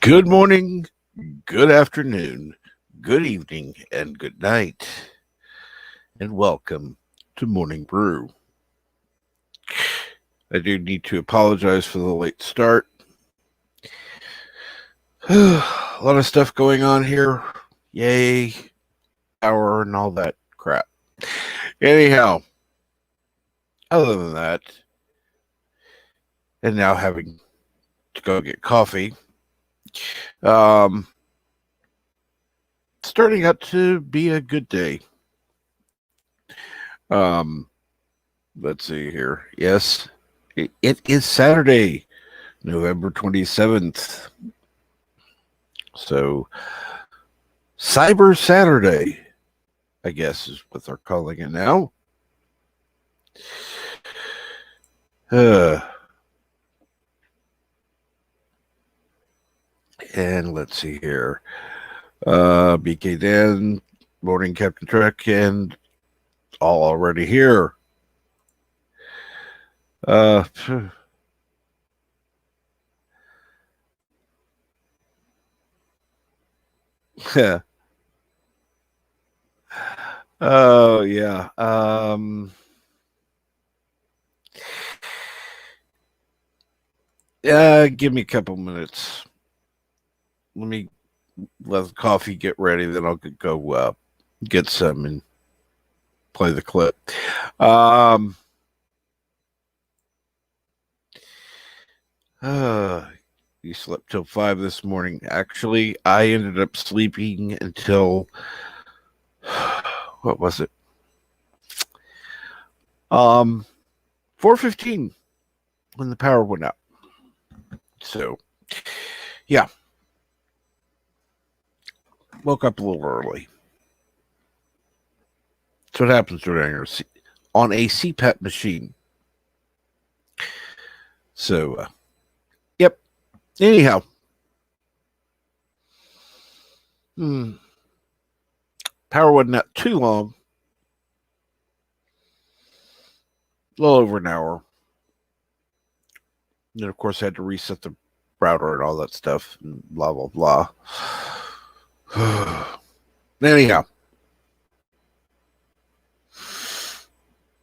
Good morning, good afternoon, good evening, and good night, and welcome to Morning Brew. I do need to apologize for the late start. A lot of stuff going on here. Yay, power, and all that crap. Anyhow, other than that, and now having to go get coffee, starting out to be a good day. Let's see here. Yes, it is Saturday, November 27th. So, Cyber Saturday, I guess is what they're calling it now. And let's see here. BK Dan, Morning Captain Trek, and all already here. Oh, yeah. Give me a couple minutes. Let me let the coffee get ready, then I'll go get some and play the clip. You slept till 5 this morning. Actually, I ended up sleeping until what was it? 4:15 when the power went out. So, yeah. Woke up a little early. That's what happens on a CPAP machine. So, yep. Anyhow. Power wasn't out too long. A little over an hour. And then, of course, I had to reset the router and all that stuff. And blah, blah, blah. Anyhow.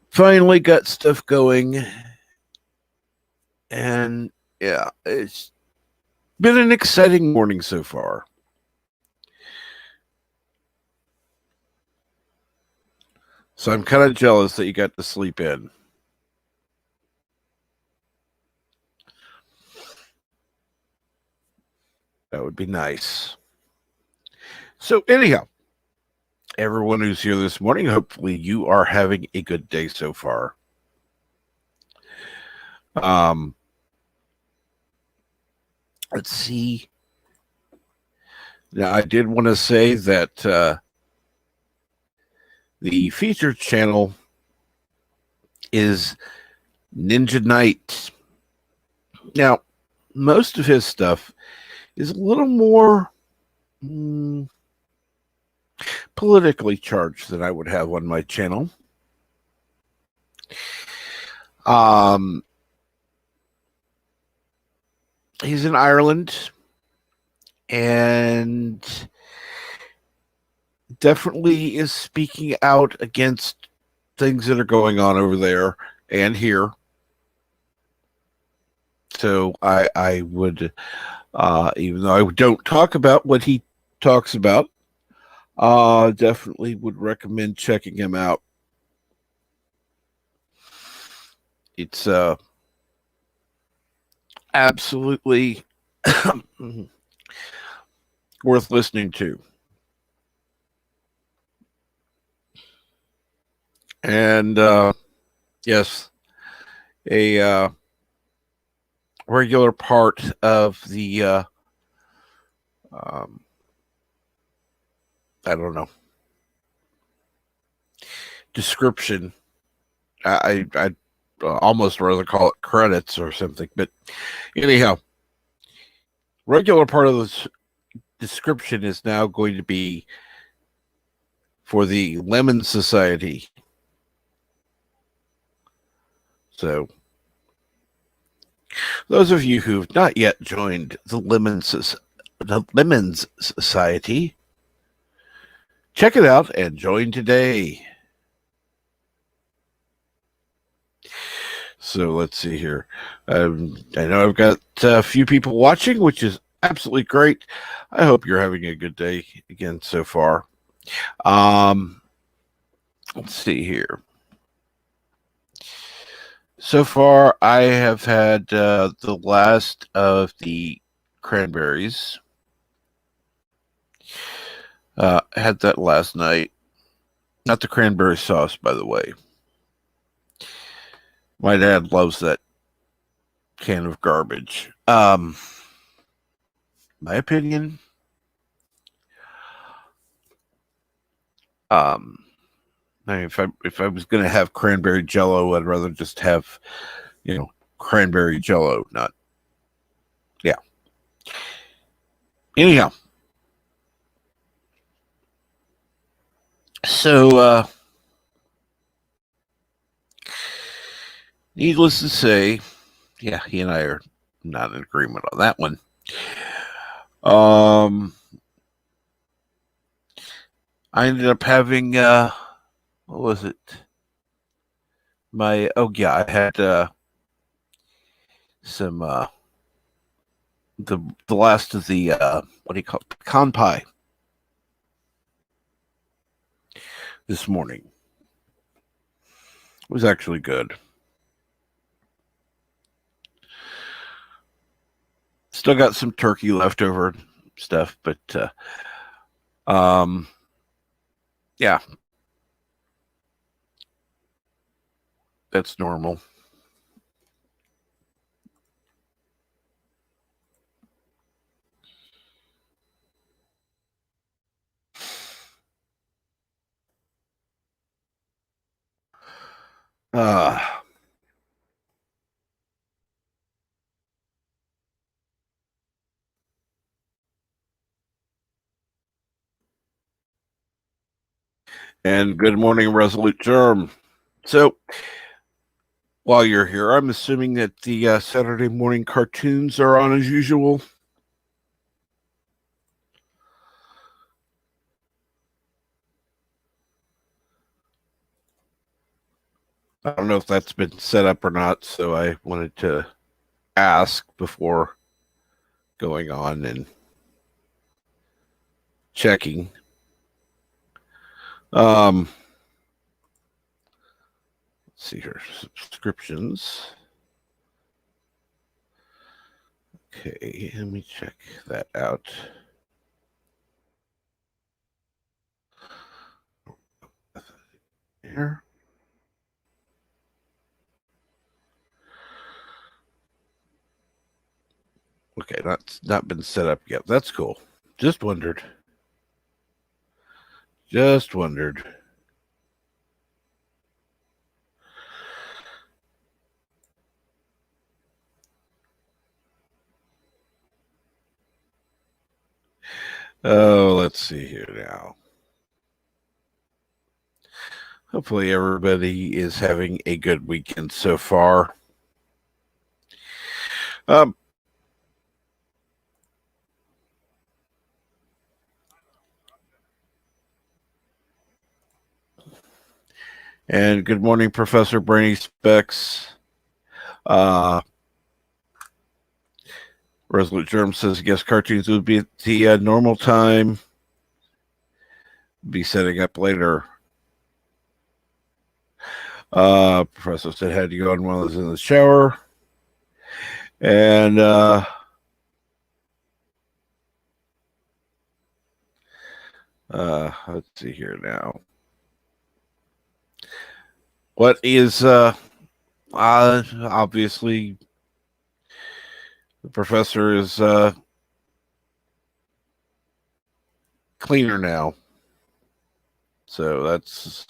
Finally got stuff going. And yeah, it's been an exciting morning so far. So I'm kind of jealous that you got to sleep in. That would be nice. So, anyhow, everyone who's here this morning, hopefully you are having a good day so far. Let's see. Now, I did want to say that the featured channel is Ninja Knight. Now, most of his stuff is a little more politically charged than I would have on my channel. He's in Ireland and definitely is speaking out against things that are going on over there and here. So I would, even though I don't talk about what he talks about, definitely would recommend checking him out. It's absolutely worth listening to. And yes, a regular part of the I don't know, description. I'd almost rather call it credits or something, but anyhow, regular part of this description is now going to be for the Lemon Society. So those of you who've not yet joined the Lemons Society, check it out and join today. So let's see here. I know I've got a few people watching, which is absolutely great. I hope you're having a good day again so far. Let's see here. So far, I have had the last of the cranberries. I had that last night. Not the cranberry sauce, by the way. My dad loves that can of garbage. My opinion. I mean, if I was gonna have cranberry jello, I'd rather just have, cranberry jello, not. Yeah. Anyhow. So needless to say, yeah, he and I are not in agreement on that one. I ended up having what was it? I had some the last of the what do you call it? Pecan pie this morning. It was actually good. Still got some turkey leftover stuff, but yeah, that's normal. Uh, and good morning, Resolute Germ. So, while you're here, I'm assuming that the Saturday morning cartoons are on as usual. I don't know if that's been set up or not, so I wanted to ask before going on and checking. Let's see here. Subscriptions. Okay, let me check that out. Here. Okay, that's not been set up yet. That's cool. Just wondered. Just wondered. Oh, let's see here now. Hopefully everybody is having a good weekend so far. And good morning, Professor Brainy Specs. Resolute Germ says, I guess cartoons would be at the normal time. Be setting up later. Professor said had to go on while I was in the shower. And let's see here now. What is obviously the professor is cleaner now. So that's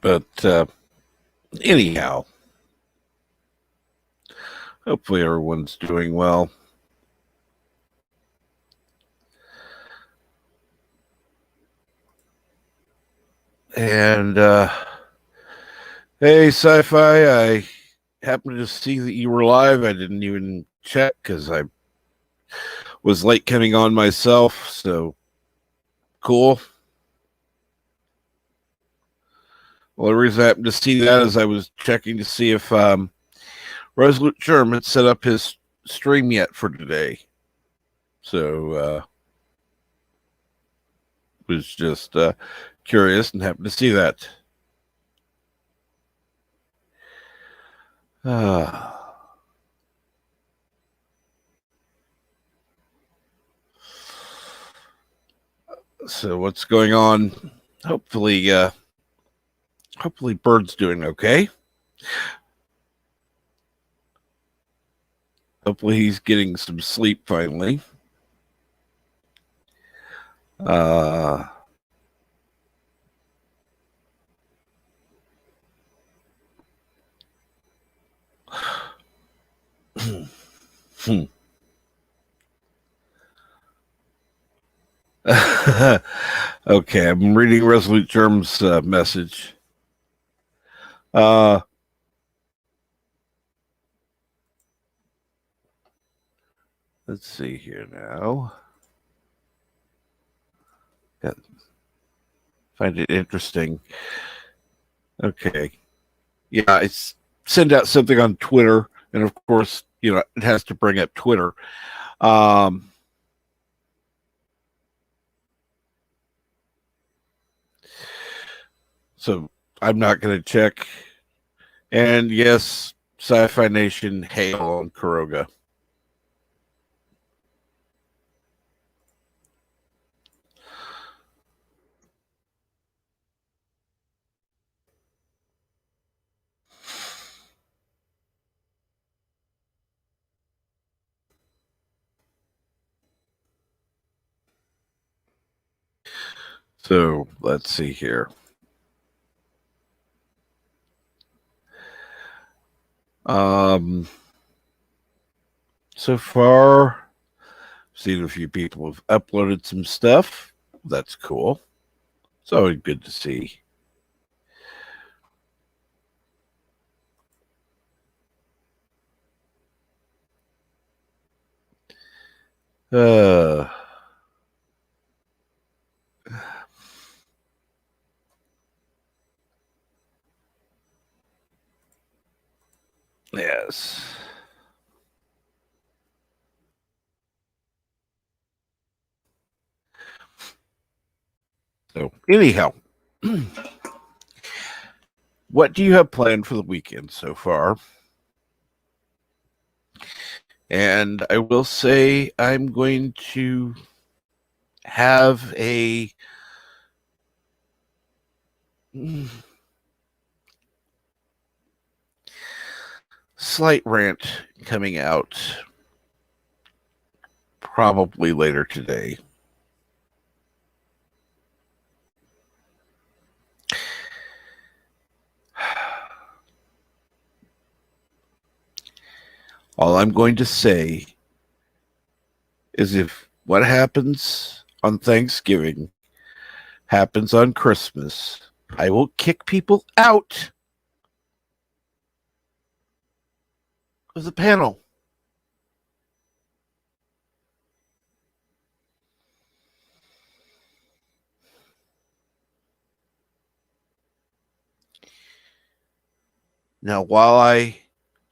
but anyhow, hopefully everyone's doing well. And hey, Sci-Fi, I happened to see that you were live. I didn't even check because I was late coming on myself. So cool. Well, the reason I happened to see that is I was checking to see if Resolute Germ had set up his stream yet for today. So was just curious and happened to see that. So what's going on? Hopefully Bird's doing okay. Hopefully he's getting some sleep finally. Okay, I'm reading Resolute Germ's message. Let's see here now. Find it interesting. Okay. Yeah, I send out something on Twitter, and of course, it has to bring up Twitter. So I'm not going to check. And yes, Sci-Fi Nation, hail on Kuroga. So let's see here. So far, I've seen a few people have uploaded some stuff. That's cool. It's always good to see. Uh, yes. So, anyhow, what do you have planned for the weekend so far? And I will say I'm going to have a slight rant coming out probably later today. All I'm going to say is if what happens on Thanksgiving happens on Christmas, I will kick people out of the panel. Now, while I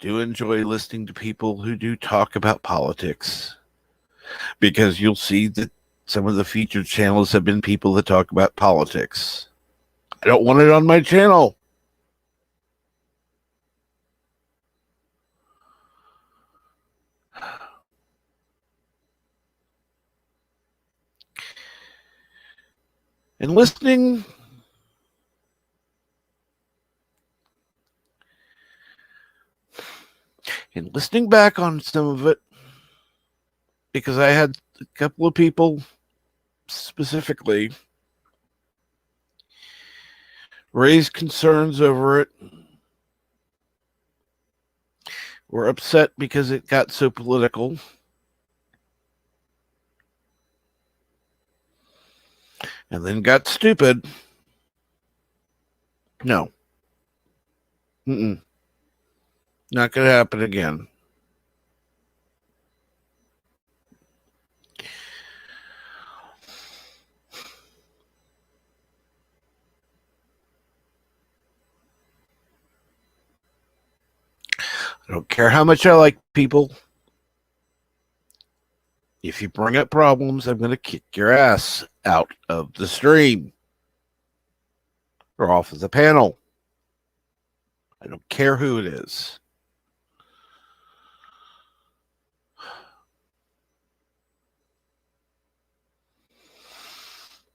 do enjoy listening to people who do talk about politics, because you'll see that some of the featured channels have been people that talk about politics. I don't want it on my channel. And listening back on some of it, because I had a couple of people specifically raise concerns over it, were upset because it got so political. And then got stupid. No. Mm-mm. Not going to happen again. I don't care how much I like people. If you bring up problems, I'm going to kick your ass out of the stream or off of the panel. I don't care who it is.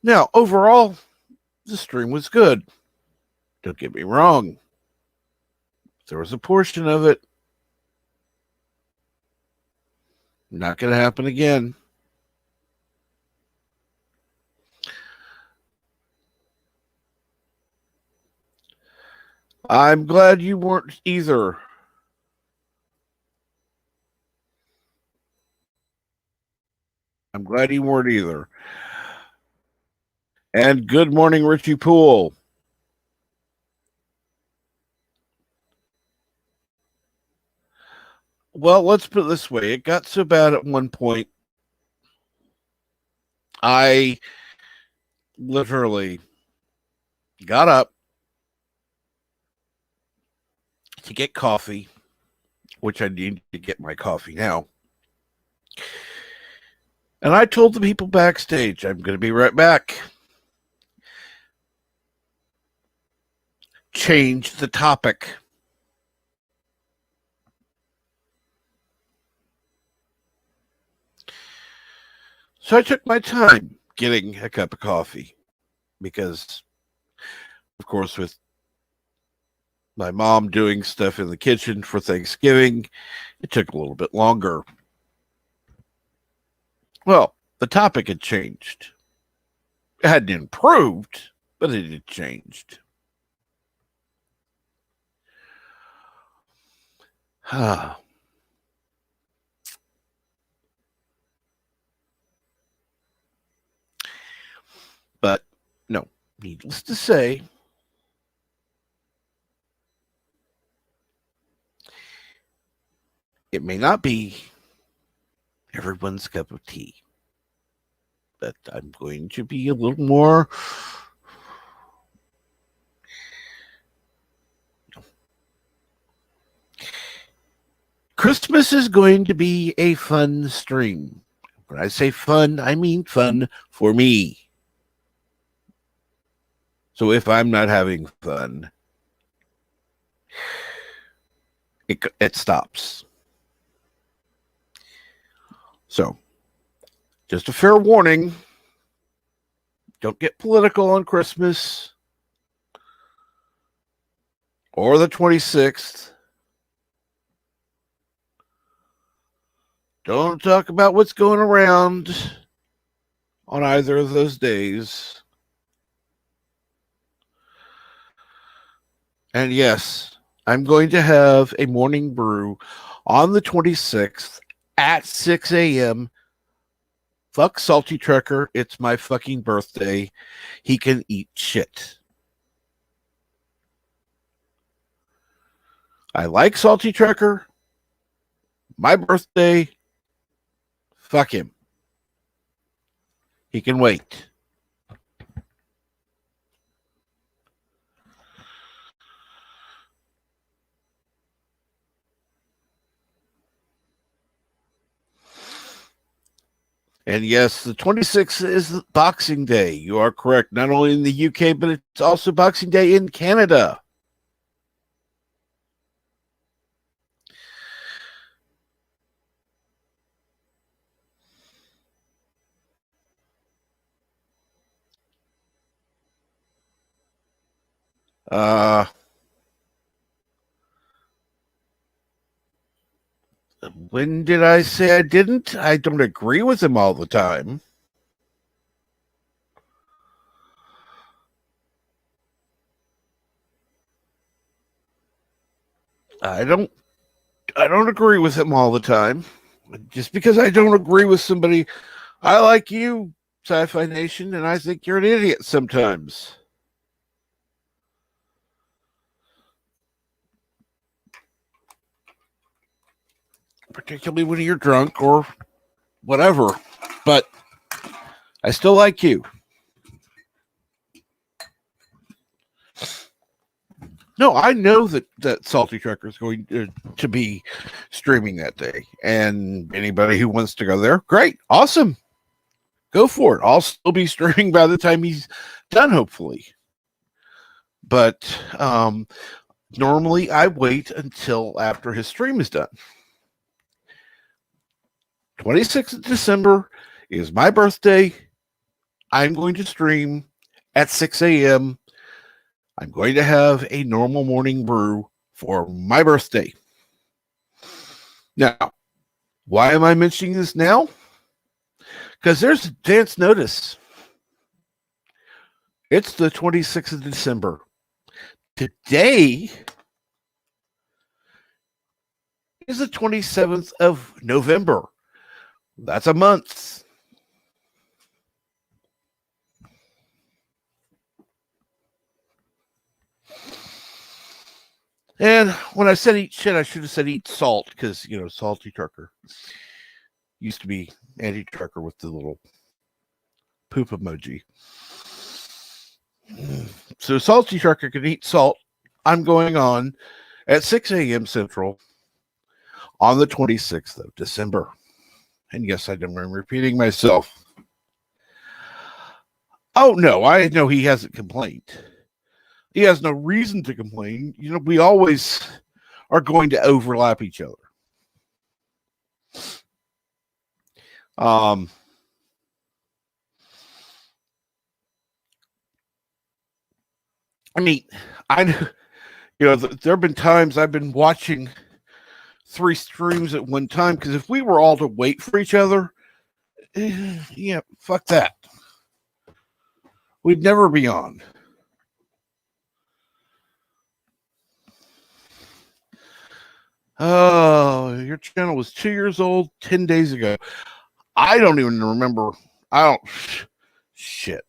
Now, overall, the stream was good. Don't get me wrong. There was a portion of it. Not going to happen again. I'm glad you weren't either. I'm glad you weren't either. And good morning, Richie Poole. Well, let's put it this way. It got so bad at one point, I literally got up to get coffee, which I need to get my coffee now. And I told the people backstage, I'm going to be right back. Change the topic. So I took my time getting a cup of coffee because, of course, with my mom doing stuff in the kitchen for Thanksgiving, it took a little bit longer. Well, the topic had changed. It hadn't improved, but it had changed. But no, needless to say, it may not be everyone's cup of tea. But I'm going to be a little more Christmas is going to be a fun stream. When I say fun, I mean fun for me. So if I'm not having fun, it stops. So, just a fair warning. Don't get political on Christmas or the 26th. Don't talk about what's going around on either of those days. And yes, I'm going to have a morning brew on the 26th at 6 a.m. Fuck Salty Trucker. It's my fucking birthday. He can eat shit. I like Salty Trucker. My birthday. Fuck him. He can wait. And yes, the 26th is Boxing Day. You are correct. Not only in the UK, but it's also Boxing Day in Canada. When did I say I didn't? I don't agree with him all the time. I don't agree with him all the time. Just because I don't agree with somebody, I like you, Sci-Fi Nation, and I think you're an idiot sometimes. Particularly when you're drunk or whatever. But I still like you. No, I know that Salty Trucker is going to be streaming that day. And anybody who wants to go there, great, awesome. Go for it. I'll still be streaming by the time he's done, hopefully. But normally I wait until after his stream is done. 26th of December is my birthday. I'm going to stream at 6 a.m. I'm going to have a normal morning brew for my birthday. Now, why am I mentioning this now? Because there's advance notice. It's the 26th of December. Today is the 27th of November. That's a month. And when I said eat shit, I should have said eat salt because, Salty Trucker used to be anti-trucker with the little poop emoji. So Salty Trucker can eat salt. I'm going on at 6 a.m. Central on the 26th of December. And yes, I'm repeating myself. Oh, no, I know he hasn't complained. He has no reason to complain. We always are going to overlap each other. I mean, there have been times I've been watching 3 streams at one time because if we were all to wait for each other, yeah, fuck that. We'd never be on. Oh, your channel was 2 years old 10 days ago. I don't even remember. Shit.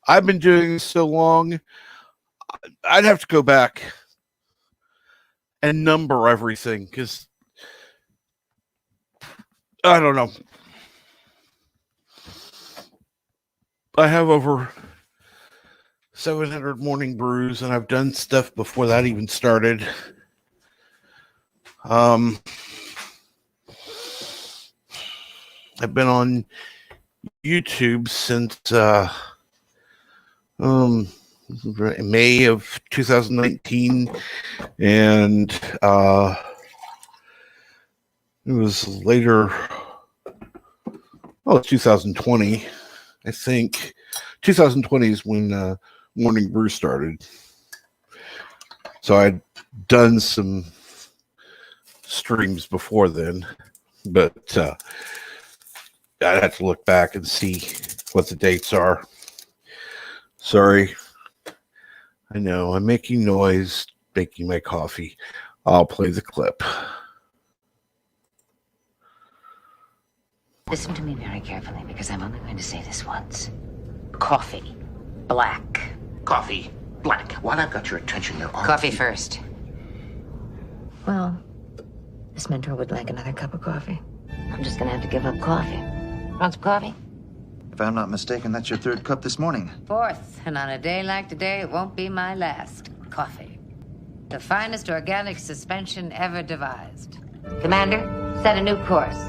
I've been doing this so long. I'd have to go back and number everything because I don't know. I have over 700 morning brews, and I've done stuff before that even started. I've been on YouTube since May of 2019, and it was later. Oh, 2020, I think. 2020 is when Morning Brew started. So I'd done some streams before then, but I'd have to look back and see what the dates are. Sorry. I know, I'm making noise, making my coffee. I'll play the clip. Listen to me very carefully, because I'm only going to say this once. Coffee. Black. Coffee. Black. While I've got your attention, there are... Coffee first. Well, this mentor would like another cup of coffee. I'm just gonna have to give up coffee. Want some coffee? If I'm not mistaken, that's your third cup this morning. Fourth, and on a day like today, it won't be my last. Coffee. The finest organic suspension ever devised. Commander, set a new course.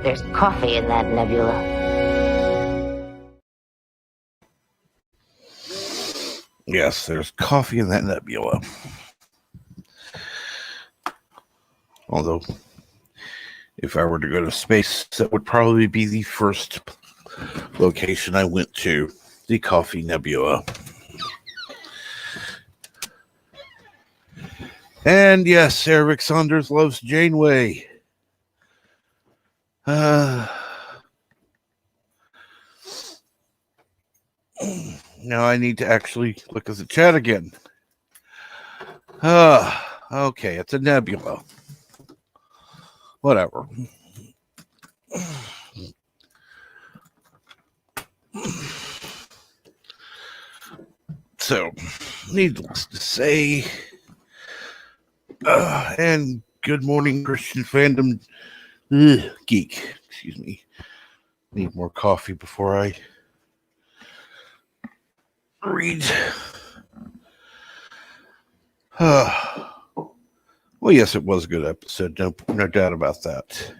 There's coffee in that nebula. Yes, there's coffee in that nebula. Although, if I were to go to space, that would probably be the first location I went to, the Coffee Nebula. And yes, Eric Saunders loves Janeway. Now I need to actually look at the chat again. Okay, it's a nebula. Whatever. So, needless to say, and good morning, Christian Fandom geek. Excuse me. Need more coffee before I read. Well, yes, it was a good episode. No doubt about that.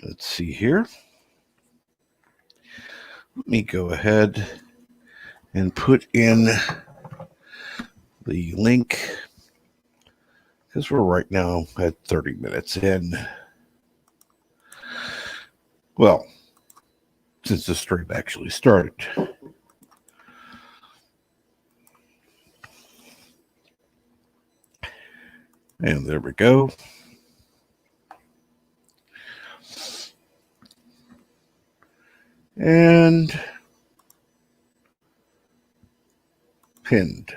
Let's see here. Let me go ahead and put in the link, because we're right now at 30 minutes in. Well, since the stream actually started. And there we go. And pinned.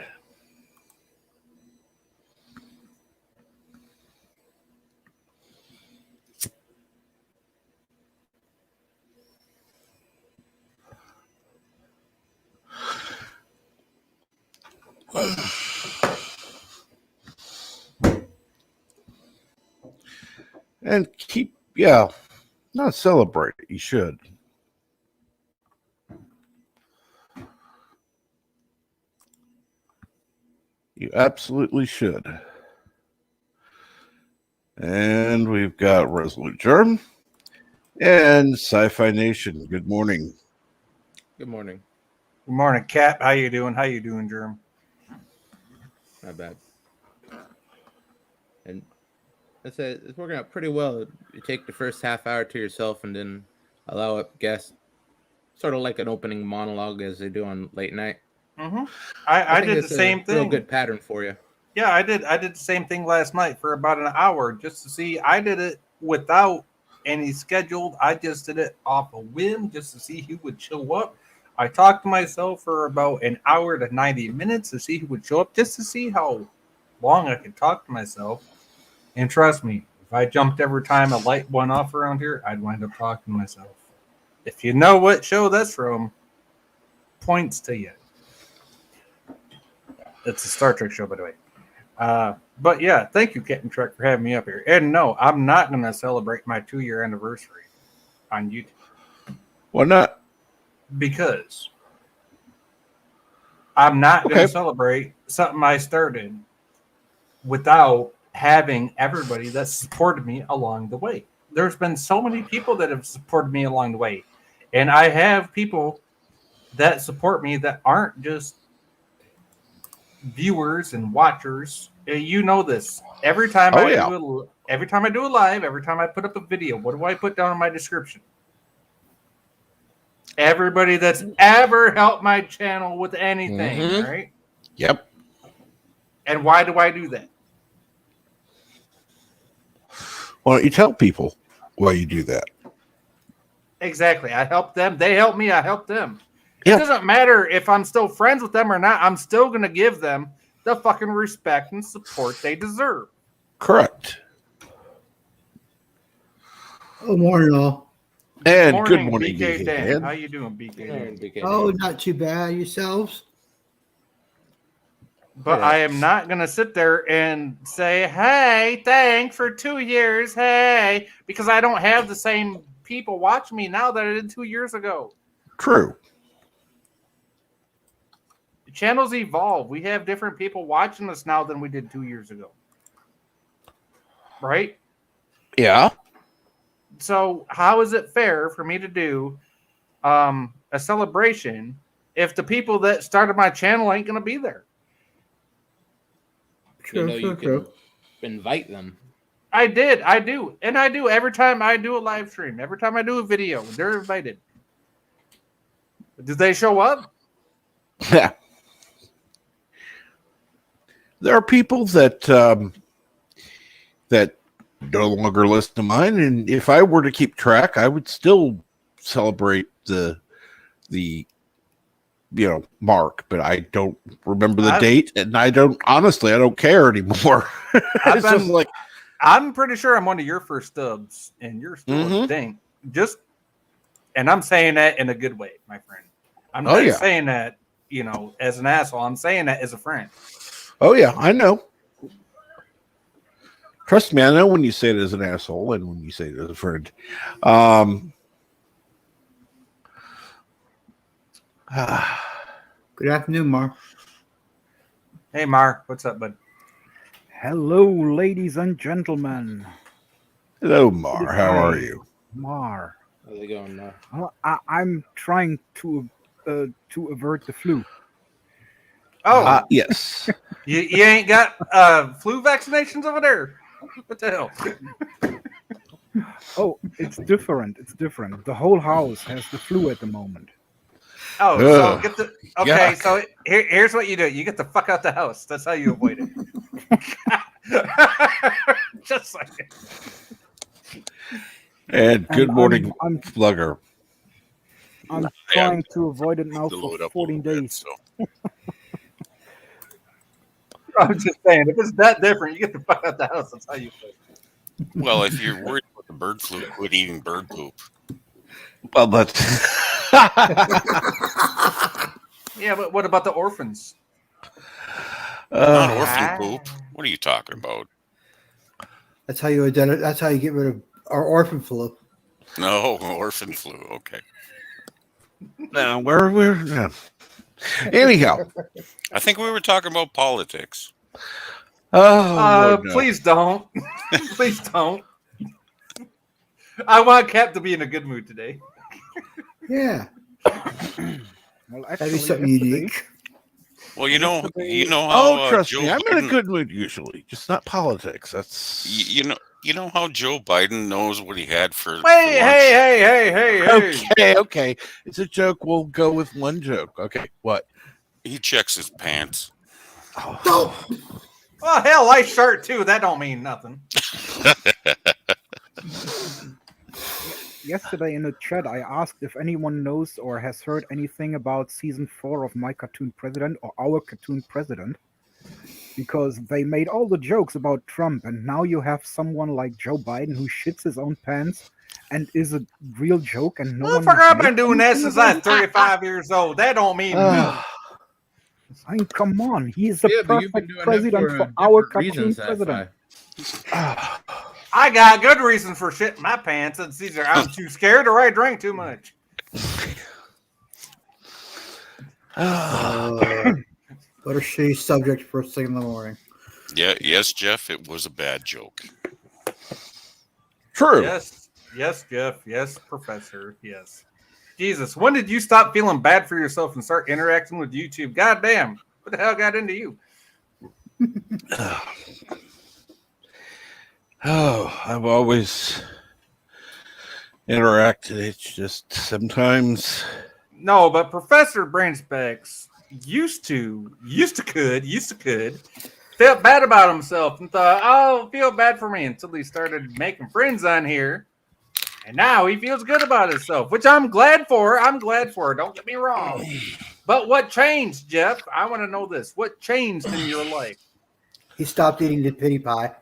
And keep, not celebrate it. You should. You absolutely should. And we've got Resolute Germ and Sci-Fi Nation. Good morning. Good morning. Good morning, Cap. How you doing? How you doing, Germ? Not bad. And it's working out pretty well. You take the first half hour to yourself and then allow a guest, sort of like an opening monologue as they do on late night. Mm-hmm. I did the same thing. Real good pattern for you. Yeah, I did the same thing last night for about an hour just to see. I did it without any scheduled. I just did it off a whim just to see who would show up. I talked to myself for about an hour to 90 minutes to see who would show up, just to see how long I could talk to myself. And trust me, if I jumped every time a light went off around here, I'd wind up talking to myself. If you know what show that's from, points to you. It's a Star Trek show, by the way. But yeah, thank you, Captain Truck, for having me up here. And no, I'm not going to celebrate my 2-year anniversary on YouTube. Why not? Because I'm not going to celebrate something I started without having everybody that supported me along the way. There's been so many people that have supported me along the way. And I have people that support me that aren't just viewers and watchers. You know this. Every time I do a live, every time I put up a video, what do I put down in my description? Everybody that's ever helped my channel with anything, right? Yep. And why do I do that? Why don't you tell people why you do that? Exactly. I help them. They help me. I help them. Yeah. It doesn't matter if I'm still friends with them or not. I'm still going to give them the fucking respect and support they deserve. Correct. Oh, morning, all. And good morning, BK Dan. Dan. How you doing, BK Dan? Oh, not too bad. Yourselves? But I am not going to sit there and say, hey, thanks for 2 years, hey, because I don't have the same people watching me now that I did 2 years ago. True. The channels evolve. We have different people watching us now than we did 2 years ago. Right? Yeah. So how is it fair for me to do a celebration if the people that started my channel ain't going to be there? You can invite them. I do. And I do every time I do a live stream. Every time I do a video, they're invited. Do they show up? Yeah. There are people that that no longer listen to mine, and if I were to keep track, I would still celebrate the mark, but I don't remember the date, and I don't care anymore. It's just like I'm pretty sure I'm one of your first stubs, and you're still a dink. And I'm saying that in a good way, my friend. I'm not saying that, as an asshole. I'm saying that as a friend. Oh yeah, I know. Trust me, I know when you say it as an asshole and when you say it as a friend. Good afternoon, Mark. Hey, Mark. What's up, bud? Hello, ladies and gentlemen. Hello, Mar. How are you? Mar. How's it going now? Well, I'm trying to avert the flu. Oh, yes. You ain't got flu vaccinations over there? What the hell? Oh, it's different. It's different. The whole house has the flu at the moment. Oh, so get the okay. Yuck. So here's what you do: you get the fuck out the house. That's how you avoid it. Just like it. And good morning, Slugger. I'm trying to avoid it now for 14 days. I'm just saying, if it's that different, you get the fuck out the house. That's how you avoid it. Well, if you're worried about the bird flu, quit eating bird poop. Well, that's yeah, but what about the orphans? Not orphan poop. What are you talking about? That's how you That's how you get rid of our orphan flu. No, orphan flu. Okay. No, we're no. Anyhow, I think we were talking about politics. Oh, Lord, no. Please don't. Please don't. I want Cap to be in a good mood today. Yeah. Well, that'd be something unique. Well, you know how. Oh, trust me, Joe I'm Biden, in a good mood usually, just not politics. That's you know how Joe Biden knows what he had for. Hey. Okay. It's a joke. We'll go with one joke. Okay, what? He checks his pants. Oh. Well, hell, I shirt too. That don't mean nothing. Yesterday in the chat, I asked if anyone knows or has heard anything about season 4 of My Cartoon President or Our Cartoon President, because they made all the jokes about Trump, and now you have someone like Joe Biden who shits his own pants and is a real joke, and no one. I've been doing that since I was 35 years old. That don't mean nothing. I mean, come on. He's the but you've been perfect doing president it for our different cartoon reasons, president. I got good reason for shitting my pants. It's either I'm too scared or I drank too much. What a shitty subject first thing in the morning. Yeah, yes, Jeff, it was a bad joke. True. Yes, Jeff. Yes, Professor. Yes. Jesus, when did you stop feeling bad for yourself and start interacting with YouTube? God damn. What the hell got into you? Oh, I've always interacted. It's just sometimes. No, but Professor Brainspecs used to felt bad about himself and thought, oh, feel bad for me until he started making friends on here. And now he feels good about himself, which I'm glad for. Don't get me wrong. But what changed, Jeff? I want to know this. What changed in your life? He stopped eating the pity pie.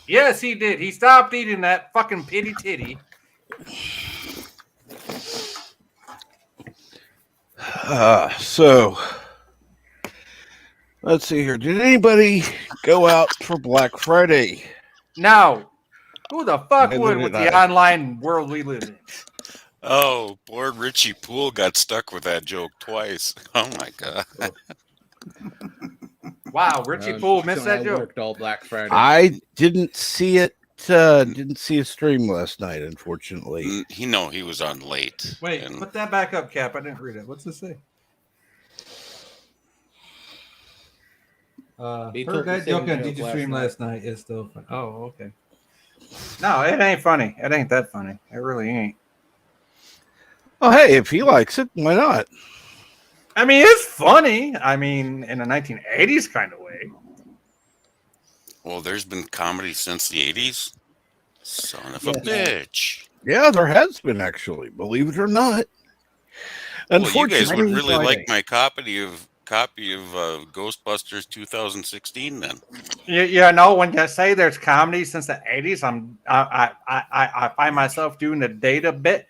Yes, he did. He stopped eating that fucking pity titty. So, let's see here. Did anybody go out for Black Friday? Now, who the fuck Neither would did with the I. online world we live in? Oh, poor Richie Poole got stuck with that joke twice. Oh my god. Wow, Richie Poole missed that I joke. worked all Black Friday. I didn't see it. Didn't see a stream last night, unfortunately. He was on late. Wait, and put that back up, Cap. I didn't read it. What's this say? Heard that joke on DJ Stream last night. It's still fun. Oh, okay. No, it ain't funny. It ain't that funny. It really ain't. Oh, hey, if he likes it, why not? I mean, it's funny. I mean, in a 1980s kind of way. well, there's been comedy since the 80s. Son of a Yes. bitch. Yeah, there has been, actually, believe it or not. Well, you guys would Unfortunately, really like my copy of Ghostbusters 2016 then. You know, when you say there's comedy since the 80s, I find myself doing the data bit.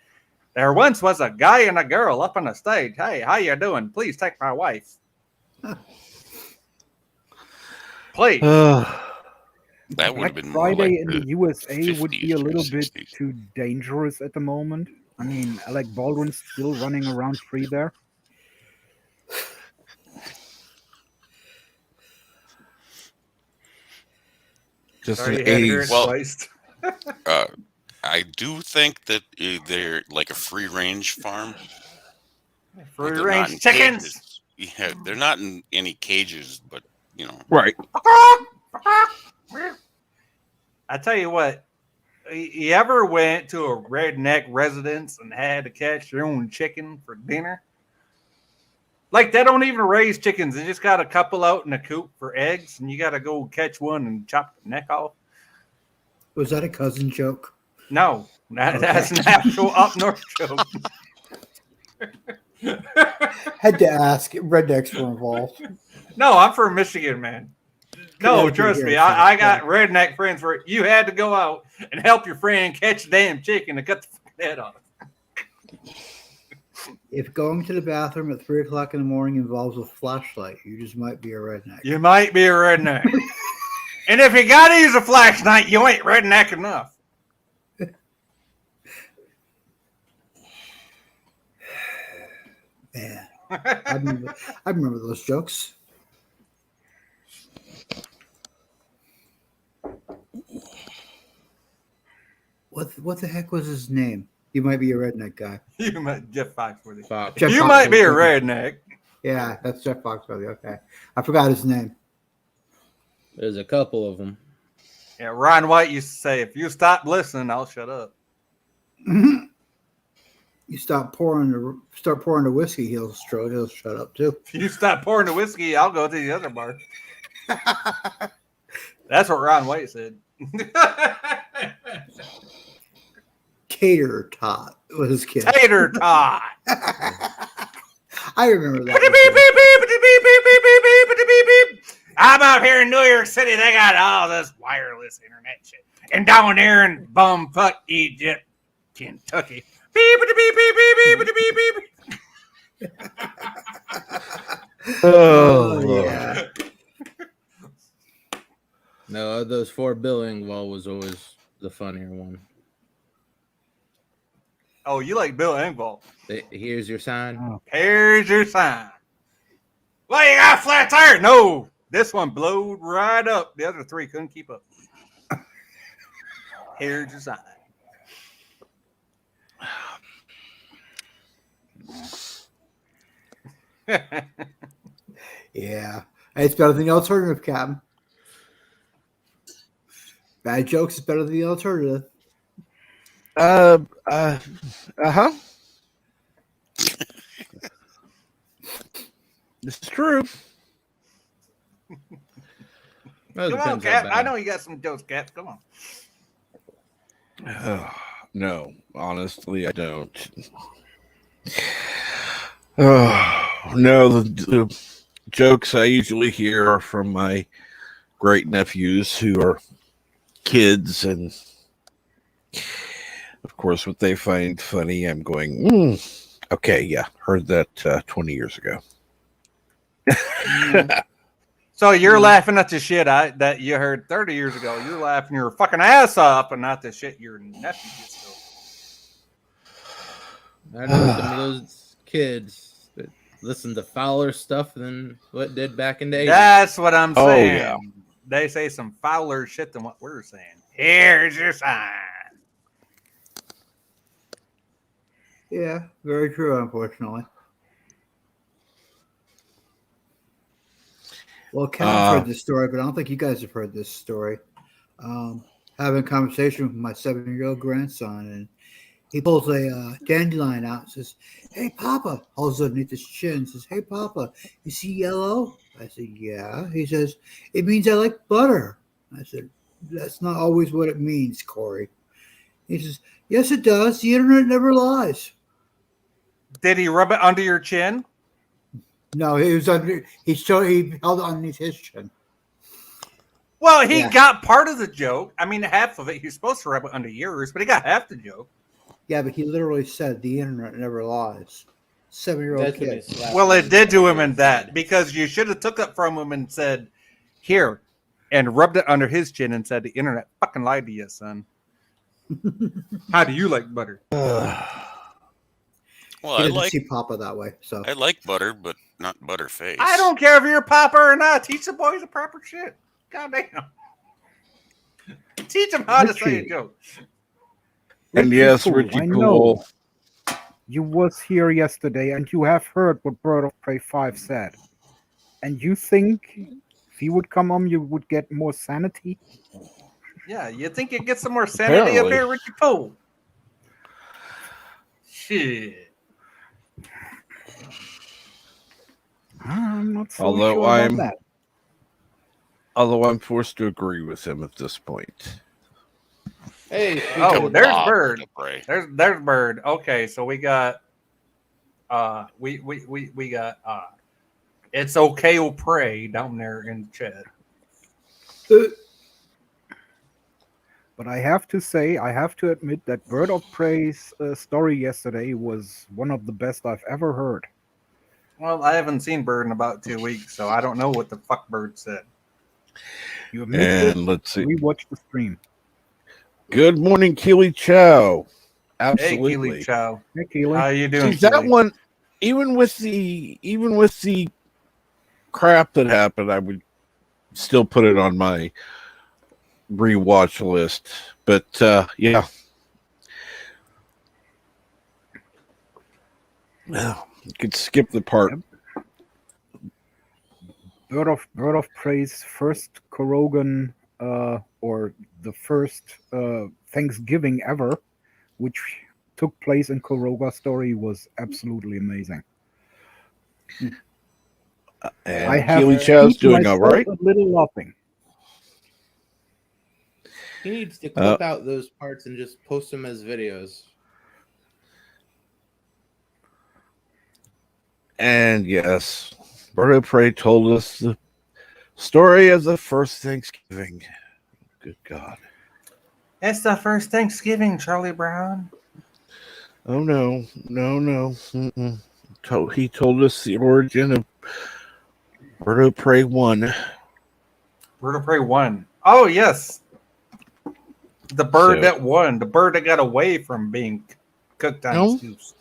There once was a guy and a girl up on the stage. Hey, how you doing? Please take my wife. Please. That would have been Friday more like in the USA would be a 50s or little bit 60s. too dangerous at the moment. I mean, Alec Baldwin's still running around free there. just Sorry, an you had to hear it 80s. Well, sliced. I do think that they're like a free range farm. Free They're not range in chickens. cages. Yeah, they're not in any cages, but you know. Right. I tell you what, you ever went to a redneck residence and had to catch your own chicken for dinner? Like, they don't even raise chickens. They just got a couple out in a coop for eggs, and you got to go catch one and chop the neck off. Was that a cousin joke? No, that's an actual up north joke. Had to ask. Rednecks were involved. No, I'm from Michigan, man. No, Connecticut trust here, me. so, I got yeah. redneck friends where you had to go out and help your friend catch a damn chicken and cut the fucking head off. If going to the bathroom at 3 o'clock in the morning involves a flashlight, you just might be a redneck. You might be a redneck. And if you got to use a flashlight, you ain't redneck enough. Man, I remember those jokes. What the heck was his name? You might be a redneck guy. You might Jeff Foxworthy. Jeff You might be a Foxworthy. redneck. Yeah, that's Jeff Foxworthy. Okay, I forgot his name. There's a couple of them. Yeah, Ron White used to say, "If you stop listening, I'll shut up." You start pouring the whiskey, he'll shut up too. If you stop pouring the whiskey, I'll go to the other bar. That's what Ron White said. Tater Tot was his kid. Tater tot. I remember that. I'm out here in New York City. They got all this wireless internet shit. And down there in bumfuck Egypt, Kentucky. Oh, yeah. No, those 4 Bill Engvall was always the funnier one. Oh, you like Bill Engvall? Here's your sign. Oh. Here's your sign. Well, you got a flat tire? No, this one blowed right up. The other 3 couldn't keep up. Here's your sign. Yeah. It's better than the alternative, Captain. Bad jokes is better than the alternative. uh-huh. This is true. Well, Come on, Cap. I know you got some jokes, Cap. Come on. No, honestly, I don't. No, the jokes I usually hear are from my great nephews who are kids, and of course, what they find funny, I'm going, okay, yeah, heard that 20 years ago. So you're laughing at the shit that you heard 30 years ago. You're laughing your fucking ass off, and not the shit your nephew just told. I know some of those kids that listen to fouler stuff than what did back in the 80s. That's what I'm Oh, saying. yeah. They say some fouler shit than what we're saying. Here's your sign. Yeah, very true, unfortunately. Well, Cap's heard this story, but I don't think you guys have heard this story. Having a conversation with my 7-year-old grandson, and he pulls a dandelion out and says, "Hey, Papa," holds it underneath his chin and says, "Hey, Papa, you see yellow?" I said, "Yeah." He says, "It means I like butter." I said, "That's not always what it means, Corey." He says, "Yes, it does. The internet never lies." Did he rub it under your chin? No, he was under. He held it underneath his chin. Well, he Yeah. got part of the joke. I mean, half of it. He was supposed to rub it under yours, but he got half the joke. Yeah, but he literally said the internet never lies. 7-year-old That's when he kid. slapped Well, him it did to him in in the that head. because you should have took it from him and said, "Here," and rubbed it under his chin and said, "The internet fucking lied to you, son." How do you like butter? Well, He I didn't like see Papa that way. So I like butter, but not butterface. I don't care if you're a papa or not. Teach the boys the proper shit. Goddamn. Teach them how to say a Richie. joke. And yes, Richie I Poole. know you was here yesterday and you have heard what Bird of Prey 5 said. And you think if he would come on, you would get more sanity? Yeah, you think you get some more sanity up Apparently. here, Richie Poole? Shit. I'm not so Although sure about I'm- that. Although I'm forced to agree with him at this point. Hey, Oh, there's Bob Bird. to pray. There's Bird. Okay, so we got we got it's okay to pray down there in the chat. But I have to say, I have to admit that Bird of Prey's story yesterday was one of the best I've ever heard. Well, I haven't seen Bird in about 2 weeks, so I don't know what the fuck Bird said. You missed And let's see. it. Rewatch the stream. Good morning, Keely Chow. Hey, Absolutely. Keely Chow. Hey, Keely. How you doing? See, that Keely? one, even with the crap that happened, I would still put it on my rewatch list. But yeah, you could skip the part. Bird of Prey's first Korogan, or the first Thanksgiving ever, which took place in Koroga story, was absolutely amazing. And I have Keely Chow's beat doing all myself right. a little laughing. he needs to clip out those parts and just post them as videos. And yes, Bird of Prey told us the story of the first Thanksgiving. Good God. It's the first Thanksgiving, Charlie Brown. Oh no. Mm-mm. He told us the origin of Bird of Prey 1. Bird of Prey 1. Oh, yes. The bird that won. The bird that got away from being cooked on stews.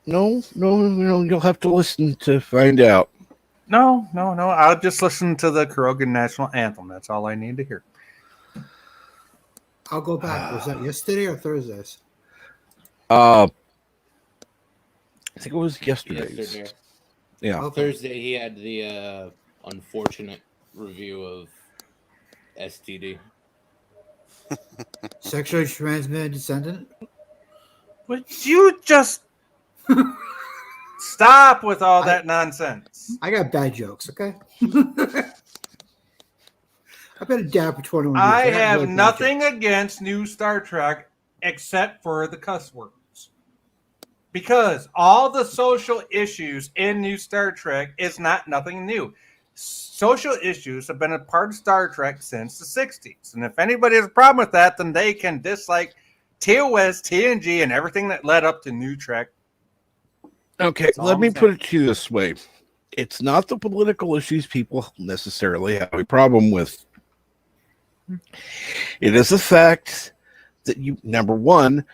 No. You'll have to listen to find out. No. I'll just listen to the Krogan national anthem. That's all I need to hear. I'll go back. Was that yesterday or Thursdays? I think it was yesterday. Yeah. Okay. Thursday, he had the unfortunate review of STD. Sexually transmitted descendant? Would you just stop with all that nonsense? I got bad jokes, okay? I've been a dad for 21 years. I have nothing against new Star Trek except for the cuss words. Because all the social issues in new Star Trek is nothing new. Social issues have been a part of Star Trek since the 60s. And if anybody has a problem with that, then they can dislike TOS, TNG, and everything that led up to new Trek. Okay, let me put it to you this way. It's not the political issues people necessarily have a problem with. It is the fact that you, number one,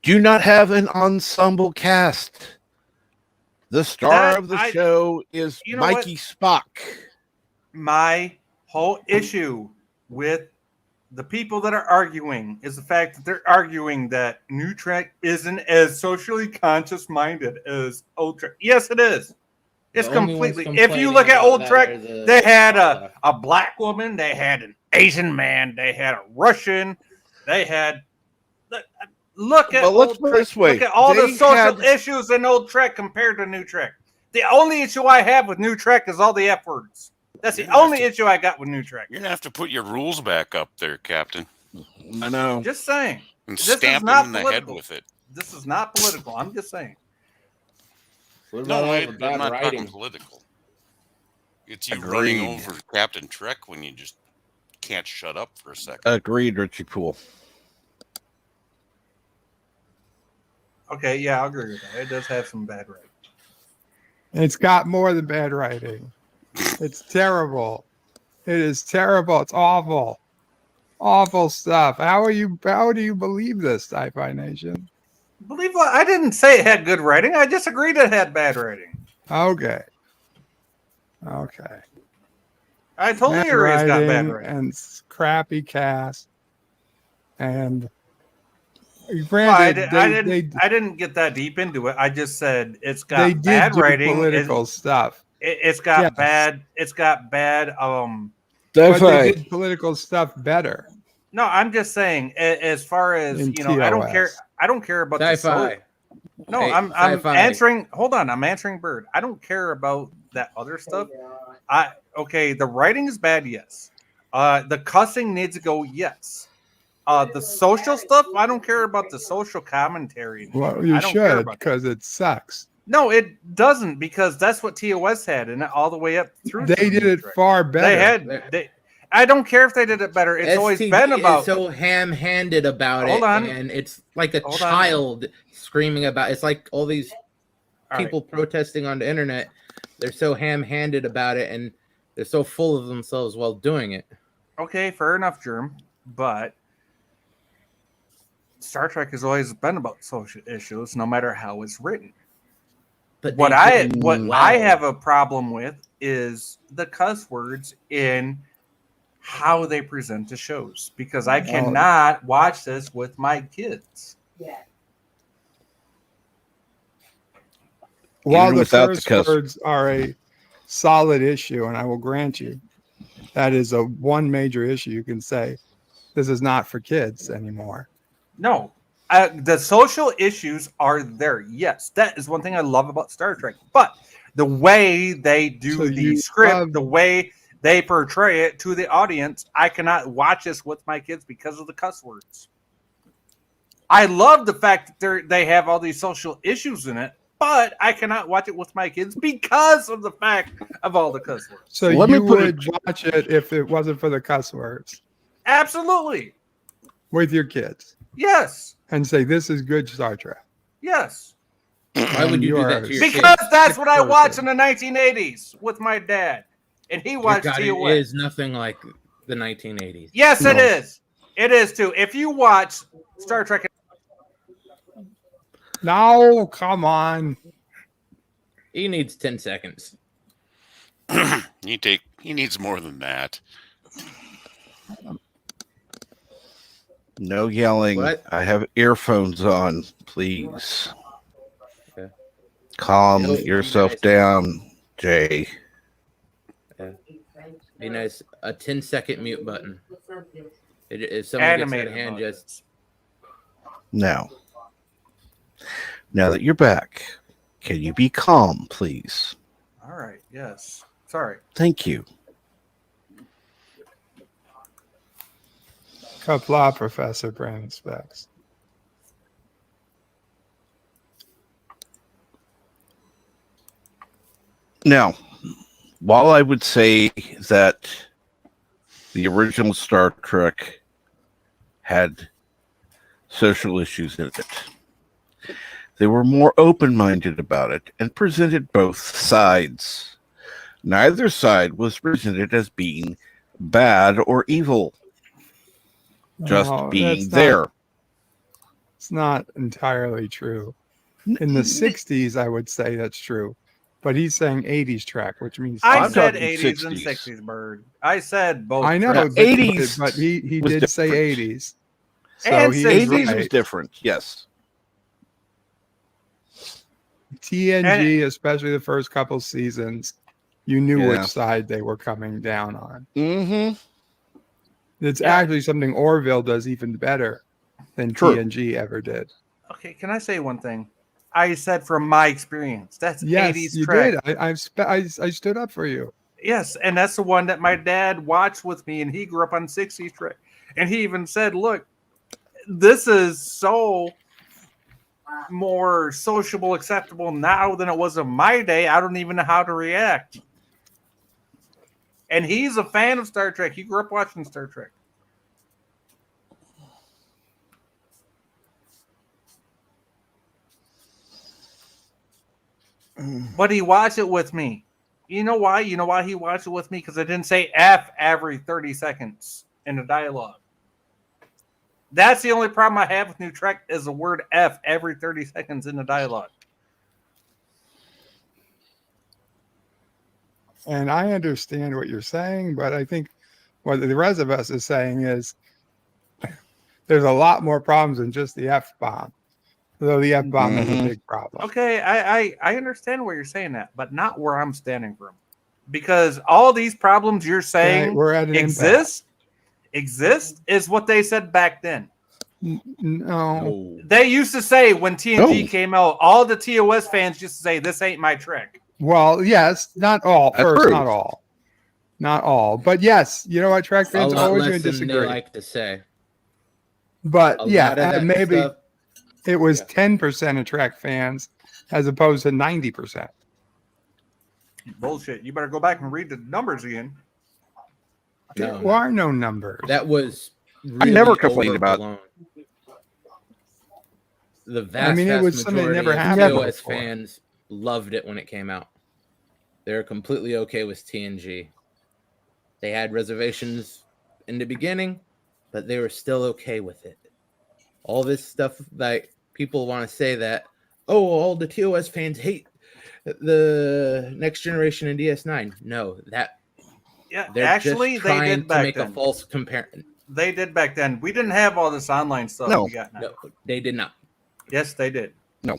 do not have an ensemble cast. The star of the show is Mikey Spock. My whole issue with the people that are arguing is the fact that they're arguing that new Trek isn't as socially conscious minded as old Trek. Yes, it is. It's completely. If you look at old Trek, they had a black woman, they had an Asian man, they had a Russian, they had. Look at old Trek. Look at all the social issues in old Trek compared to new Trek. The only issue I have with new Trek is all the F words. That's the only issue I got with new Trek. You're gonna have to put your rules back up there, Captain. I know. Just saying. And stamp him in the head with it. This is not political. I'm just saying. No, I'm not talking political. It's you running over Captain Trek when you just can't shut up for a second. Agreed, Richie Poole. Okay, yeah, I'll agree with that. It does have some bad writing. It's got more than bad writing. It's terrible. It is terrible. It's awful. Awful stuff. How do you believe this, Sci-Fi Nation? Believe what? I didn't say it had good writing. I just agreed it had bad writing. Okay. I totally agree it's got bad writing. And crappy cast. And granted, I didn't get that deep into it. I just said it's got bad writing. Political stuff. It's got bad. It's got bad. But they did political stuff better. No, I'm just saying. As far as I don't care. I don't care about Sci-fi. No, I'm answering. Hold on, I'm answering Bird. I don't care about that other stuff. The writing is bad. Yes. The cussing needs to go. Yes. The social stuff, I don't care about the social commentary. Well, you should, because it sucks. No, it doesn't, because that's what TOS had, and all the way up through. They did it far better. I don't care if they did it better. It's always been about. Is so ham-handed about it, and it's like a child screaming about. It's like all these people protesting on the internet. They're so ham-handed about it, and they're so full of themselves while doing it. Okay, fair enough, Germ, but Star Trek has always been about social issues, no matter how it's written. But what I have a problem with is the cuss words in how they present the shows, because I cannot watch this with my kids. Yeah. While the curse words are a solid issue, and I will grant you, that is one major issue. You can say this is not for kids anymore. No, the social issues are there. Yes, that is one thing I love about Star Trek. But the way they do the script, the way they portray it to the audience, I cannot watch this with my kids because of the cuss words. I love the fact that they have all these social issues in it, but I cannot watch it with my kids because of the fact of all the cuss words. So you would watch it if it wasn't for the cuss words? Absolutely. With your kids? Yes. And say, this is good Star Trek? Yes. Why would you do that to your kid? Because that's what I watched in the 1980s with my dad, and he watched It TOS. is nothing like the 1980s. Yes, it is. It is too. If you watch Star Trek, No, come on. He needs 10 seconds. He needs more than that. No yelling. What? I have earphones on, please. Okay. Calm yourself down, Jay. Be nice. A 10-second mute button. If someone gets out of hand, just Now that you're back, can you be calm, please? all right. Yes. Sorry. Thank you. Kapla, Professor Brandon Specs. Now, while I would say that the original Star Trek had social issues in it, they were more open-minded about it and presented both sides. Neither side was presented as being bad or evil, just being there. It's not entirely true. In the 60s, I would say that's true. But he's saying 80s track, which means... I said 80s and 60s, Bird. I said both. I know, tracks. 80s, but he did different. say 80s. So And he's 80s right. was different, yes. TNG, especially the first couple seasons, you knew Yeah. which side they were coming down on. Mm-hmm. It's actually something Orville does even better than True. TNG ever did. Okay, can I say one thing? I said from my experience. That's Yes, 80s you track. did. I stood up for you. Yes, and that's the one that my dad watched with me, and he grew up on 60s track. And he even said, look, this is so more sociable, acceptable now than it was in my day. I don't even know how to react. And he's a fan of Star Trek. He grew up watching Star Trek. But he watched it with me. You know why? You know why he watched it with me? Because I didn't say F every 30 seconds in the dialogue. That's the only problem I have with New Trek is the word F every 30 seconds in the dialogue. And I understand what you're saying, but I think what the rest of us is saying is there's a lot more problems than just the F-bomb. Though the F-bomb is a big problem. Okay, I understand where you're saying that, but not where I'm standing from. Because all these problems you're saying we're at an exist is what they said back then. No. They used to say when TNG came out, all the TOS fans used to say, this ain't my Trek. Well, yes, not all. That's First, true. not all. Not all. But yes, you know what? Trek a fans are lot always less going to than disagree. they like to say. But A lot of yeah, that maybe stuff- it was 10% of Trek fans as opposed to 90%. Bullshit. You better go back and read the numbers again. There are no numbers. That was I really never complained about- overblown. The vast, it vast was something that majority never of happened TOS before. fans loved it when it came out. They're completely okay with TNG. They had reservations in the beginning, but they were still okay with it. All this stuff that people want to say that, oh, all the TOS fans hate the Next Generation and DS9. No, that Yeah, they're actually, just they trying did to back make then. a false comparison. They did back then. We didn't have all this online stuff No. we got now. No, they did not. Yes, they did. No.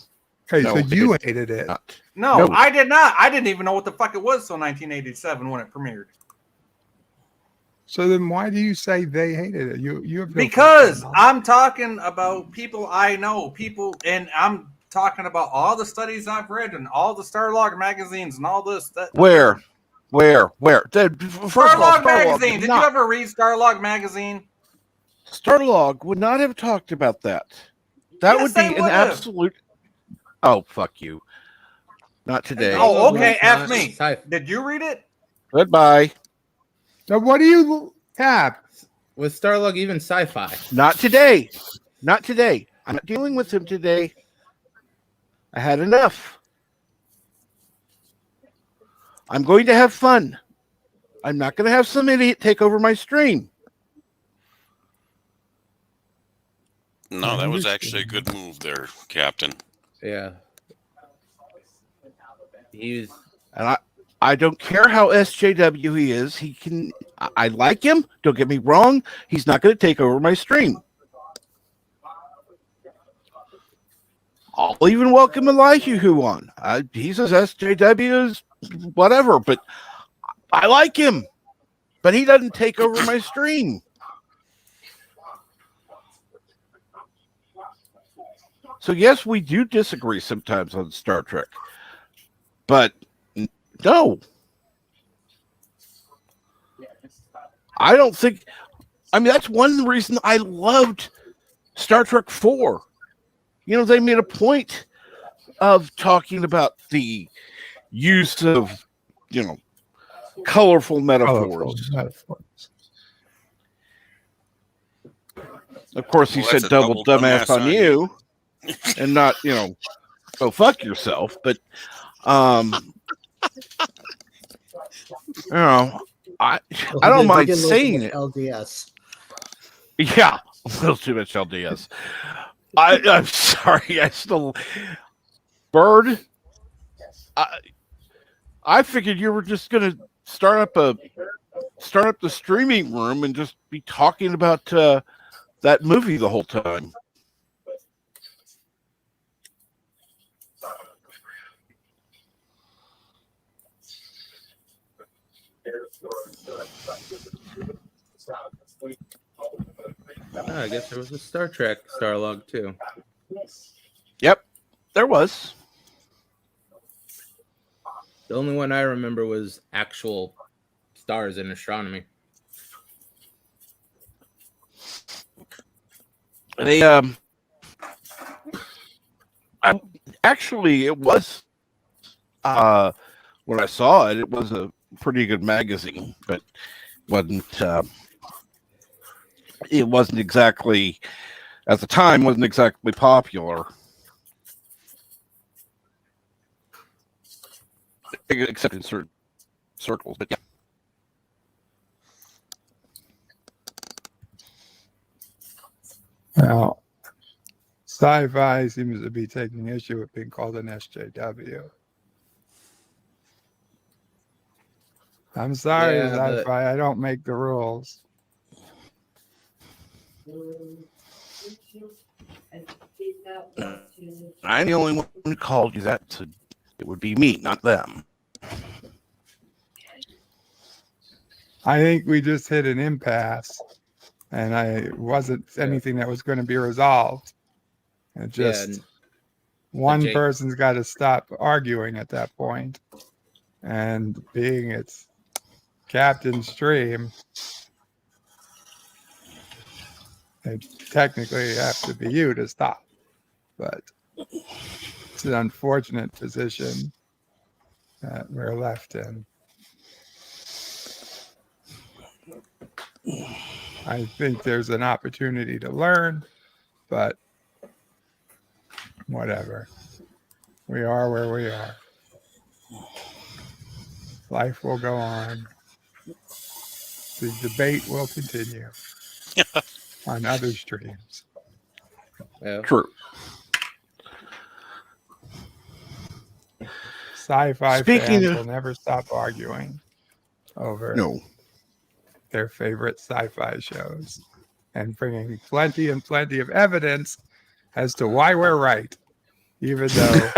Okay, No, so they you did hated it. not. No, No. I did not. I didn't even know what the fuck it was till 1987 when it premiered. So then why do you say they hated it? You have no Because problem. I'm talking about people I know, people, and I'm talking about all the studies I've read and all the Starlog magazines and all this. Where? First of all, Starlog magazine. would Did not- you ever read Starlog magazine? Starlog would not have talked about that. That Yes, would they be an would've. absolute. Oh, fuck you. Not today. Oh, okay. It's F not me. sci-fi. Did you read it? Goodbye. Now what do you have? Was Starlog even sci-fi? Not today. Not today. I'm not dealing with him today. I had enough. I'm going to have fun. I'm not going to have some idiot take over my stream. No, that was actually a good move there, Captain. Yeah. He's And I don't care how SJW he is. He can. I like him. Don't get me wrong. He's not going to take over my stream. I'll even welcome Elihu on. He says SJW is whatever, but I like him. But he doesn't take over my stream. So yes, we do disagree sometimes on Star Trek, but no, I don't think. I mean, that's one reason I loved Star Trek 4. You know, they made a point of talking about the use of, you know, colorful metaphors. Of course, he said double dumbass on you, and not, you know, go fuck yourself. But, you know, I don't mind saying it. LDS. Yeah, a little too much LDS. I'm sorry. I still Bird. I figured you were just gonna start up the streaming room and just be talking about that movie the whole time. I guess there was a Star Trek Starlog too. Yep, there was. The only one I remember was actual stars in astronomy. They actually it was when I saw it, it was a pretty good magazine, but it wasn't exactly at the time wasn't exactly popular. Except in certain circles, but yeah. Well, sci-fi seems to be taking issue with being called an SJW. I'm sorry, sci-fi. I don't make the rules. I'm the only one who called you that, so it would be me, not them. I think we just hit an impasse, and it wasn't anything that was going to be resolved. It just one person's got to stop arguing at that point, and being its captain stream, it technically have to be you to stop, but it's an unfortunate position that we're left in. I think there's an opportunity to learn, but whatever. We are where we are. Life will go on. The debate will continue on other streams. Yeah. True. Sci-fi fans will never stop arguing over their favorite sci-fi shows and bringing plenty and plenty of evidence as to why we're right, even though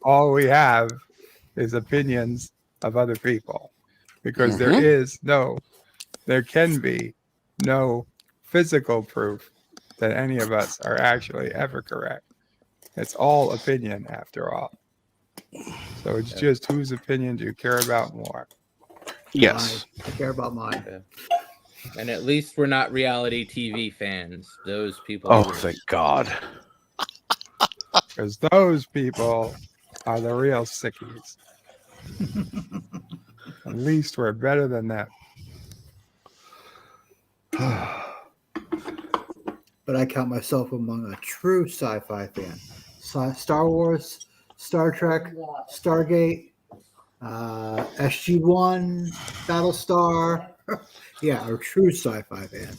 all we have is opinions of other people, because there can be no physical proof that any of us are actually ever correct. It's all opinion after all. So it's just whose opinion do you care about more? Yes. I care about mine. Yeah. And at least we're not reality TV fans. Those people. Oh, thank God. Because those people are the real sickies. At least we're better than them. But I count myself among a true sci-fi fan. Star Wars, Star Trek, Stargate, SG-1, Battlestar. Yeah, a true sci-fi fan.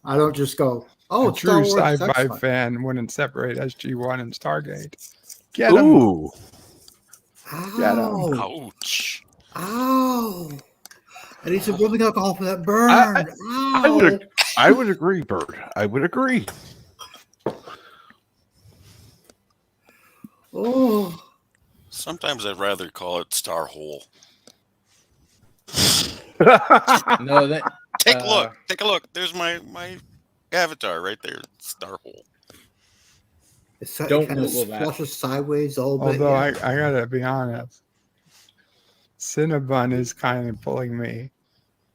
I don't just go, oh, A it's Star true Wars sci-fi sex fun. fan wouldn't separate SG-1 and Stargate. Get 'em. Ooh. Get 'em. Ow. Ouch. Ow. I need some rubbing alcohol for that burn. I would agree, Bird. I would agree. Oh. Sometimes I'd rather call it Star Hole. No, that Take a look. Take a look. There's my avatar right there. Star Hole. Don't kind of flushes sideways a little bit. Although Yeah. I gotta be honest, Cinnabon is kind of pulling me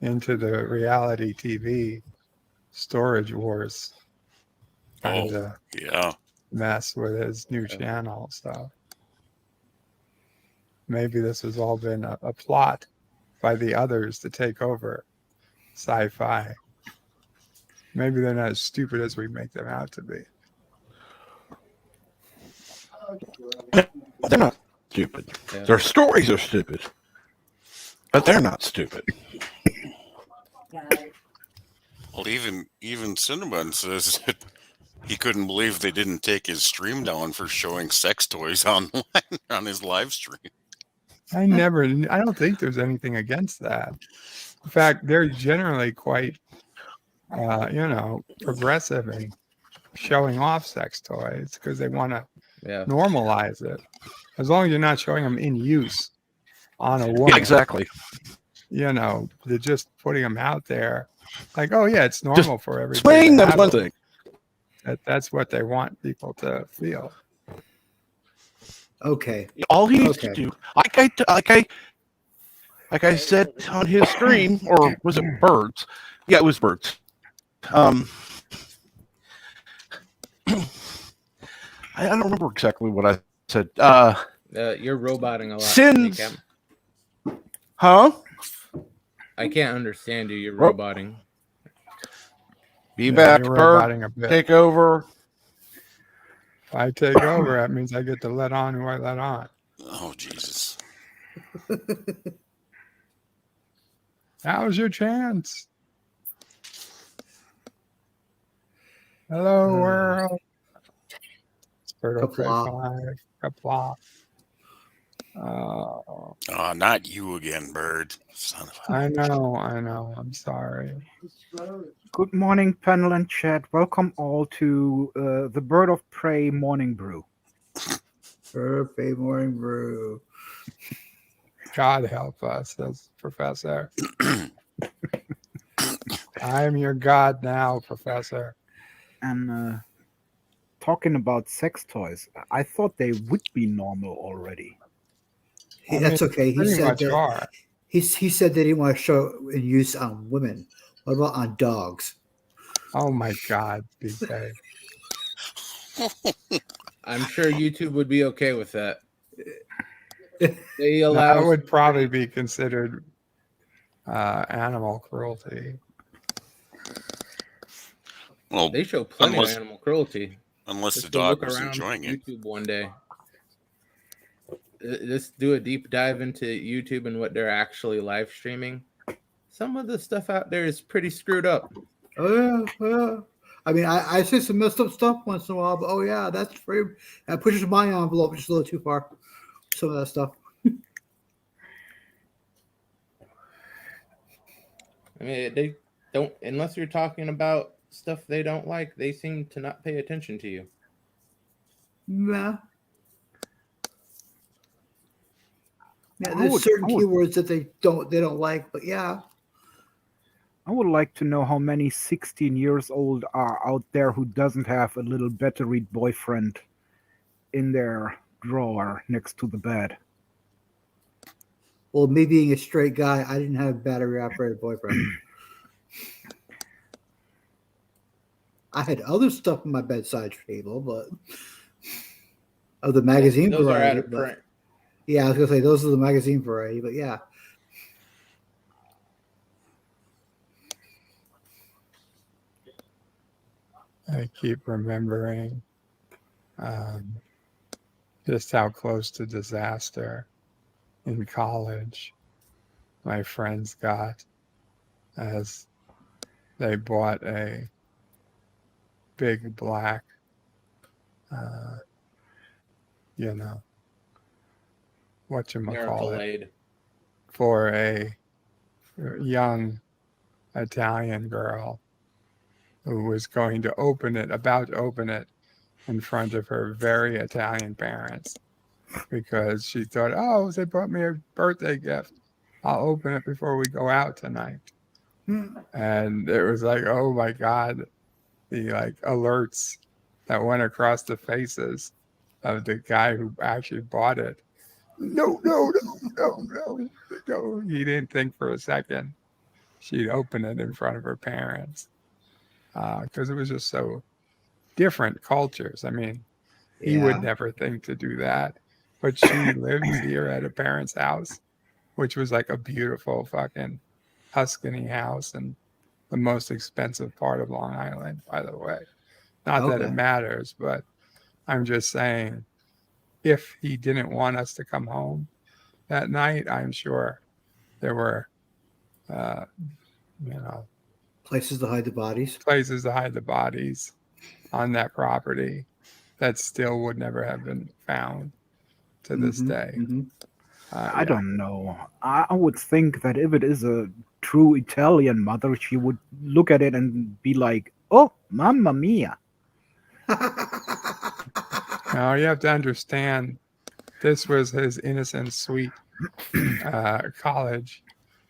into the reality TV storage wars. Kind of yeah. mess with his new channel. So maybe this has all been a plot by the others to take over sci-fi. Maybe they're not as stupid as we make them out to be. They're not stupid. Yeah. Their stories are stupid, but they're not stupid. Well, even Cinnabon says that he couldn't believe they didn't take his stream down for showing sex toys online on his live stream. I don't think there's anything against that. In fact, they're generally quite, progressive in showing off sex toys because they want to normalize it. As long as you're not showing them in use on a woman. Yeah, exactly. They're just putting them out there. Like, oh yeah, it's normal Just for everybody. swing them one thing. That's what they want people to feel. Okay. All he needs to do, like I said on his stream, or was it Birds? Yeah, it was Birds. I don't remember exactly what I said. You're roboting a lot. Sins. Cam. Huh? I can't understand you. You're roboting. Be back, Bird. A bit. Take over. If I take over, that means I get to let on who I let on. Oh, Jesus. Now's your chance. Hello, world. Kapla. Not you again, Bird. Son of a... I know. I'm sorry. Good morning, panel and chat. Welcome all to the Bird of Prey Morning Brew. Bird of Prey Morning Brew. God help us, says Professor. I am your God now, Professor. And talking about sex toys, I thought they would be normal already. That's okay. He said that he said that he didn't want to show in use on women. What about on dogs? Oh my God, BK. I'm sure YouTube would be okay with that. They allow. That would probably be considered animal cruelty. Well, they show plenty of animal cruelty. Unless the dog was enjoying it. YouTube one day. Just do a deep dive into YouTube and what they're actually live streaming. Some of the stuff out there is pretty screwed up. I mean, I say some messed up stuff once in a while, but that's pretty. That pushes my envelope just a little too far. Some of that stuff. I mean, they don't, unless you're talking about stuff they don't like, they seem to not pay attention to you. Nah. Yeah, there's certain keywords that they don't like, but yeah. I would like to know how many 16 years old are out there who doesn't have a little batteried boyfriend in their drawer next to the bed. Well, me being a straight guy, I didn't have a battery operated boyfriend. I had other stuff on my bedside table, but of the magazine those variety. Are out of print. Yeah, I was gonna say those are the magazine variety, but yeah. I keep remembering just how close to disaster in college my friends got as they bought a big black, whatchamacallit, for a young Italian girl who was about to open it in front of her very Italian parents because she thought, oh, they brought me a birthday gift. I'll open it before we go out tonight. And it was like, oh my God, the alerts that went across the faces of the guy who actually bought it. No. He didn't think for a second she'd open it in front of her parents because it was just so different cultures. I mean, he would never think to do that, but she lives here at her parents' house, which was like a beautiful fucking Tuscany house and the most expensive part of Long Island, by the way. Not that it matters, but I'm just saying, if he didn't want us to come home that night, I'm sure there were, places to hide the bodies. Places to hide the bodies on that property that still would never have been found to this day. I don't know. I would think that if it is a true Italian mother, she would look at it and be like, oh, mamma mia. Now, you have to understand, this was his innocent, sweet college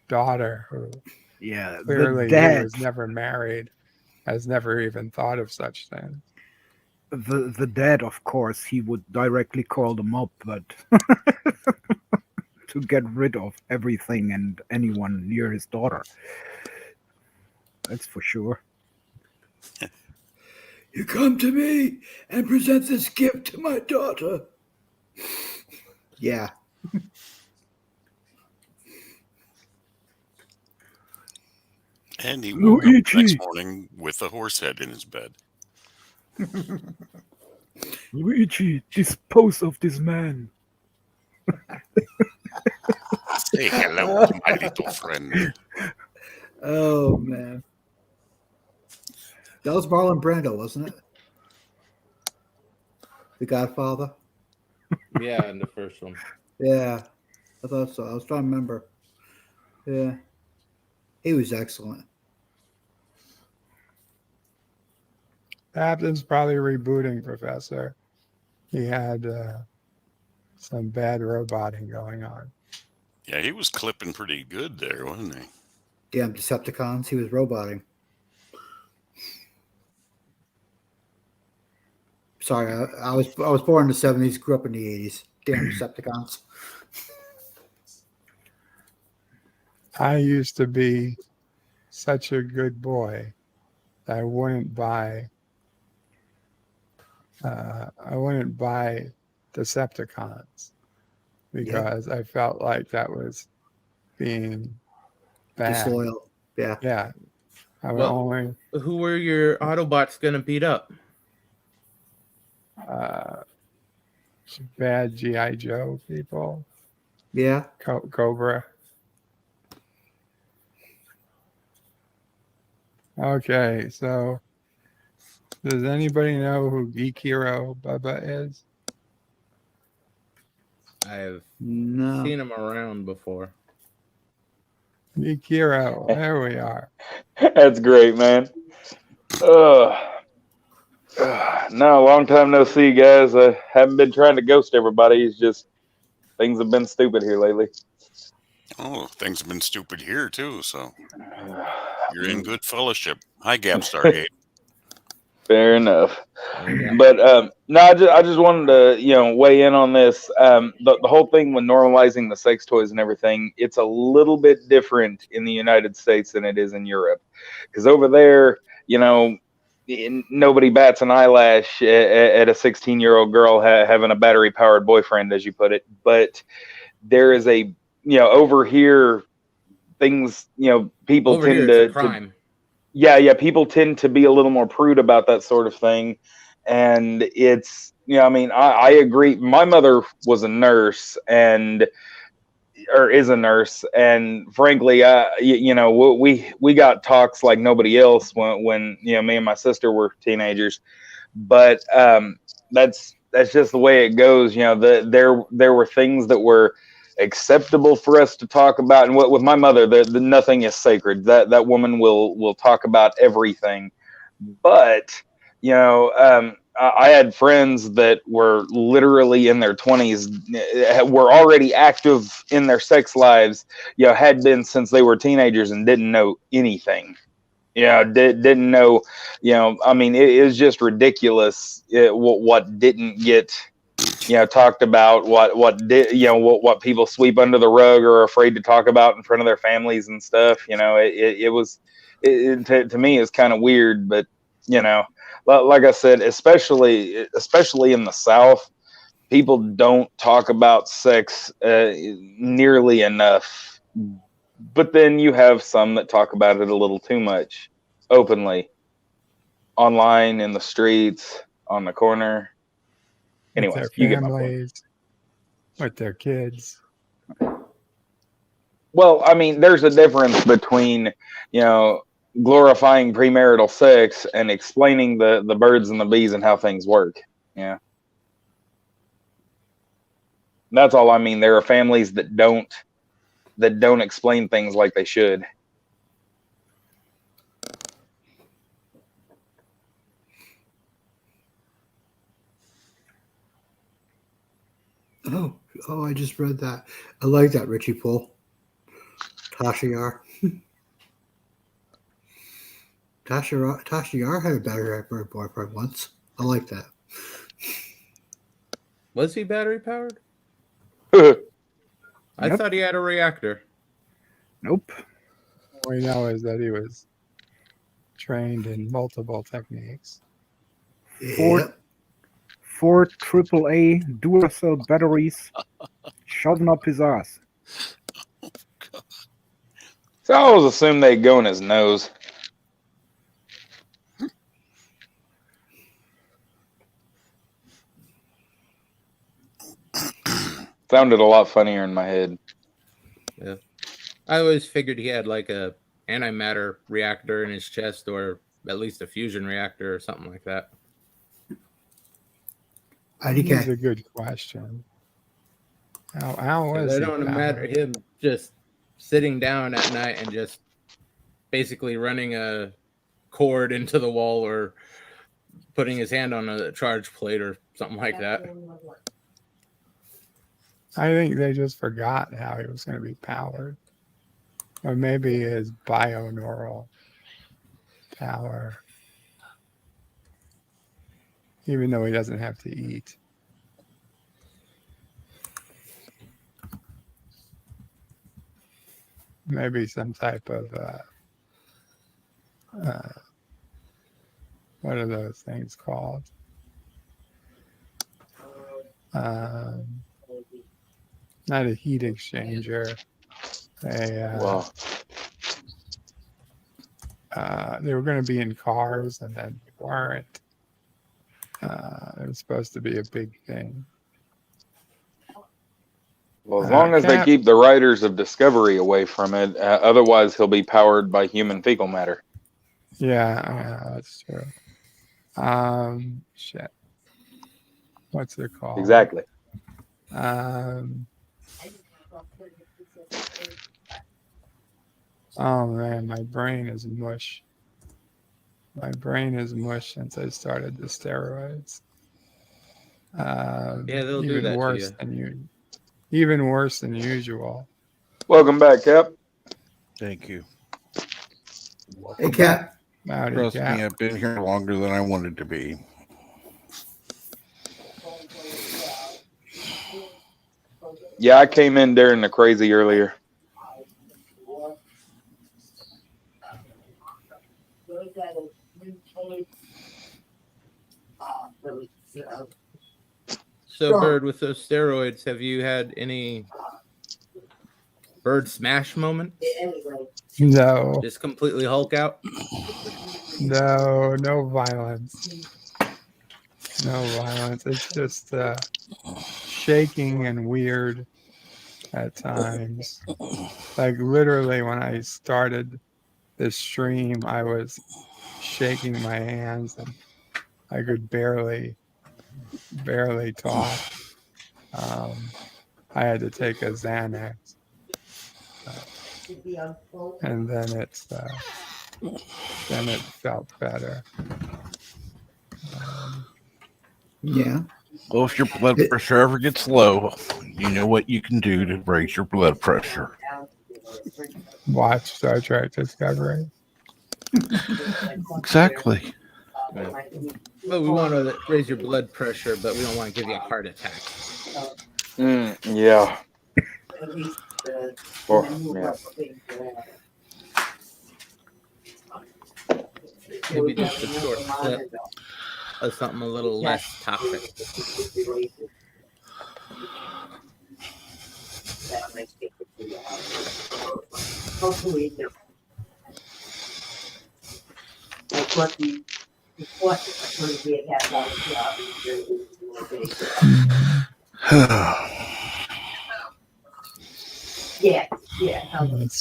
daughter who clearly he was never married, has never even thought of such things. The dad, of course, he would directly call them up, but to get rid of everything and anyone near his daughter. That's for sure. You come to me and present this gift to my daughter. Yeah. And he woke up the next morning with a horse head in his bed. Luigi, dispose of this man. Say hello to my little friend. Oh, man. That was Marlon Brando, wasn't it? The Godfather? Yeah, in the first one. Yeah, I thought so. I was trying to remember. Yeah. He was excellent. Captain's probably rebooting, Professor. He had some bad roboting going on. Yeah, he was clipping pretty good there, wasn't he? Damn Decepticons. He was roboting. Sorry, I was born in the 70s, grew up in the 80s. Damn Decepticons. I used to be such a good boy that I wouldn't buy Decepticons because I felt like that was being bad. Disloyal. Yeah. Yeah. Who were your Autobots gonna beat up? Bad G.I. Joe people. Yeah. Cobra. Okay, so does anybody know who Geek Hero Bubba is? I've seen him around before. Geek Hero, there we are. That's great, man. No, long time no see, guys. I haven't been trying to ghost everybody. It's just things have been stupid here lately. Oh, things have been stupid here too, so you're in good fellowship. Hi, Gap Stargate. Fair enough. But no, I just wanted to weigh in on this. The whole thing with normalizing the sex toys and everything, it's a little bit different in the United States than it is in Europe, because over there, nobody bats an eyelash at a 16-year-old girl having a battery-powered boyfriend, as you put it. But there is a over here, things people over tend here, it's a crime. Yeah, people tend to be a little more prude about that sort of thing, and it's Yeah, I mean, I agree. My mother was a nurse or is a nurse, and frankly, we got talks like nobody else when me and my sister were teenagers. But that's just the way it goes. There were things that were acceptable for us to talk about, and with my mother, the nothing is sacred. That woman will talk about everything. But I had friends that were literally in their 20s, were already active in their sex lives, had been since they were teenagers and didn't know anything. Didn't know, I mean, it was just ridiculous what didn't get, talked about, what did, what people sweep under the rug or are afraid to talk about in front of their families and stuff. It was, to me, it's kind of weird, but, like I said, especially in the South, people don't talk about sex nearly enough. But then you have some that talk about it a little too much, openly, online, in the streets, on the corner. Anyways, with you their get my point. families, with their kids. Well, I mean, there's a difference between, glorifying premarital sex and explaining the birds and the bees and how things work. Yeah. That's all I mean. There are families that don't explain things like they should. Oh, I just read that. I like that, Richie Poole. Tasha Yar. Tasha Yar had a battery powered boyfriend once. I like that. Was he battery powered? I Yep. thought he had a reactor. Nope. All we know is that he was trained in multiple techniques. Four AAA Duracell batteries shoving up his ass. So I always assumed they'd go in his nose. Sounded a lot funnier in my head. Yeah. I always figured he had like a antimatter reactor in his chest, or at least a fusion reactor or something like that. That's a good question. How was I he don't imagine him just sitting down at night and just basically running a cord into the wall or putting his hand on a charge plate or something like that. I think they just forgot how he was going to be powered. Or maybe his bioneural power. Even though he doesn't have to eat. Maybe some type of what are those things called? Not a heat exchanger. They were going to be in cars and then they weren't. It was supposed to be a big thing. Well, as long as they keep the writers of Discovery away from it, otherwise he'll be powered by human fecal matter. Yeah, that's true. Shit. What's it called? Exactly. Oh man, my brain is mush. My brain is mush since I started the steroids. Yeah, they'll do that worse to you. than even worse than usual. Welcome back, Cap. Thank you. Hey, Cap. Trust me, I've been here longer than I wanted to be. Yeah, I came in during the crazy earlier. So, Bird, with those steroids, have you had any Bird smash moment? No. Just completely Hulk out? No violence. No violence. It's just shaking and weird at times. Like literally when I started this stream, I was shaking my hands and I could barely talk. I had to take a Xanax. And then it felt better. Yeah. Well, if your blood pressure ever gets low, you know what you can do to raise your blood pressure. Watch Star Trek Discovery. Exactly. Well, we want to raise your blood pressure, but we don't want to give you a heart attack. Yeah. Or, yeah. Maybe just a short clip of something a little less toxic. Let's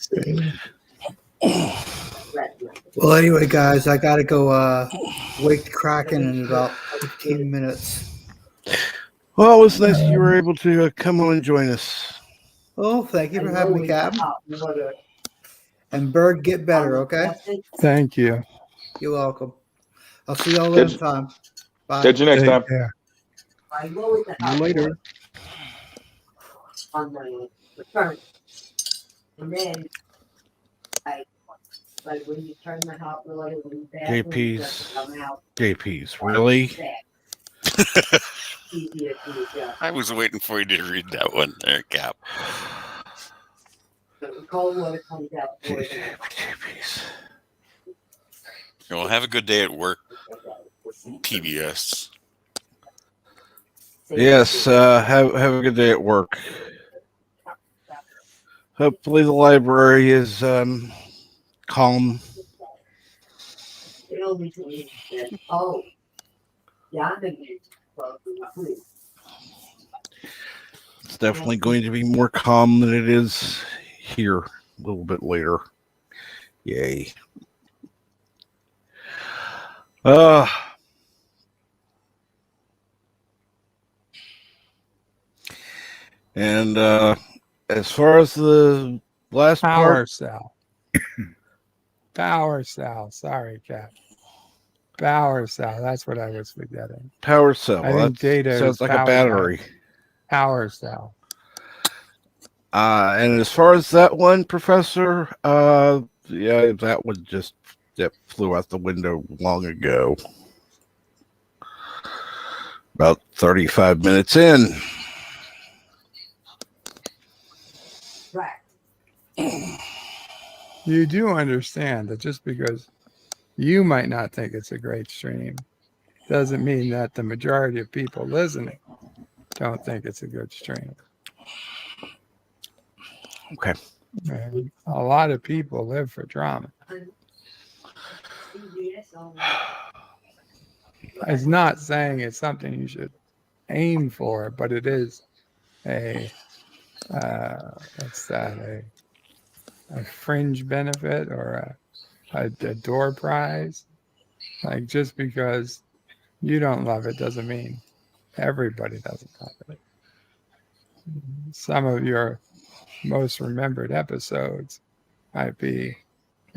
see. Well, anyway, guys, I got to go wake the Kraken in about 15 minutes. Well, it was nice you were able to come on and join us. Oh, thank you for having me, Captain. And Bird, get better, okay? Thank you. You're welcome. I'll see y'all next time. Bye. Catch you next time. Yeah. See you later. On my return. And then like when you turn the hot water in the bathroom, JP's. come out. JP's, really? I was waiting for you to read that one there, Cap. So the cold water comes out. JP's. Well, have a good day at work, PBS. Yes, have a good day at work. Hopefully the library is calm. Oh, yeah, It's definitely going to be more calm than it is here a little bit later. Yay. And as far as the last Power part, cell. Power cell. Sorry, Cap. Power cell. That's what I was forgetting. power cell. I think data sounds is like a powered by battery. Power cell. And as far as that one, Professor, yeah, that one just flew out the window long ago. About 35 minutes in. You do understand that just because you might not think it's a great stream doesn't mean that the majority of people listening don't think it's a good stream. Okay. And a lot of people live for drama. It's not saying it's something you should aim for, but it is a a fringe benefit or a door prize. Like just because you don't love it doesn't mean everybody doesn't love it. Some of your most remembered episodes might be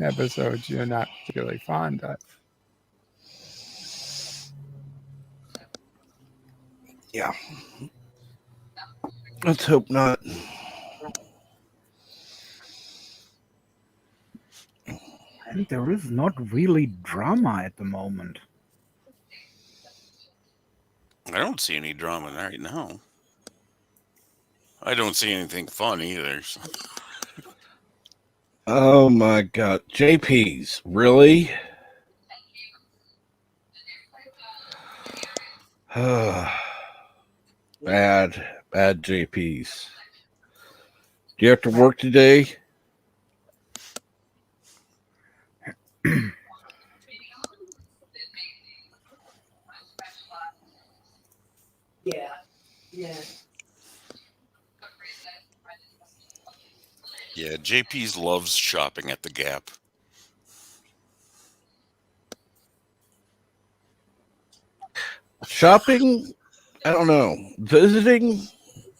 episodes you're not particularly fond of. Yeah. Let's hope not. And there is not really drama at the moment. I don't see any drama right now. I don't see anything fun either. So. Oh my God. JP's, really? Bad JP's. Do you have to work today? Yeah, JP's loves shopping at the Gap. Shopping, I don't know. Visiting,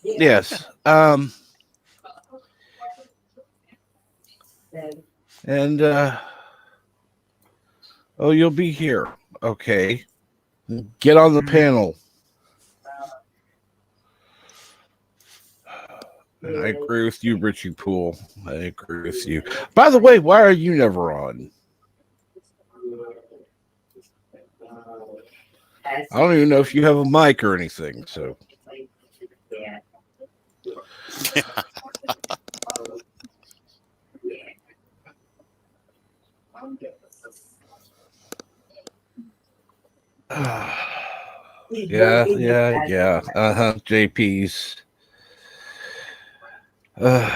yes. And oh, you'll be here. Okay. Get on the panel. And I agree with you, Richie Poole. I agree with you. By the way, why are you never on? I don't even know if you have a mic or anything. So. Yeah. JP's. Oh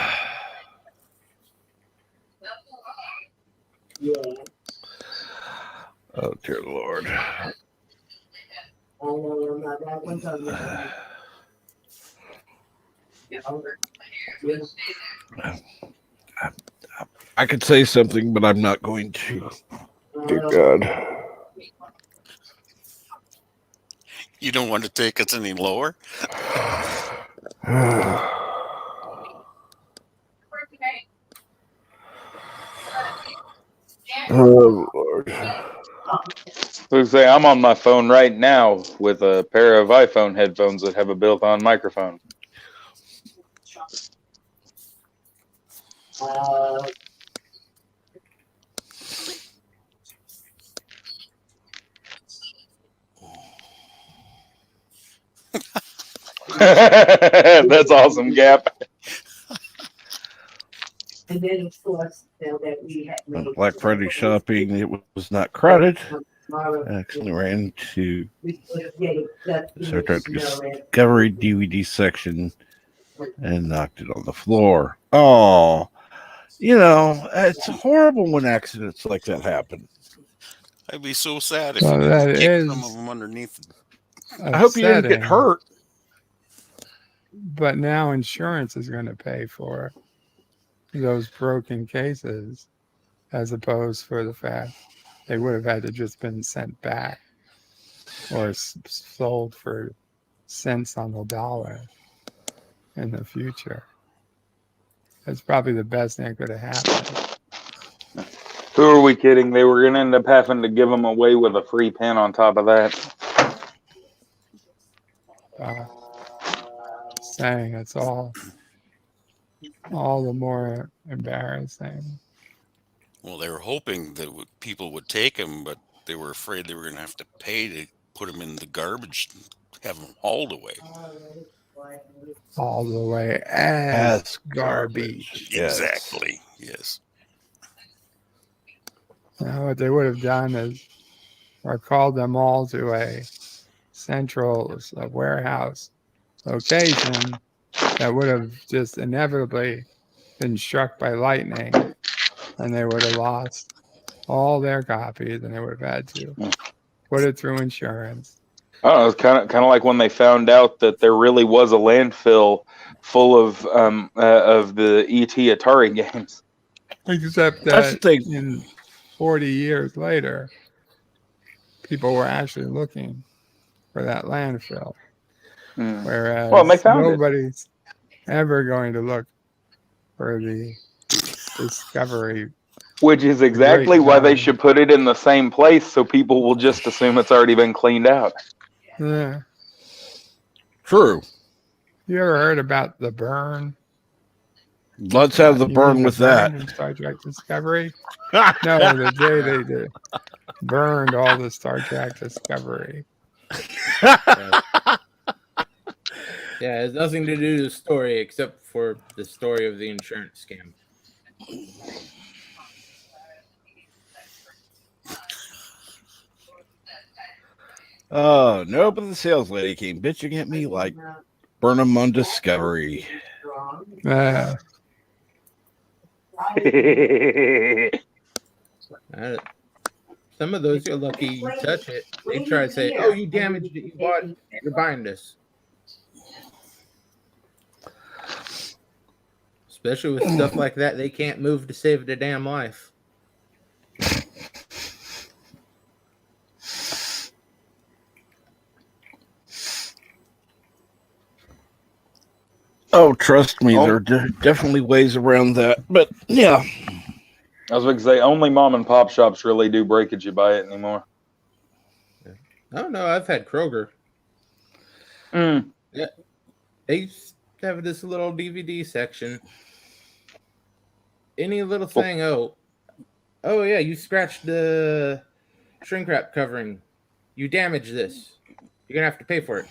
dear Lord. I could say something, but I'm not going to. Dear God. You don't want to take us any lower? Oh Lord. Let's say I'm on my phone right now with a pair of iPhone headphones that have a built-on microphone. That's awesome, Gap. Black Friday shopping, it was not crowded. I actually ran to Star Trek Discovery DVD section and knocked it on the floor. Oh, it's horrible when accidents like that happen. I'd be so sad if you didn't kick some of them underneath. I hope you didn't get hurt. But now insurance is going to pay for those broken cases, as opposed for the fact they would have had to just been sent back or sold for cents on the dollar in the future. That's probably the best thing that could have happened. Who are we kidding? They were going to end up having to give them away with a free pen on top of that. Saying it's all the more embarrassing. Well, they were hoping that people would take them, but they were afraid they were going to have to pay to put them in the garbage and have them hauled away. All the way as garbage. Exactly. Yes. Now, what they would have done is, or called them all to a central warehouse location that would have just inevitably been struck by lightning, and they would have lost all their copies, and they would have had to put it through insurance. Oh, it's kind of like when they found out that there really was a landfill full of the ET Atari games. Except that in 40 years later, people were actually looking for that landfill. Whereas nobody's ever going to look for the discovery. Which is exactly why they should put it in the same place, so people will just assume it's already been cleaned out. Yeah. True. You ever heard about the burn? Let's have the burn with that. In Star Trek Discovery? No, the day they burned all the Star Trek Discovery. Yeah, it has nothing to do with the story except for the story of the insurance scam. Oh, no, but the sales lady came bitching at me like burn them on Discovery. Some of those, you're lucky you touch it. They try to say, oh, you damaged it, you bought it, you're buying this. Especially with stuff like that, they can't move to save their damn life. Oh, trust me, there are definitely ways around that. But yeah, I was going to say only mom and pop shops really do breakage you buy it anymore. I don't know. I've had Kroger. Yeah, they used to have this little DVD section. Any little thing. Oh yeah, you scratched the shrink wrap covering. You damaged this. You're gonna have to pay for it.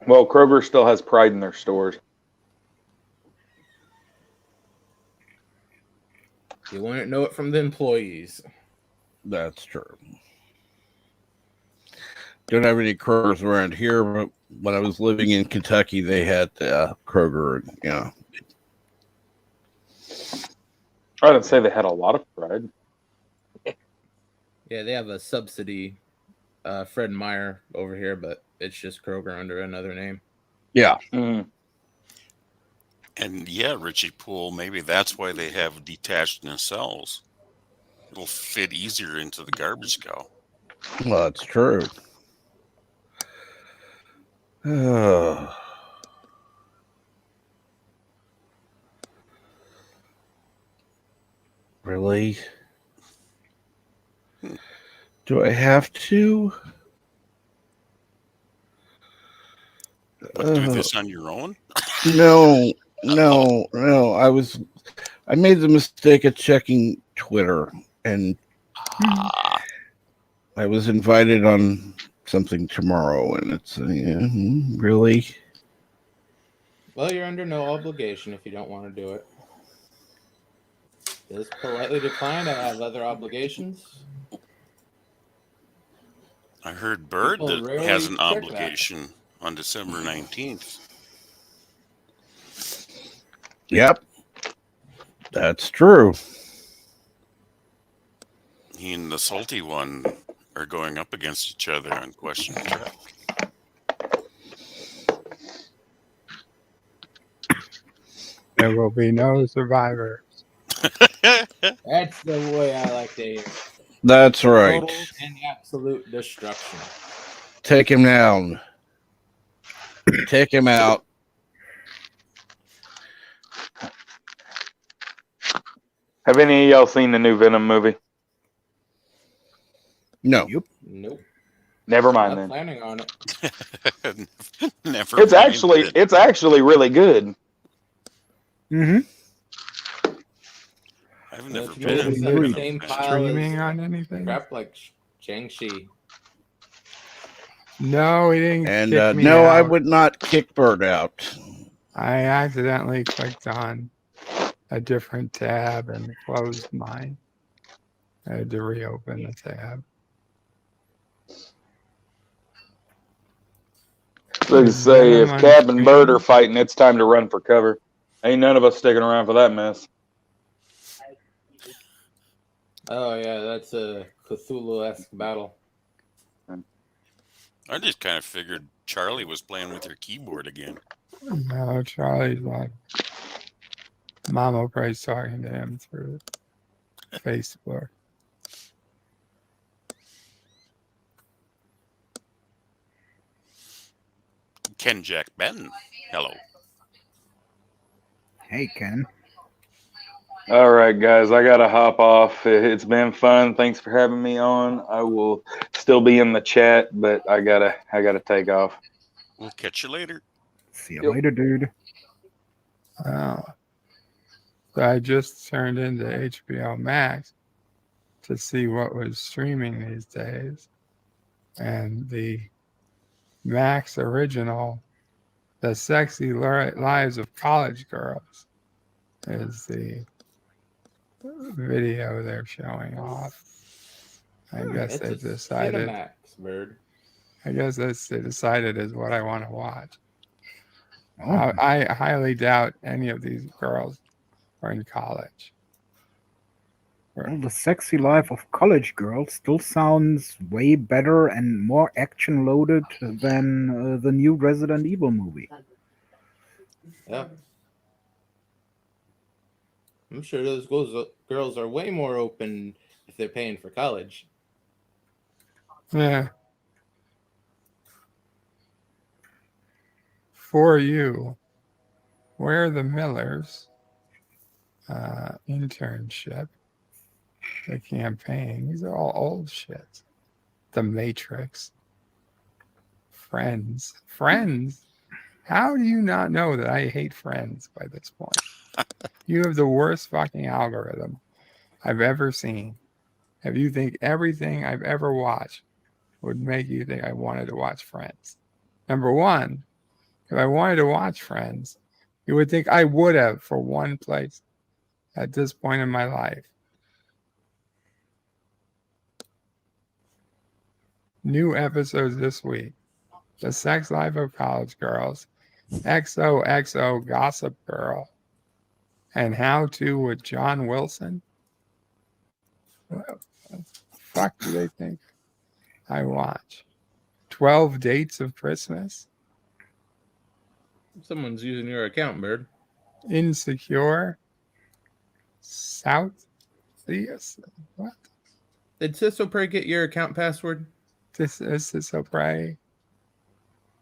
Well, Kroger still has pride in their stores. You wouldn't know it from the employees. that's true. Don't have any Krogers around here, but when I was living in Kentucky, they had Kroger. And, I didn't say they had a lot of pride. Yeah, they have a subsidy, Fred Meyer over here, but it's just Kroger under another name. Yeah. Mm. And yeah, Richie Poole, maybe that's why they have detached nacelles. It'll fit easier into the garbage cow. Well, that's true. Really? Do I have to? Do this on your own? No. I made the mistake of checking Twitter, and I was invited on something tomorrow, and it's really. Well, you're under no obligation if you don't want to do it. Just politely decline. I have other obligations. I heard Bird People that has rarely an check obligation on December 19th. Yep. That's true. He and the salty one are going up against each other on Question Trek. There will be no survivors. That's the way I like to hear. That's right. Total and absolute destruction. Take him down. Take him out. Have any of y'all seen the new Venom movie? No. Nope. Never mind Not then. planning on it. Never. It's actually really good. Mm-hmm. I've never It's been in in the same pile Streaming as on anything? crap like Shang-Chi. No, he didn't And kick me no, out. I would not kick Bird out. I accidentally clicked on a different tab and closed mine. I had to reopen the tab. So to say, if Cab and Bird are fighting, it's time to run for cover. Ain't none of us sticking around for that mess. Oh yeah, that's a Cthulhu-esque battle. I just kind of figured Charlie was playing with her keyboard again. No, Charlie's like, Mama Price talking to him through Facebook. Ken Jack Benton. Hello. Hey, Ken. All right, guys, I gotta hop off. It's been fun. Thanks for having me on. I will still be in the chat, but I gotta take off. We'll catch you later. See you later, dude. Wow. So I just turned into HBO Max to see what was streaming these days. And the Max original, The Sexy Lives of College Girls, is the video they're showing off. I guess they decided. Cinemax, Bird. I guess they decided is what I want to watch. Oh. I highly doubt any of these girls are in college. Well, The Sexy Life of College Girls still sounds way better and more action loaded than the new Resident Evil movie. Yep. I'm sure those girls are way more open if they're paying for college. Yeah. For you, where the Millers internship, the campaign, these are all old shit. The Matrix. Friends. How do you not know that I hate Friends by this point? You have the worst fucking algorithm I've ever seen. If you think everything I've ever watched would make you think I wanted to watch Friends. Number one, if I wanted to watch Friends, you would think I would have for one place at this point in my life. New episodes this week. The Sex Life of College Girls, XOXO Gossip Girl, and How To with John Wilson. What the fuck do they think I watch? 12 Dates of Christmas? Someone's using your account, Bird. Insecure? South? What? Did Sissopray get your account password? This is Sissopray.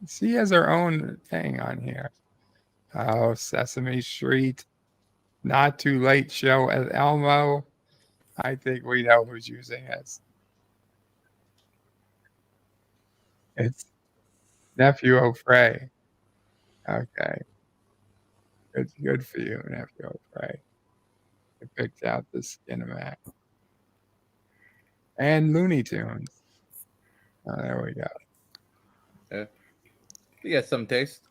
She has her own thing on here. Oh, Sesame Street. Not Too Late Show at Elmo. I think we know who's using it. It's Nephew O'Fray. Okay. Good for you, Nephew O'Fray. I picked out the Skinamax. And Looney Tunes. Oh, there we go. Yeah. You got some taste.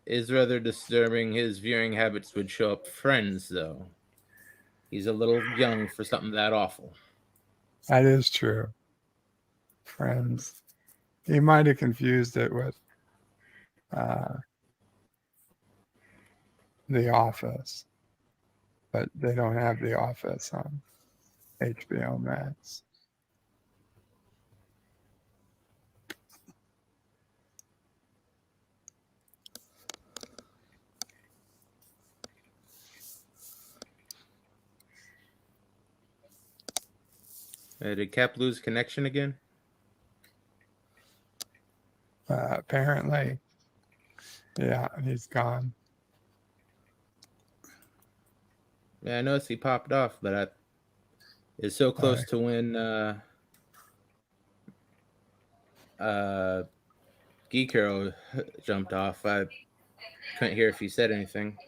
Is rather disturbing. His viewing habits would show up Friends, though. He's a little young for something that awful. That is true. Friends. He might have confused it with The Office. But they don't have The Office on HBO Max. Did Cap lose connection again? Apparently. Yeah, he's gone. Yeah, I noticed he popped off, but it's so close to when Geek Hero jumped off. I couldn't hear if he said anything.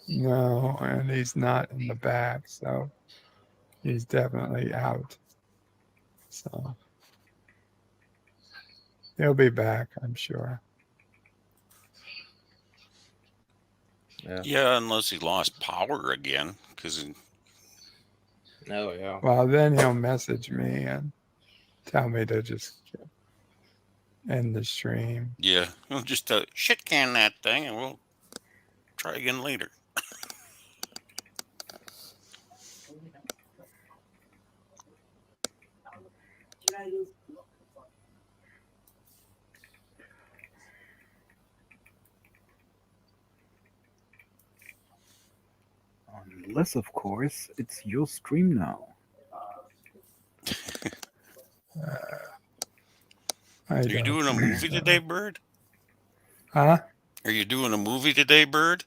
No, and he's not in the back, so he's definitely out. So he'll be back, I'm sure. Yeah, unless he lost power again, because. Oh yeah. Well, then he'll message me and tell me to just end the stream. Yeah, we'll just shit can that thing, and we'll try again later. Unless, of course, it's your stream now. Are you doing a movie today, Bird? Huh? Are you doing a movie today, Bird?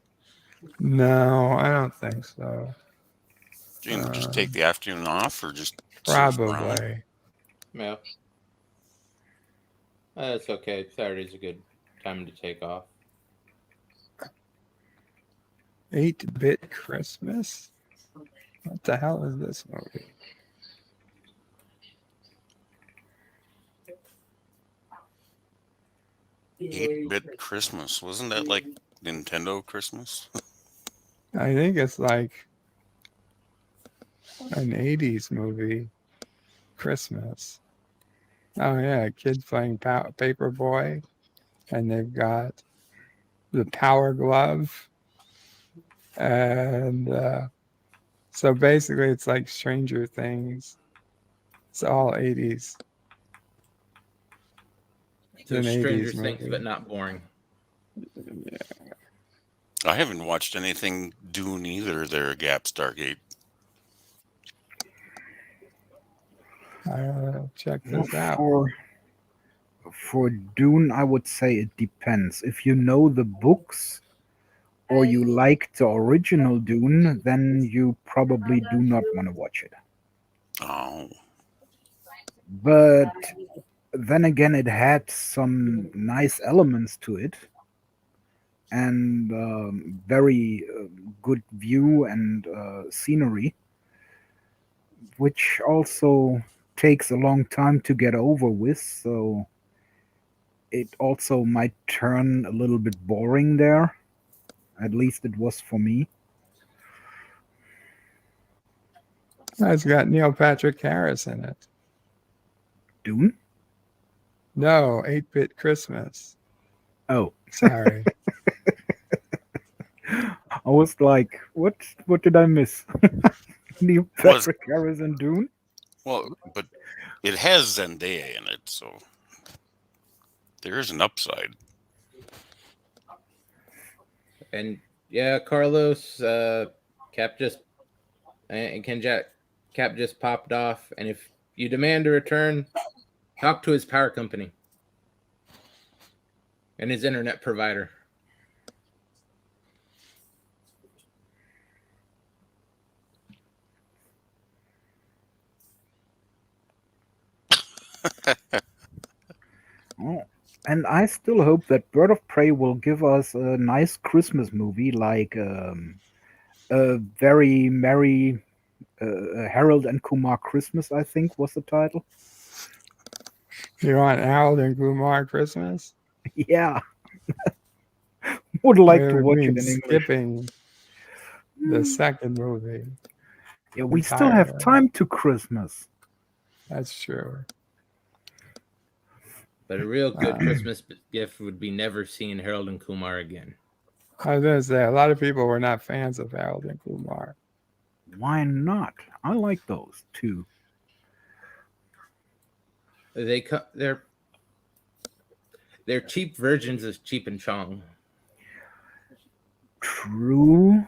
No, I don't think so. You know, just take the afternoon off, or just probably. Yeah. That's okay. Saturday's a good time to take off. 8-Bit Christmas? What the hell is this movie? Eight-Bit Christmas. Wasn't that like Nintendo Christmas? I think it's like an 80s movie, Christmas. Oh, yeah, kids playing Paperboy, and they've got the Power Glove. And so basically, it's like Stranger Things. It's all 80s So Stranger 80s Things, movie. but not boring. Yeah. I haven't watched anything Dune either. There, Gap Stargate. Check this out. For Dune, I would say it depends. If you know the books or you like the original Dune, then you probably do not want to watch it. Oh. But then again, it had some nice elements to it and very good view and scenery, which also takes a long time to get over with. So it also might turn a little bit boring there. At least it was for me. It's got Neil Patrick Harris in it. Dune? No, 8-Bit Christmas. Oh. Sorry. I was like, what did I miss? Neil Patrick Harris and Dune? Well, but it has Zendaya in it, so there is an upside. And yeah, Carlos, Cap just Cap just popped off. And if you demand a return, talk to his power company and his internet provider. Oh, and I still hope that Bird of Prey will give us a nice Christmas movie, like a very merry Harold and Kumar Christmas, I think was the title. You want Harold and Kumar Christmas? Yeah. Would like to watch it in English. Skipping the second movie. Yeah, we still have time to Christmas. That's true. But a real good Christmas gift would be never seeing Harold and Kumar again. I was going to say, a lot of people were not fans of Harold and Kumar. Why not? I like those too. They're cheap versions of Cheap and Chong. True.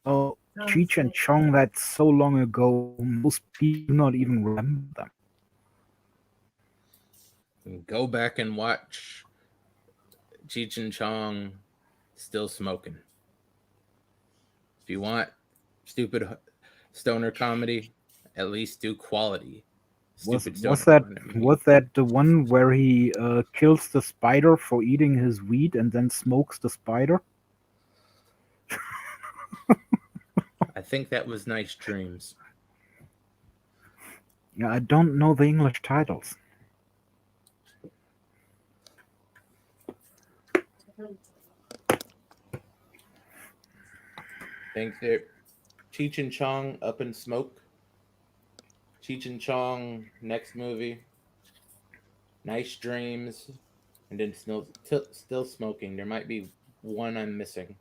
Oh, Cheech and Chong, that's so long ago, most people do not even remember them. Go back and watch Cheech and Chong Still Smoking. If you want stupid stoner comedy, at least do quality. Was that the one where he kills the spider for eating his weed and then smokes the spider? I think that was Nice Dreams. Yeah, I don't know the English titles. I think they're Cheech and Chong Up in Smoke. Cheech and Chong next movie. Nice Dreams. And then Still Smoking. There might be one I'm missing.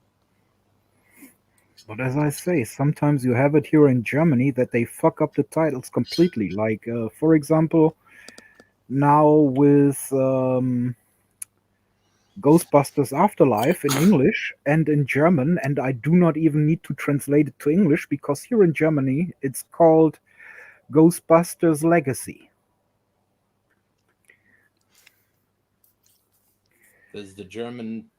But as I say, sometimes you have it here in Germany that they fuck up the titles completely. Like, for example, now with Ghostbusters Afterlife in English and in German, and I do not even need to translate it to English because here in Germany it's called Ghostbusters Legacy. Does the German,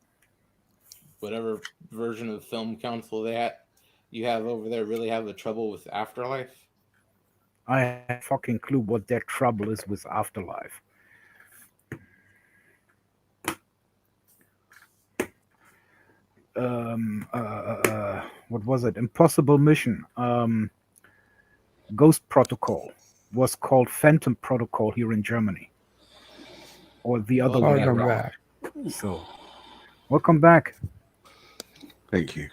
whatever version of the film council you have over there really have the trouble with Afterlife? I have fucking clue what their trouble is with Afterlife. What was it? Impossible Mission. Ghost Protocol was called Phantom Protocol here in Germany, or the other way Welcome around. back. So, welcome back. Thank you.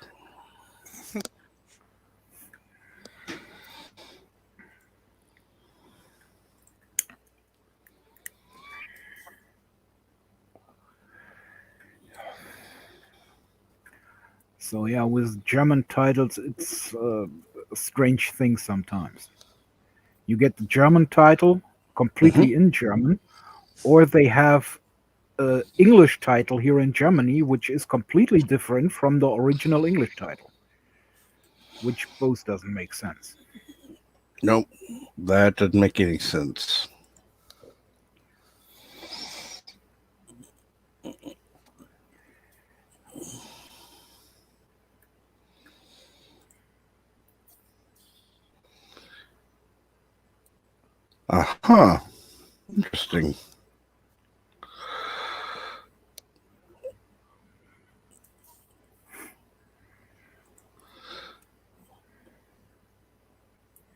So yeah, with German titles, it's a strange thing sometimes. You get the German title completely in German, or they have an English title here in Germany, which is completely different from the original English title, which both doesn't make sense. Nope, that doesn't make any sense. Uh-huh. Interesting.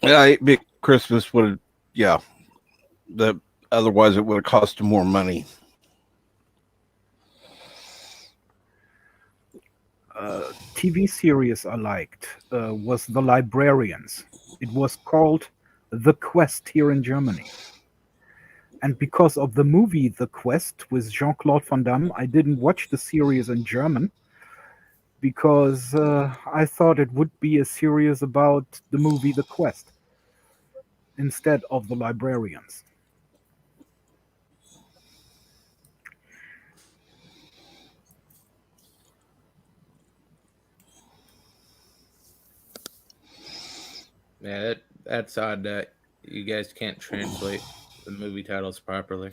Yeah, big Christmas would have, yeah. Otherwise it would have cost them more money. TV series I liked was The Librarians. It was called The Quest here in Germany. And because of the movie The Quest with Jean-Claude Van Damme, I didn't watch the series in German because I thought it would be a series about the movie The Quest instead of The Librarians. Yeah, that's odd that you guys can't translate the movie titles properly.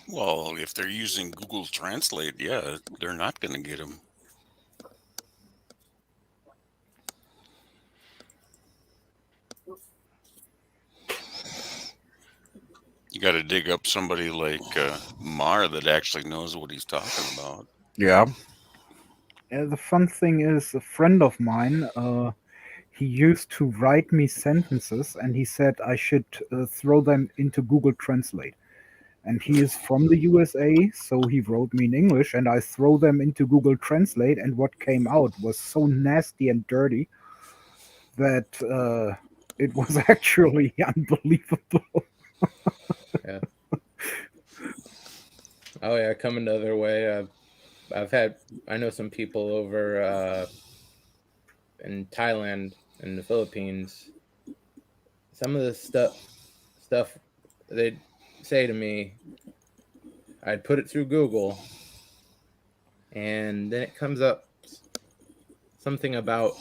Well, if they're using Google Translate, yeah, they're not going to get them. You got to dig up somebody like Mar that actually knows what he's talking about. Yeah. The fun thing is, a friend of mine, he used to write me sentences, and he said I should throw them into Google Translate. And he is from the USA, so he wrote me in English, and I throw them into Google Translate, and what came out was so nasty and dirty that it was actually unbelievable. Yeah. Oh yeah, coming the other way. I know some people over in Thailand and the Philippines. Some of the stuff they'd say to me, I'd put it through Google, and then it comes up something about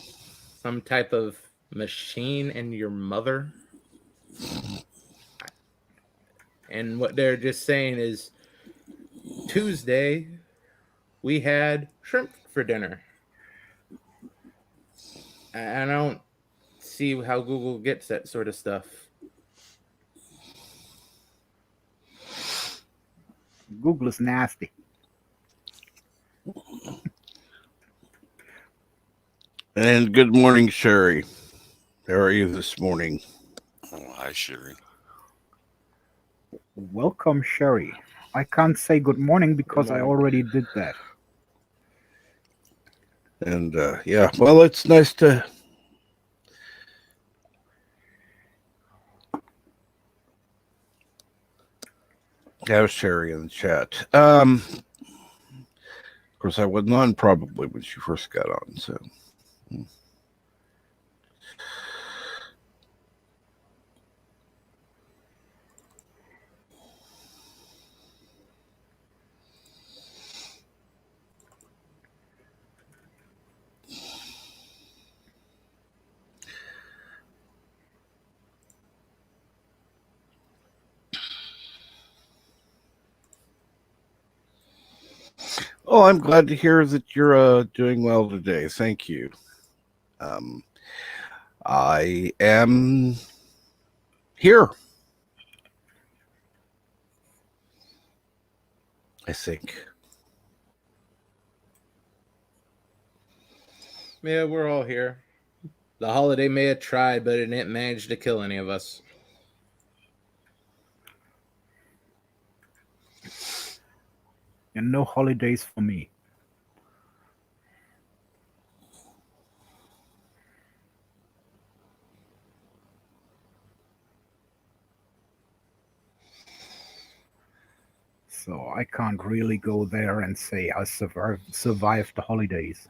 some type of machine and your mother. And what they're just saying is, Tuesday, we had shrimp for dinner. I don't see how Google gets that sort of stuff. Google is nasty. And good morning, Sherry. How are you this morning? Oh, hi, Sherry. Welcome, Sherry. I can't say good morning because I already did that. And yeah, well, it's nice to have Sherry in the chat. Of course, I wasn't on probably when she first got on, so. Oh, I'm glad to hear that you're doing well today. Thank you. I am here, I think. Yeah, we're all here. The holiday may have tried, but it didn't manage to kill any of us. And no holidays for me. So I can't really go there and say I survived the holidays.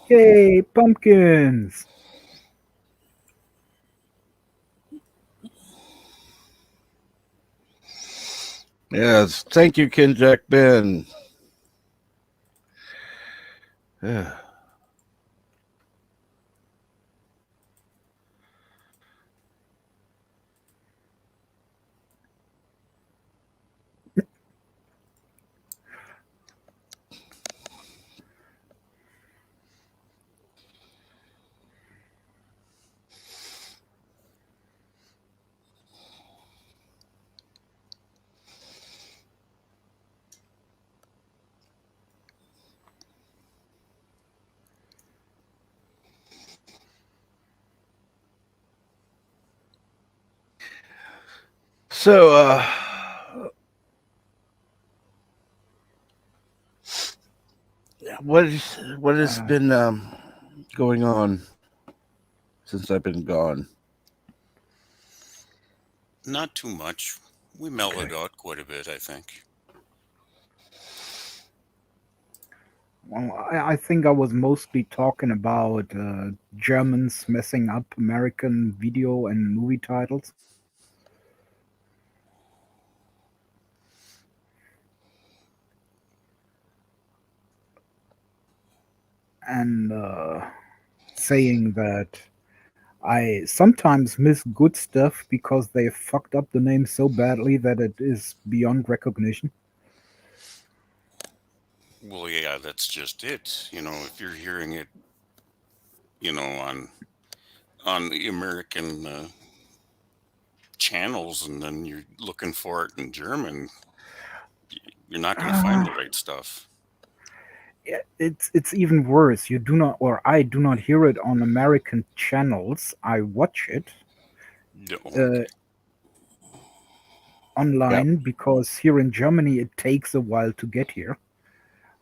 Yay, pumpkins! Yes, thank you, Ken Jack Ben. Yeah. So, what has been going on since I've been gone? Not too much. We mellowed out quite a bit, I think. Well, I think I was mostly talking about Germans messing up American video and movie titles. And saying that I sometimes miss good stuff because they fucked up the name so badly that it is beyond recognition. Well, yeah, that's just it. You know, if you're hearing it, you know, on the American channels, and then you're looking for it in German, you're not going to find the right stuff. It's even worse. You do not, or I do not hear it on American channels. I watch it online because here in Germany it takes a while to get here,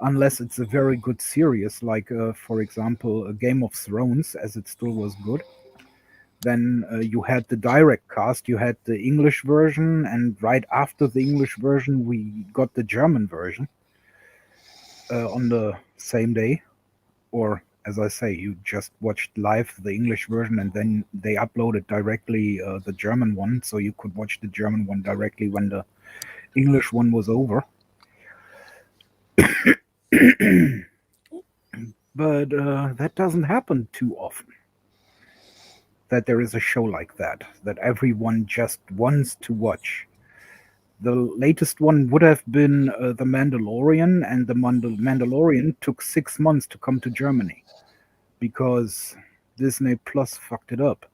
unless it's a very good series, like for example, Game of Thrones, as it still was good. Then you had the direct cast, you had the English version, and right after the English version, we got the German version on the same day. Or, as I say, you just watched live the English version, and then they uploaded directly the German one, so you could watch the German one directly when the English one was over. But that doesn't happen too often. That there is a show like that everyone just wants to watch. The latest one would have been The Mandalorian, and The Mandalorian took 6 months to come to Germany because Disney Plus fucked it up.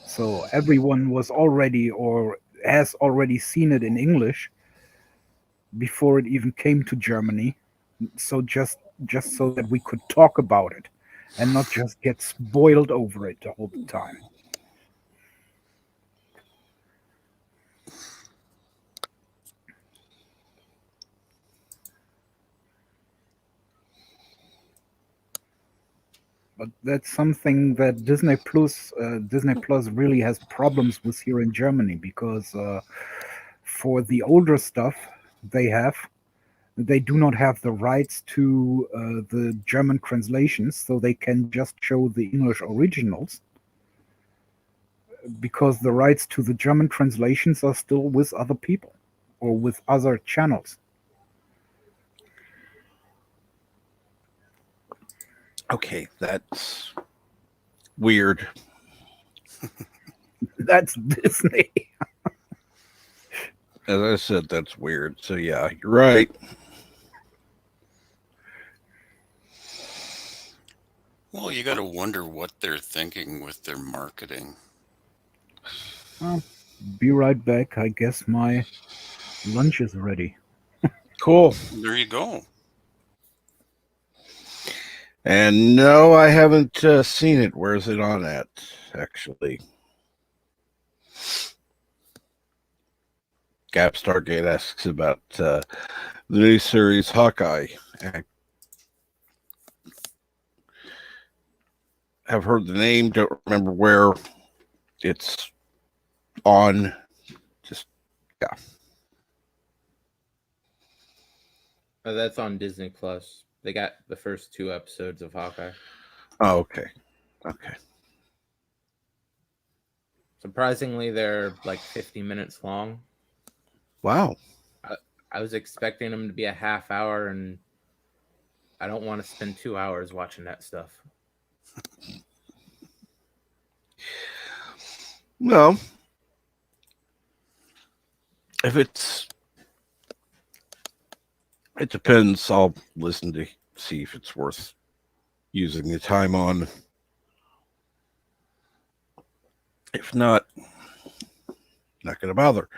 So everyone was already or has already seen it in English before it even came to Germany. So just so that we could talk about it and not just get spoiled over it all the time. But that's something that Disney Plus really has problems with here in Germany, because for the older stuff they do not have the rights to the German translations, so they can just show the English originals, because the rights to the German translations are still with other people or with other channels. Okay, that's weird. That's Disney. As I said, that's weird. So yeah, you're right. Well, you got to wonder what they're thinking with their marketing. Well, be right back. I guess my lunch is ready. Cool. There you go. And no, I haven't seen it. Where's it on at, actually? Gap Stargate asks about the new series Hawkeye. I've heard the name, don't remember where it's on. Just, yeah. Oh, that's on Disney Plus. They got the first 2 episodes of Hawkeye. Oh, okay. Okay. Surprisingly, they're like 50 minutes long. Wow. I was expecting them to be a half hour, and I don't want to spend 2 hours watching that stuff. No. If it depends. I'll listen to see if it's worth using the time on. If not, not going to bother.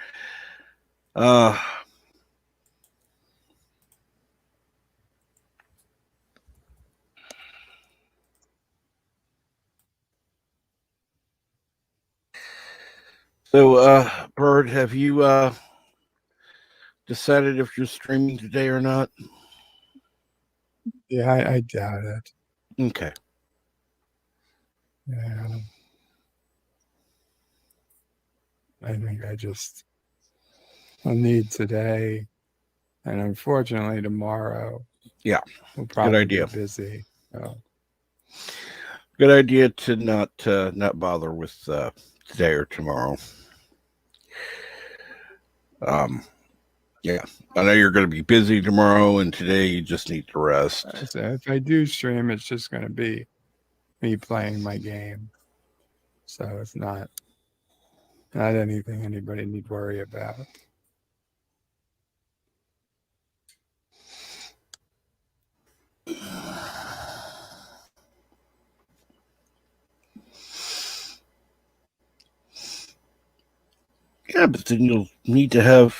So, Bird, have you decided if you're streaming today or not? Yeah, I doubt it. Okay. Yeah. I think I'll need today, and unfortunately tomorrow. Yeah. We'll probably Good idea. be busy. So. Good idea to not bother with today or tomorrow. Yeah, I know you're going to be busy tomorrow, and today you just need to rest. So if I do stream, it's just going to be me playing my game. So it's not anything anybody need to worry about. Yeah, but then you'll need to have,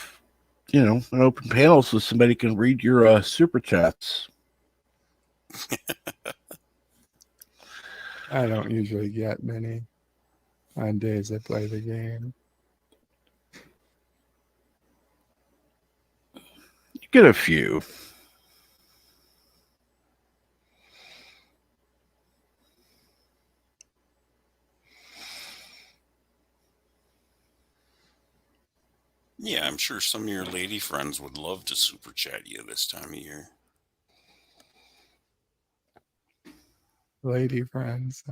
an open panel so somebody can read your super chats. I don't usually get many on days I play the game. You get a few. Yeah, I'm sure some of your lady friends would love to super chat you this time of year. Lady friends.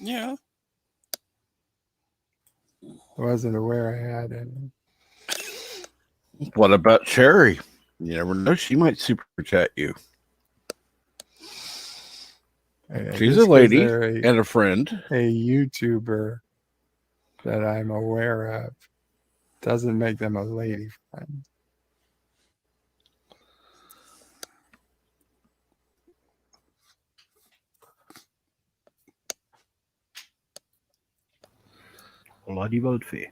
Yeah. I wasn't aware I had any. What about Cherry? You never know. She might super chat you. She's a lady and a friend. A YouTuber that I'm aware of doesn't make them a lady friend. Bloody Wolfie.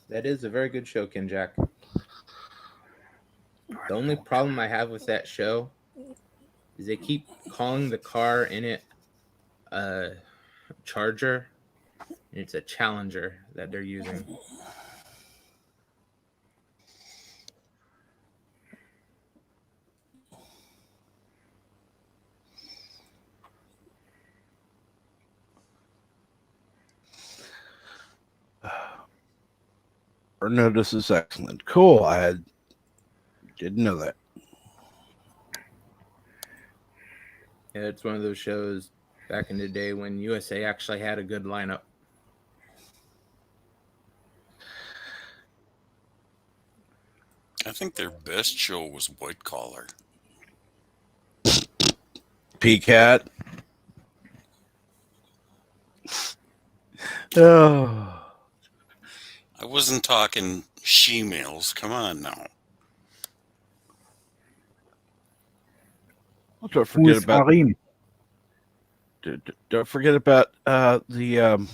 That is a very good show, Ken Jack. The only problem I have with that show is they keep calling the car in it a Charger. And it's a Challenger that they're using. Notice is excellent. Cool. I didn't know that. Yeah, it's one of those shows back in the day when USA actually had a good lineup. I think their best show was White Collar. P-Cat. Oh. I wasn't talking she-males. Come on now. Don't forget about Don't forget about the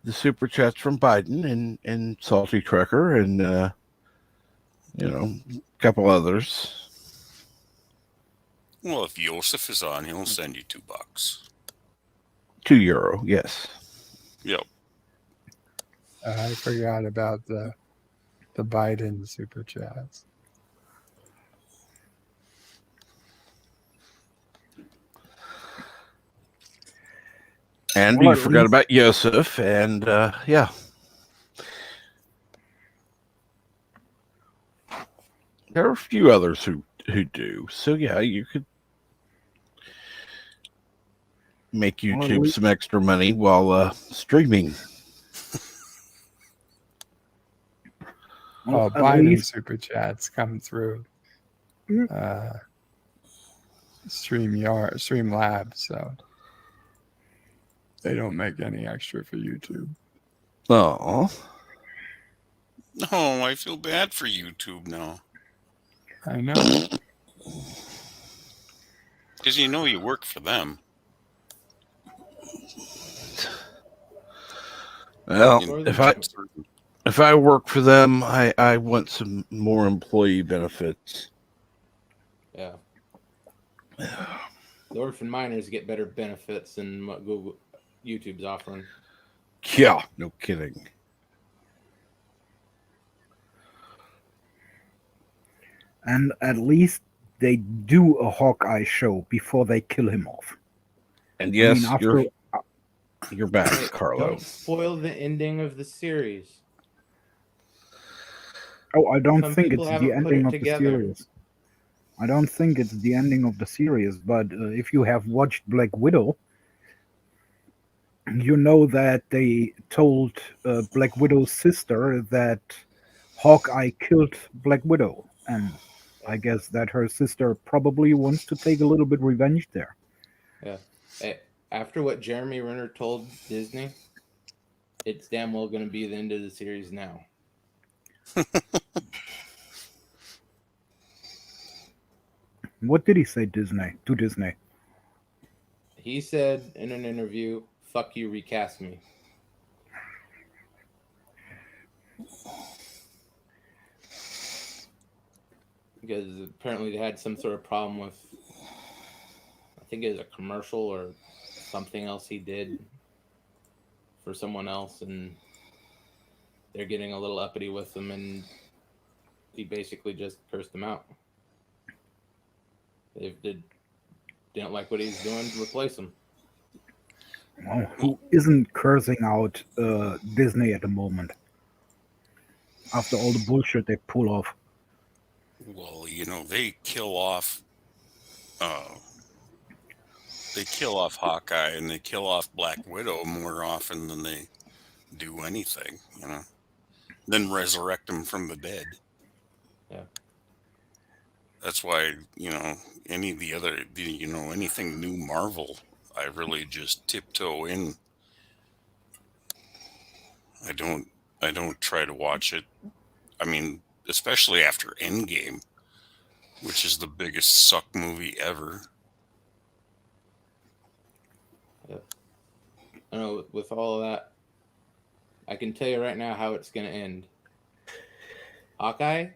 the super chats from Biden and Salty Trucker and a couple others. Well, if Joseph is on, he'll send you $2. €2, yes. Yep. I forgot about the Biden super chats. And you forgot about Yosef, and yeah. There are a few others who do. So yeah, you could make YouTube some extra money while streaming. Well, Biden super chats come through Streamlabs, so they don't make any extra for YouTube. Oh. No, I feel bad for YouTube now. I know. Because you work for them. Well, if I work for them, I want some more employee benefits. Yeah. The orphan miners get better benefits than what YouTube's offering. Yeah, no kidding. And at least they do a Hawkeye show before they kill him off. And yes, you're back, Carlo. Don't spoil the ending of the series. Oh, I don't Some think people it's haven't the put ending it of together. the series. I don't think it's the ending of the series, but if you have watched Black Widow, you know that they told Black Widow's sister that Hawkeye killed Black Widow, and I guess that her sister probably wants to take a little bit revenge there. Yeah. After what Jeremy Renner told Disney, it's damn well going to be the end of the series now. What did he say to Disney? He said in an interview, "Fuck you, recast me." Because apparently they had some sort of problem with, I think it was a commercial or something else he did for someone else, and they're getting a little uppity with him, and he basically just cursed them out. They didn't like what he's doing, replace him. Well, who isn't cursing out Disney at the moment? After all the bullshit they pull off. Well, they kill off Hawkeye and they kill off Black Widow more often than they do anything, then resurrect them from the dead. Yeah. That's why, any of the other, anything new Marvel, I really just tiptoe in. I don't try to watch it. I mean, especially after Endgame, which is the biggest suck movie ever. Yeah. I know with all of that, I can tell you right now how it's going to end. Hawkeye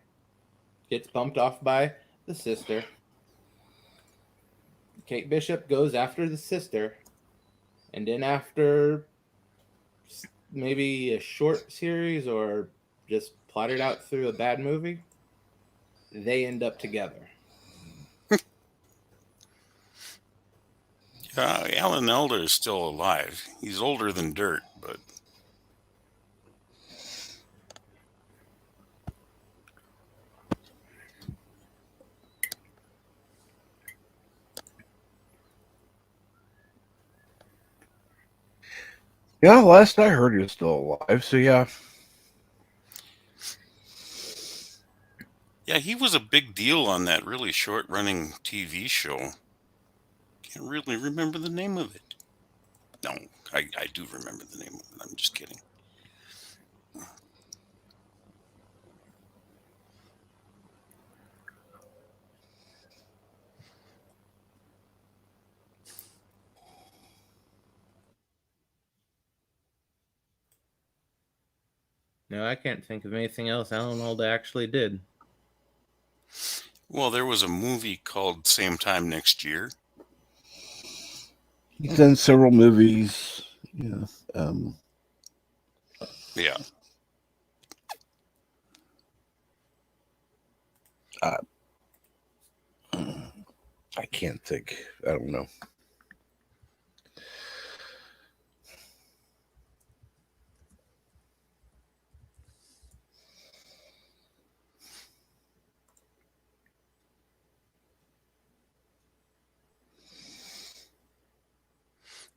gets bumped off by the sister. Kate Bishop goes after the sister. And then after maybe a short series or just plotted out through a bad movie, they end up together. Alan Elder is still alive. He's older than dirt, but... Yeah, last I heard he was still alive, so yeah. Yeah, he was a big deal on that really short-running TV show. Can't really remember the name of it. No, I do remember the name of it. I'm just kidding. No, I can't think of anything else Alan Alda actually did. Well, there was a movie called Same Time Next Year. He's done several movies. Yeah. Yeah. I can't think. I don't know.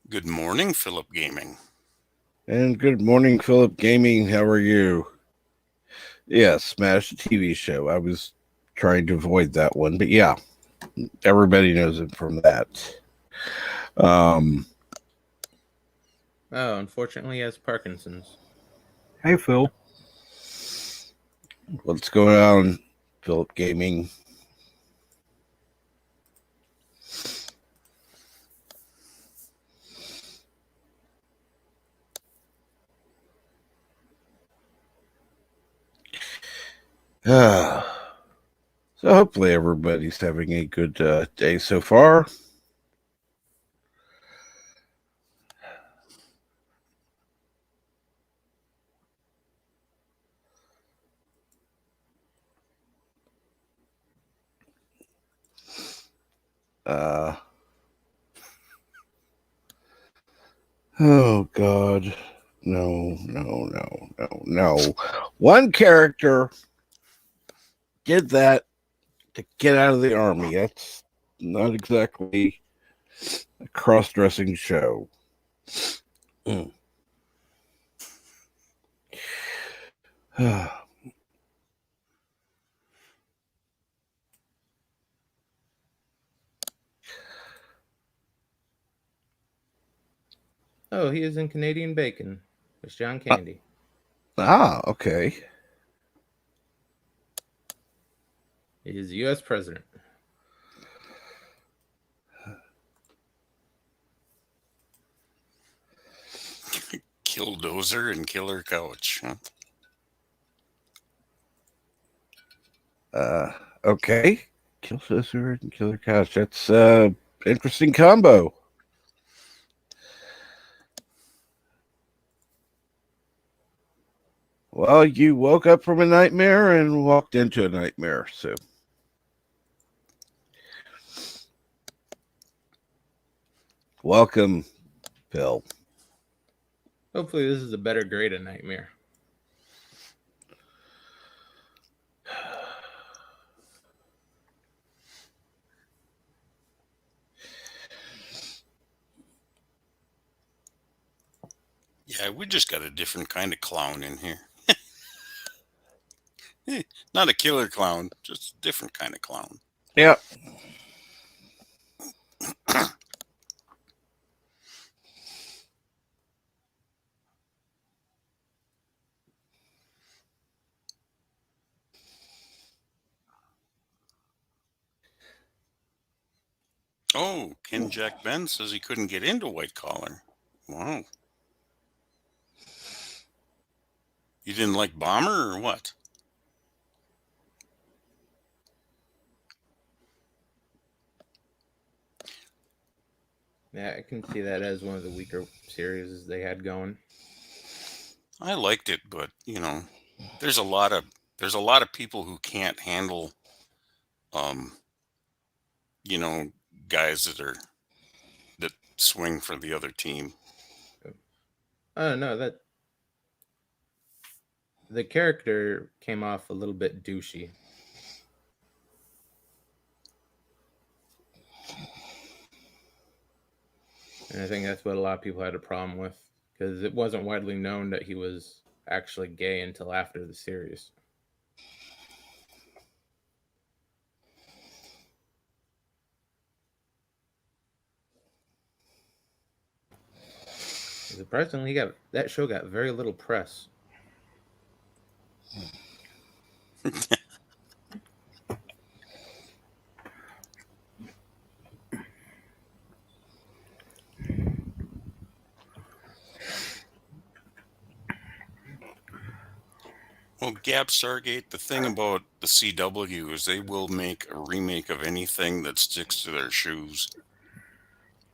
Good morning, Philip Gaming. And good morning, Philip Gaming. How are you? Yeah, Smash TV show. I was trying to avoid that one, but yeah, everybody knows him from that. Oh, unfortunately, he has Parkinson's. Hey, Phil. What's going on, Philip Gaming? So hopefully everybody's having a good day so far. Oh God, no. One character did that to get out of the army. That's not exactly a cross-dressing show. Oh, he is in Canadian Bacon with John Candy. Okay. He is the U.S. president. Killdozer and Killer Couch. Huh? Okay. Killdozer and Killer Couch. That's interesting combo. Well, you woke up from a nightmare and walked into a nightmare, so. Welcome, Phil. Hopefully, this is a better grade of Nightmare. Yeah, we just got a different kind of clown in here. Not a killer clown, just a different kind of clown. Yep. Oh, Ken Jack Ben says he couldn't get into White Collar. Wow. You didn't like Bomber or what? Yeah, I can see that as one of the weaker series they had going. I liked it, but there's a lot of people who can't handle guys that swing for the other team. Oh no, that the character came off a little bit douchey. And I think that's what a lot of people had a problem with, because it wasn't widely known that he was actually gay until after the series. Surprisingly, that show got very little press. Well, Gap Stargate, the thing about the CW is they will make a remake of anything that sticks to their shoes.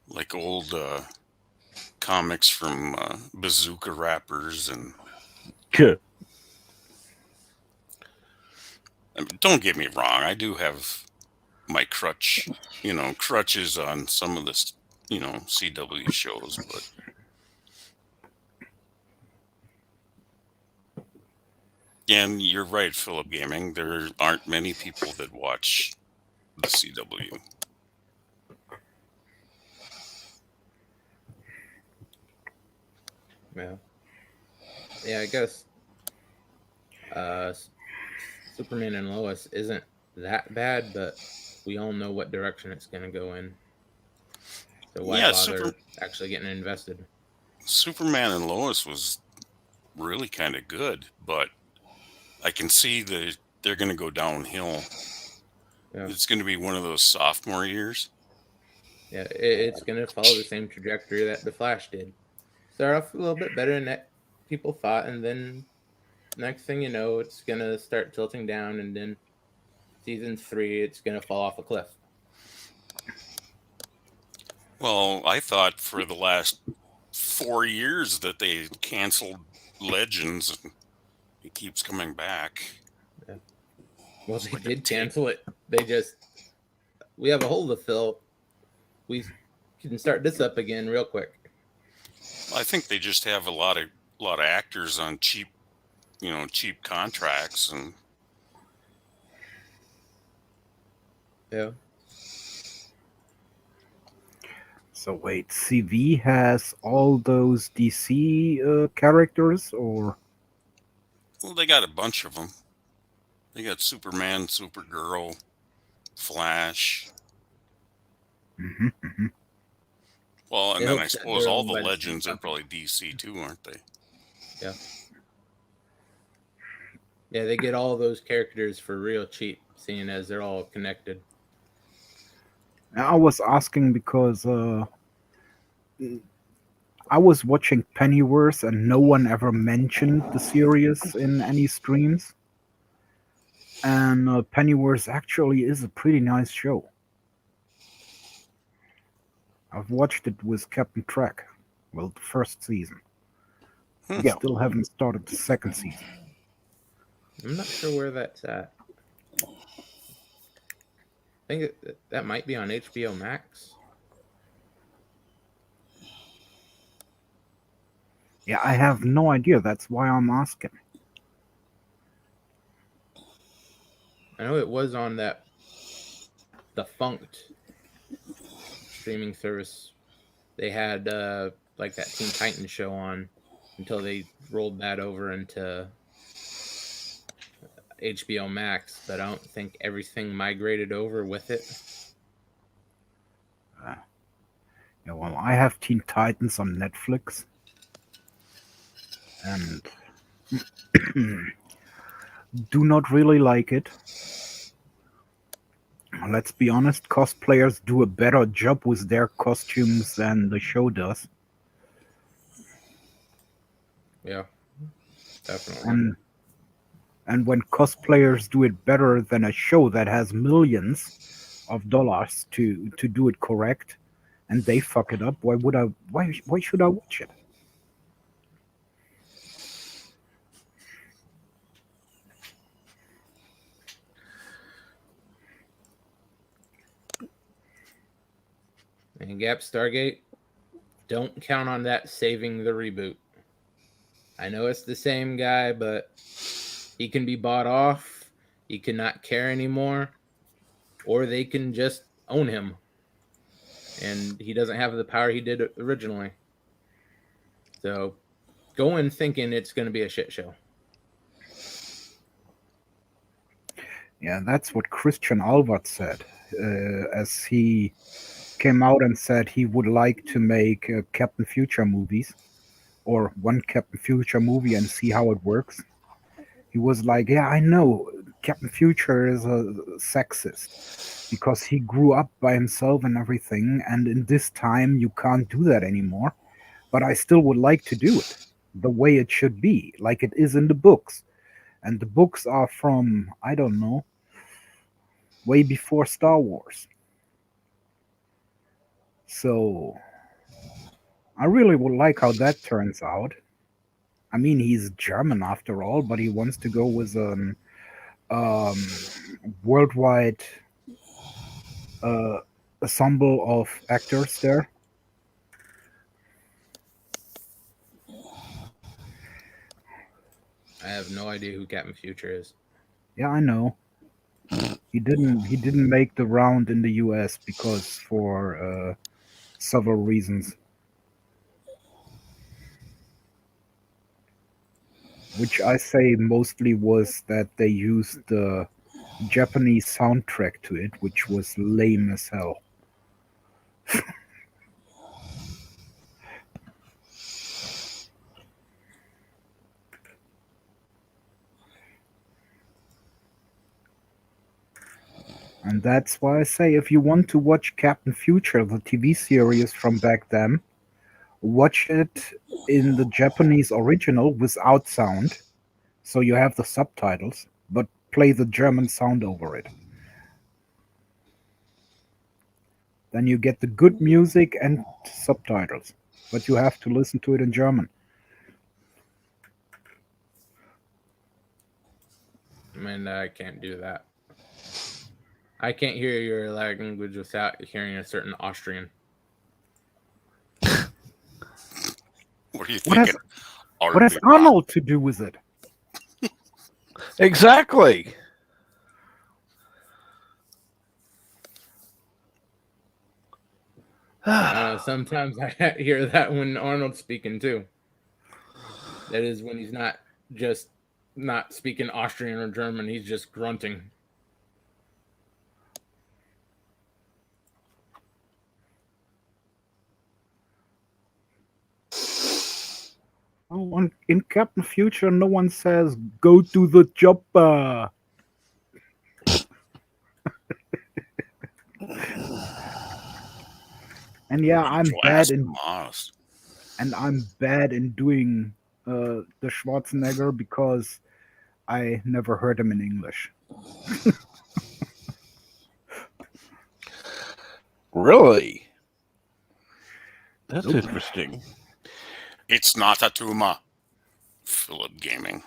Like old comics from Bazooka Rappers and... I mean, don't get me wrong, I do have my crutches on some of the, CW shows, but... And you're right, Philip Gaming. There aren't many people that watch the CW. Yeah, I guess Superman and Lois isn't that bad, but we all know what direction it's going to go in. So why bother actually getting invested? Superman and Lois was really kind of good, but I can see that they're going to go downhill. Yeah. It's going to be one of those sophomore years. Yeah, it's going to follow the same trajectory that The Flash did. Start off a little bit better than that people thought, and then next thing you know, it's going to start tilting down, and then season 3, it's going to fall off a cliff. Well, I thought for the last 4 years that they canceled Legends, and it keeps coming back. Yeah. Well, they did cancel it. We have a hole to fill. We can start this up again real quick. I think they just have a lot of actors on cheap contracts, and yeah. So wait, CV has all those DC characters, or? Well, they got a bunch of them. They got Superman, Supergirl, Flash. Mm-hmm. Well, and then I suppose all the Legends are probably DC too, aren't they? Yeah. Yeah, they get all those characters for real cheap, seeing as they're all connected. I was asking because I was watching Pennyworth and no one ever mentioned the series in any streams. And Pennyworth actually is a pretty nice show. I've watched it with Captain Trek. Well, the first season. I still haven't started the second season. I'm not sure where that's at. I think that might be on HBO Max. Yeah, I have no idea. That's why I'm asking. I know it was on that defunct streaming service. They had like that Teen Titans show on until they rolled that over into HBO Max, but I don't think everything migrated over with it. Yeah, well, I have Teen Titans on Netflix, and do not really like it. Let's be honest, cosplayers do a better job with their costumes than the show does. Yeah, definitely. And when cosplayers do it better than a show that has millions of dollars to do it correct, and they fuck it up, why should I watch it? And Gap Stargate, don't count on that saving the reboot. I know it's the same guy, but he can be bought off. He cannot care anymore. Or they can just own him. And he doesn't have the power he did originally. So go in thinking it's going to be a shit show. Yeah, that's what Christian Albert said, as he came out and said he would like to make Captain Future movies, or one Captain Future movie, and see how it works. He was like, yeah, I know Captain Future is a sexist because he grew up by himself and everything, and in this time you can't do that anymore, but I still would like to do it the way it should be, like it is in the books. and the books are from, I don't know, way before Star Wars. So I really would like how that turns out. I mean, he's German after all, but he wants to go with an worldwide ensemble of actors there. I have no idea who Captain Future is. Yeah, I know. He didn't make the round in the US because for several reasons. Which I say mostly was that they used the Japanese soundtrack to it, which was lame as hell. And that's why I say if you want to watch Captain Future, the TV series from back then, watch it in the Japanese original without sound. So you have the subtitles, but play the German sound over it. Then you get the good music and subtitles, but you have to listen to it in German. And I can't do that. I can't hear your language without hearing a certain Austrian. What are you What thinking? has Arnold to do with it? Exactly. Sometimes I hear that when Arnold's speaking too. That is when he's not just not speaking Austrian or German, he's just grunting. Oh, in Captain Future, no one says, go to the chopper. And yeah, I'm bad in doing the Schwarzenegger because I never heard him in English. Really? That's interesting. It's not a tumor. Philip Gaming.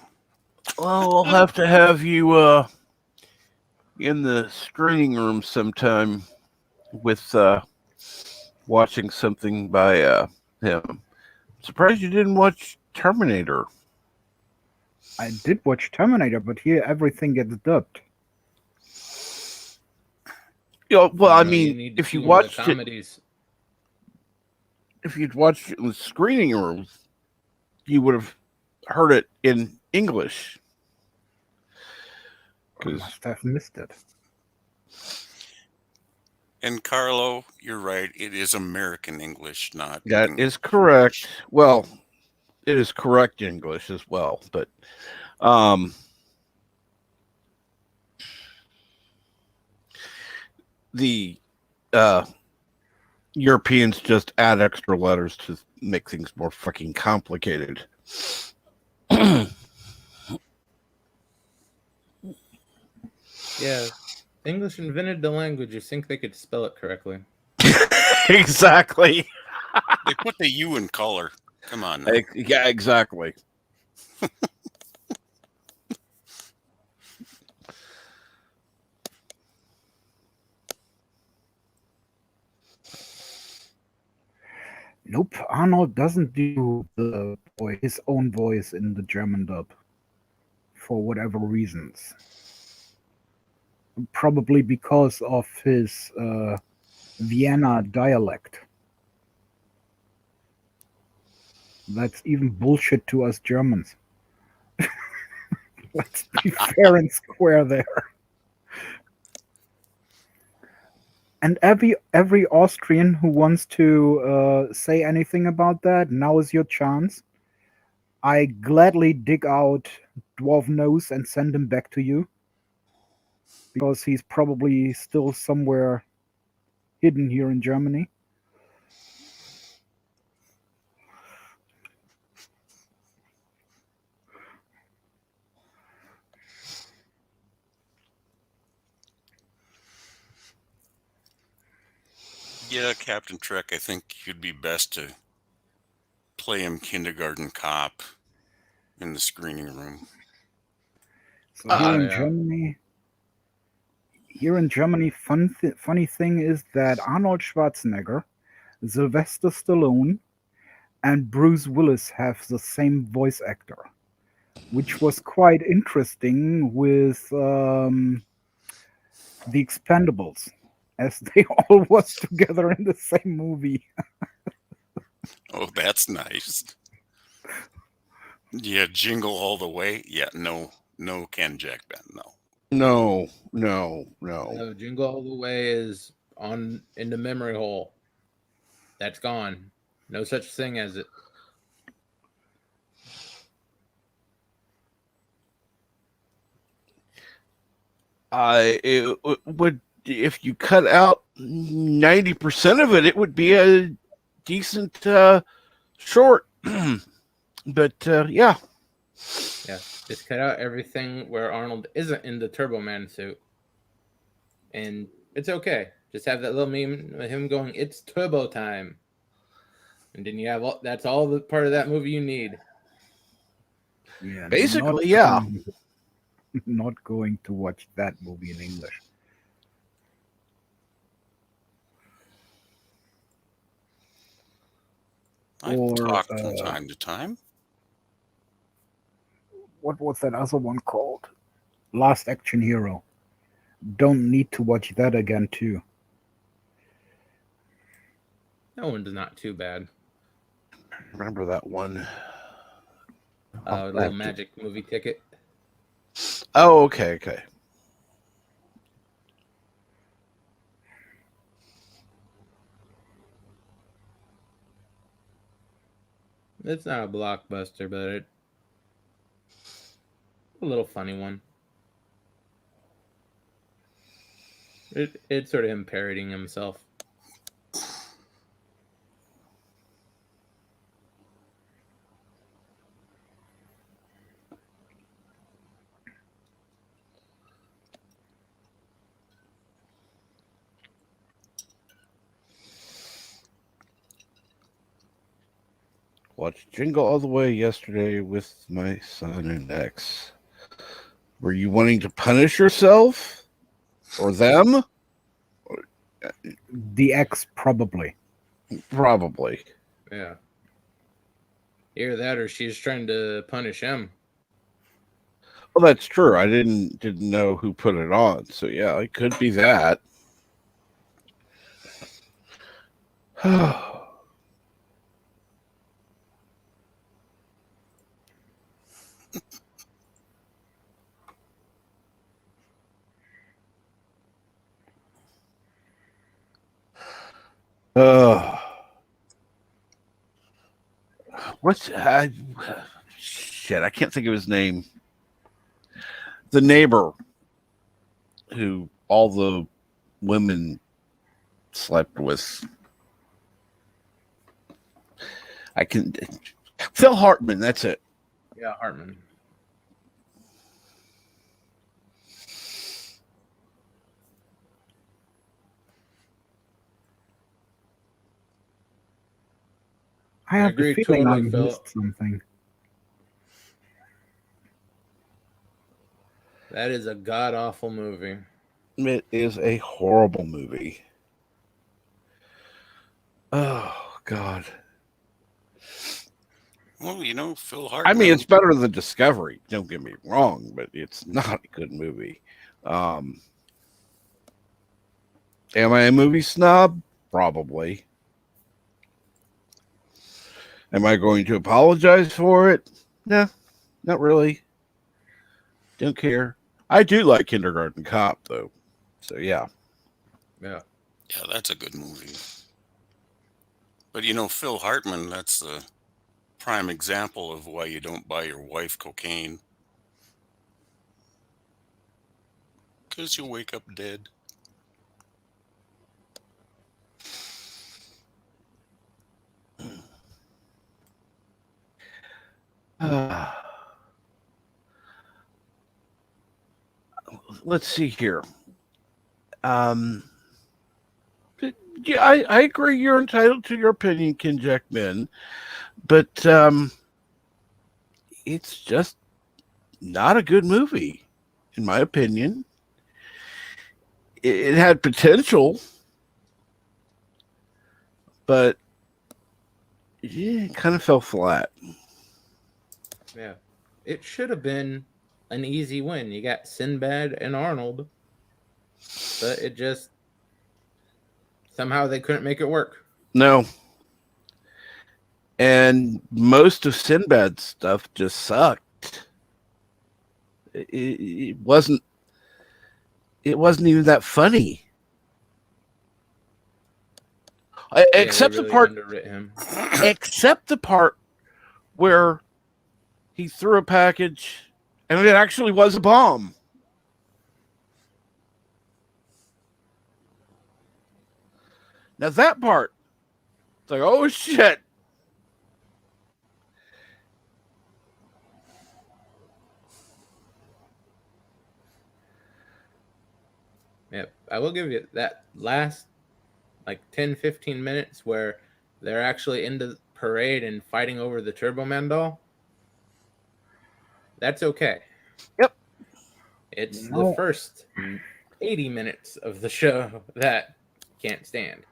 Well, I'll have to have you in the screening room sometime with watching something by him. Surprised you didn't watch Terminator. I did watch Terminator, but here everything gets dubbed. Well, I mean, if you watched comedies, if you'd watched it in the screening room, you would have heard it in English. I must have missed it. And Carlo, you're right. It is American English, not. That is correct. Well, it is correct English as well, but the Europeans just add extra letters to make things more fucking complicated. Yeah, English invented the language. You think they could spell it correctly? Exactly. They put the U in color. Come on. Now. Yeah, exactly. Nope, Arnold doesn't do his own voice in the German dub for whatever reasons. Probably because of his Vienna dialect. That's even bullshit to us Germans. Let's be fair and square there. And every Austrian who wants to say anything about that, now is your chance. I gladly dig out Dwarf Nose and send him back to you. Because he's probably still somewhere hidden here in Germany. Yeah, Captain Trek, I think you'd be best to play him kindergarten cop in the screening room. So here in Germany, funny thing is that Arnold Schwarzenegger, Sylvester Stallone, and Bruce Willis have the same voice actor, which was quite interesting with the Expendables, as they all was together in the same movie. Oh, that's nice. Yeah, Jingle All the Way. Yeah, no Ken Jack Ben, no. No, Jingle All the Way is on in the memory hole. That's gone. No such thing as it. It would, if you cut out 90% of it, it would be a decent short. But yeah. Yeah, just cut out everything where Arnold isn't in the Turbo Man suit, and it's okay. Just have that little meme of him going, "It's Turbo time," and then you have that's all the part of that movie you need. Yeah, basically, not going to watch that movie in English. I talk from time to time. What was that other one called? Last Action Hero. Don't need to watch that again too. That one's not too bad. Remember that one? Little magic movie ticket. Oh, okay. It's not a blockbuster, but it's a little funny one. It's sort of him parodying himself. Watched Jingle All the Way yesterday with my son and ex. Were you wanting to punish yourself or them? The ex, probably. Probably. Yeah. Either that or she's trying to punish him. Well, that's true. I didn't know who put it on. So yeah, it could be that. What's shit? I can't think of his name. The neighbor who all the women slept with. Phil Hartman. That's it. Yeah, Hartman. I have the feeling I totally, missed something. That is a god awful movie. It is a horrible movie. Oh God. Well, Phil Hartman. I mean, it's better than Discovery. Don't get me wrong, but it's not a good movie. Am I a movie snob? Probably. Am I going to apologize for it? No, not really. Don't care. I do like Kindergarten Cop, though. So, yeah. Yeah. Yeah, that's a good movie. But, Phil Hartman, that's the prime example of why you don't buy your wife cocaine. Because you'll wake up dead. Let's see here. Yeah, I agree. You're entitled to your opinion, Ken Jackman, but it's just not a good movie, in my opinion. It had potential, but it kind of fell flat. Yeah. It should have been an easy win. You got Sinbad and Arnold, but it just somehow they couldn't make it work. No. And most of Sinbad's stuff just sucked. It wasn't even that funny. Except really the part underwrit him. Except the part where he threw a package and it actually was a bomb. Now that part, it's like, oh shit. Yep. I will give you that last like 10-15 minutes where they're actually in the parade and fighting over the Turbo Man doll. That's okay. Yep. It's the first 80 minutes of the show that can't stand.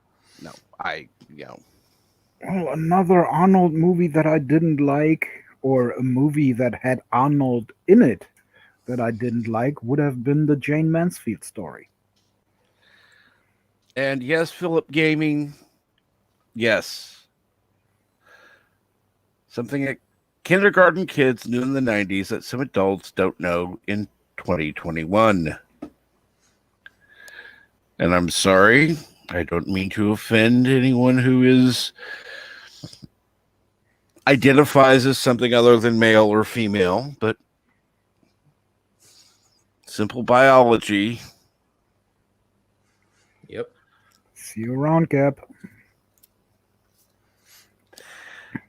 No, Well, another Arnold movie that I didn't like, or a movie that had Arnold in it that I didn't like, would have been the Jane Mansfield story. And yes, Philip Gaming, yes. Something that kindergarten kids knew in the 90s that some adults don't know in 2021. And I'm sorry, I don't mean to offend anyone who identifies as something other than male or female, but simple biology. Yep. See you around, Cap.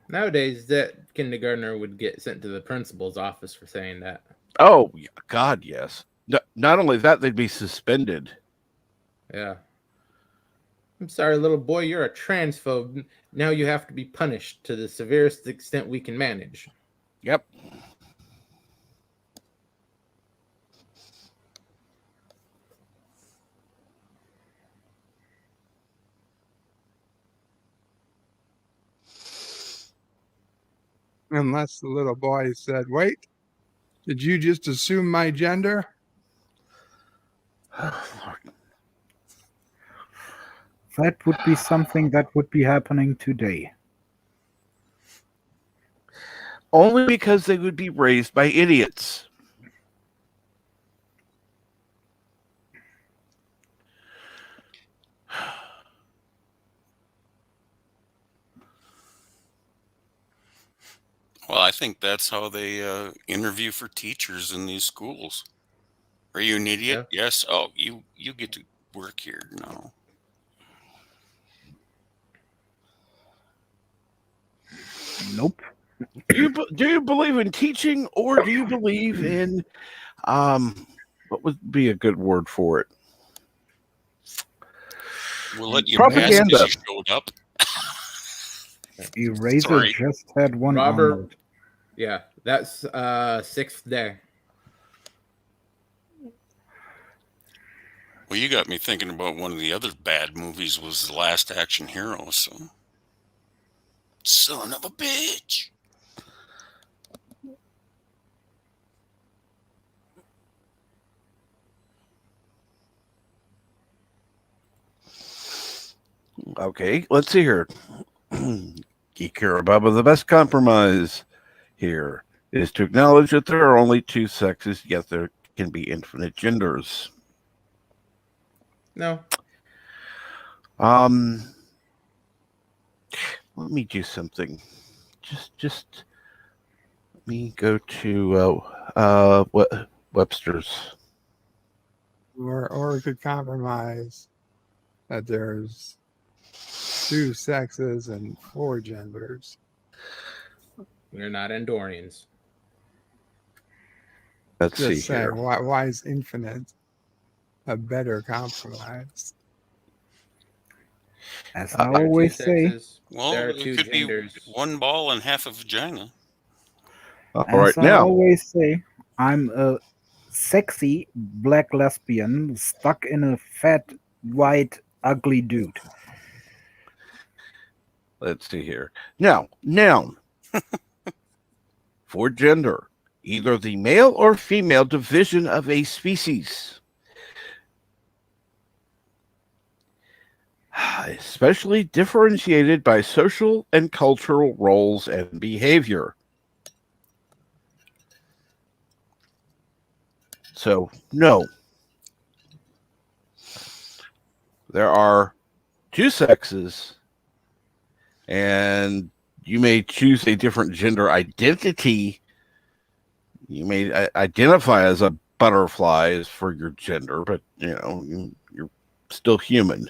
Nowadays, that kindergartner would get sent to the principal's office for saying that. Oh, God, yes. Not only that, they'd be suspended. Yeah. I'm sorry, little boy, you're a transphobe. Now you have to be punished to the severest extent we can manage. Yep. Unless the little boy said, wait, did you just assume my gender? That would be something that would be happening today. Only because they would be raised by idiots. Well, I think that's how they interview for teachers in these schools. Are you an idiot? Yeah. Yes. Oh, you get to work here. No. Nope. Do you believe in teaching, or do you believe in what would be a good word for it? We'll let you Propaganda. pass because you showed up. Eraser Sorry. just had one Robert. Arnold. Yeah, that's sixth day. Well, you got me thinking about one of the other bad movies was The Last Action Hero. So, son of a bitch. Okay, let's see here. Geek Hero Bubba, the best compromise here is to acknowledge that there are only two sexes, yet there can be infinite genders. No. Let me do something. Just let me go to Webster's. Or we could compromise that there's two sexes and four genders. We're not Andorians. Let's Just see saying, here. why is infinite a better compromise? As I There are two always say, sexes. Well, There are it two could genders. be one ball and half a vagina. All right, as I now, always say, I'm a sexy black lesbian stuck in a fat, white, ugly dude. let's see here. Now, noun for gender, either the male or female division of a species, especially differentiated by social and cultural roles and behavior. So, no. There are two sexes, and you may choose a different gender identity. You may identify as a butterfly as for your gender, but you're still human.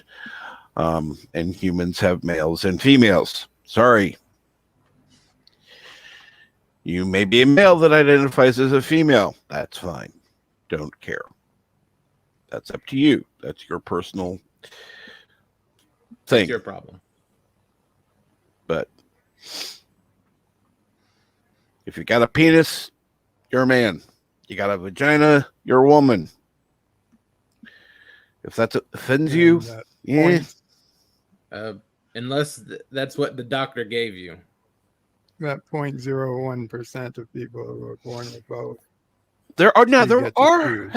And humans have males and females. Sorry. You may be a male that identifies as a female. That's fine. Don't care. That's up to you. That's your personal thing. It's your problem. But if you got a penis, you're a man. You got a vagina, you're a woman. If that offends you, yeah. Unless that's what the doctor gave you. That 0.01% of people who are born with both. There are now You there get to are choose.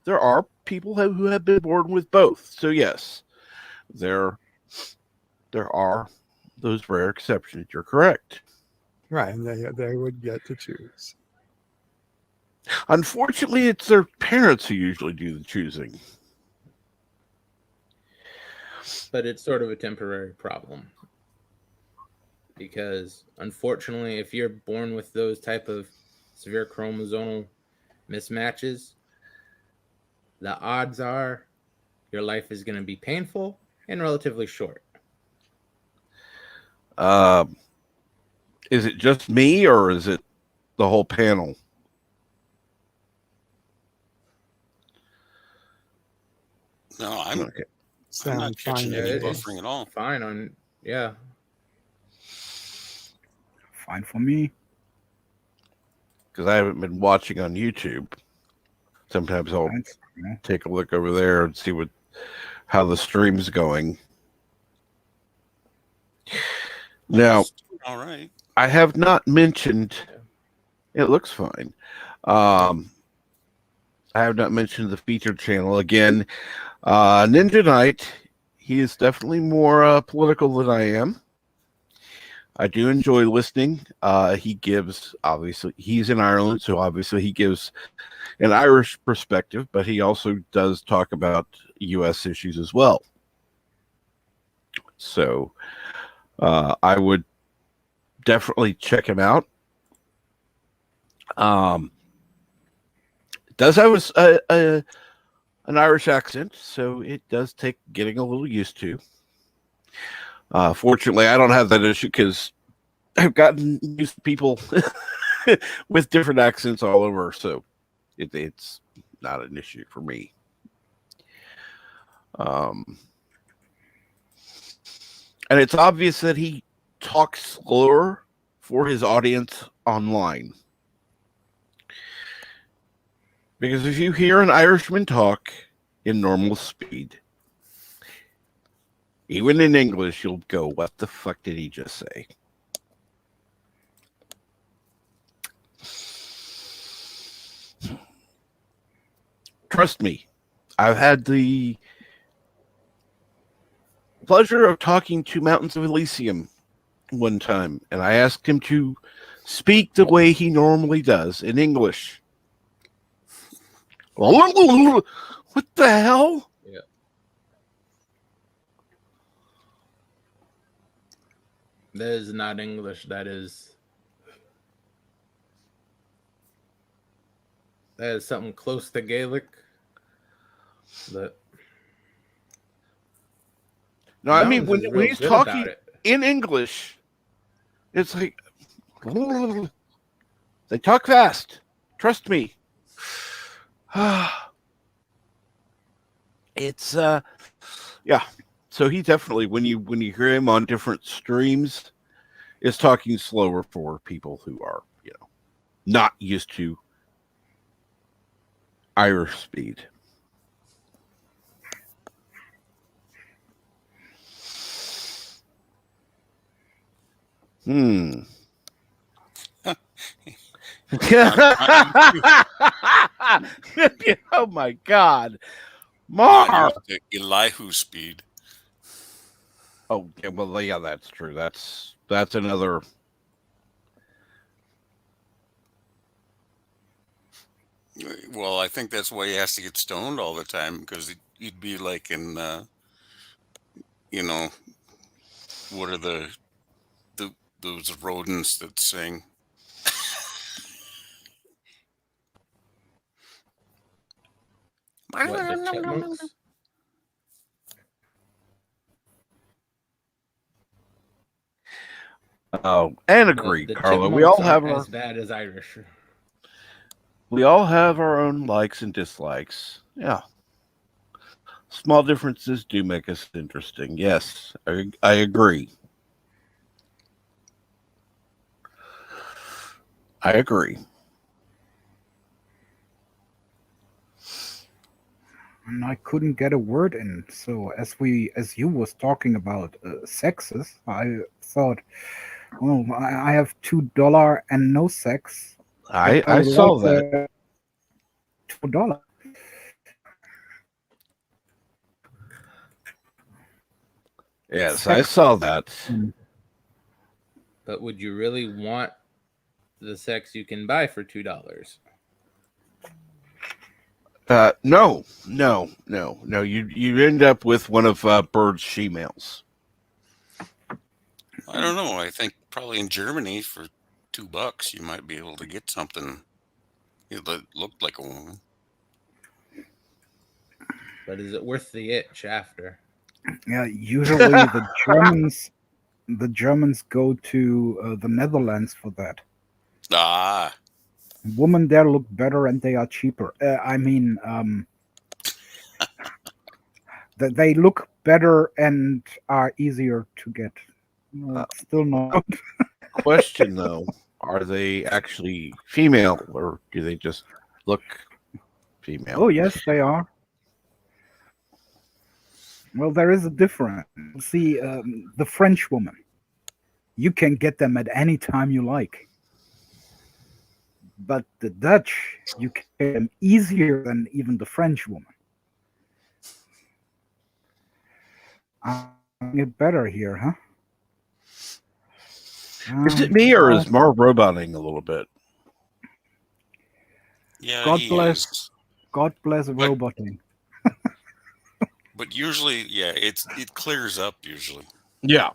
there are people who have been born with both. So yes, there are those rare exceptions. You're correct. Right, and they would get to choose. Unfortunately, it's their parents who usually do the choosing. But it's sort of a temporary problem. Because unfortunately, if you're born with those type of severe chromosomal mismatches, the odds are your life is going to be painful and relatively short. Is it just me or is it the whole panel? No, I'm not Sound catching fine. any Yeah, buffering at all. Fine on, yeah. Fine for me. Because I haven't been watching on YouTube. Sometimes I'll take a look over there and see how the stream's going. Now, all right. I have not mentioned. It looks fine. I have not mentioned the featured channel again. Ninja Knight. He is definitely more political than I am. I do enjoy listening. He gives, obviously, he's in Ireland, so obviously he gives an Irish perspective, but he also does talk about U.S. issues as well. So I would definitely check him out. It does have an Irish accent, so it does take getting a little used to. Fortunately, I don't have that issue because I've gotten used to people with different accents all over, so it's not an issue for me. And it's obvious that he talks slower for his audience online. Because if you hear an Irishman talk in normal speed, even in English, you'll go, what the fuck did he just say? Trust me, I've had the pleasure of talking to Mountains of Elysium one time, and I asked him to speak the way he normally does in English. What the hell? Yeah. That is not English. That is something close to Gaelic. But no, I mean when he's talking in English, it's like they talk fast. Trust me. It's yeah. So he definitely, when you hear him on different streams, is talking slower for people who are, not used to Irish speed. Oh my God, Mar! Elihu speed. Oh, yeah, well, yeah, that's true. That's another. Well, I think that's why he has to get stoned all the time, because he'd be like in, what are those rodents that sing? What, the chipmunks? Oh, and agree, The Carlo. chipmunks aren't as bad as Irish. We all have our own likes and dislikes. Yeah. Small differences do make us interesting. Yes, I agree. I agree. And I couldn't get a word in. So as you was talking about sexes, I thought, well, I have $2 and no sex. I saw that. $2. Yes, I saw that. But would you really want the sex you can buy for $2? No. You end up with one of Bird's she-males. I don't know. I think probably in Germany for $2 you might be able to get something that looked like a woman. But is it worth the itch after? Yeah, usually the Germans go to the Netherlands for that. Ah. Women there look better and they are cheaper. They look better and are easier to get. Still not. Question though, are they actually female or do they just look female? Oh yes, they are. Well, there is a difference. See, the French woman, you can get them at any time you like. But the Dutch, you can get them easier than even the French woman. I'm it better here, huh? Is it me or is Mar roboting a little bit? Yeah, God bless roboting. But usually, yeah, it clears up usually. Yeah.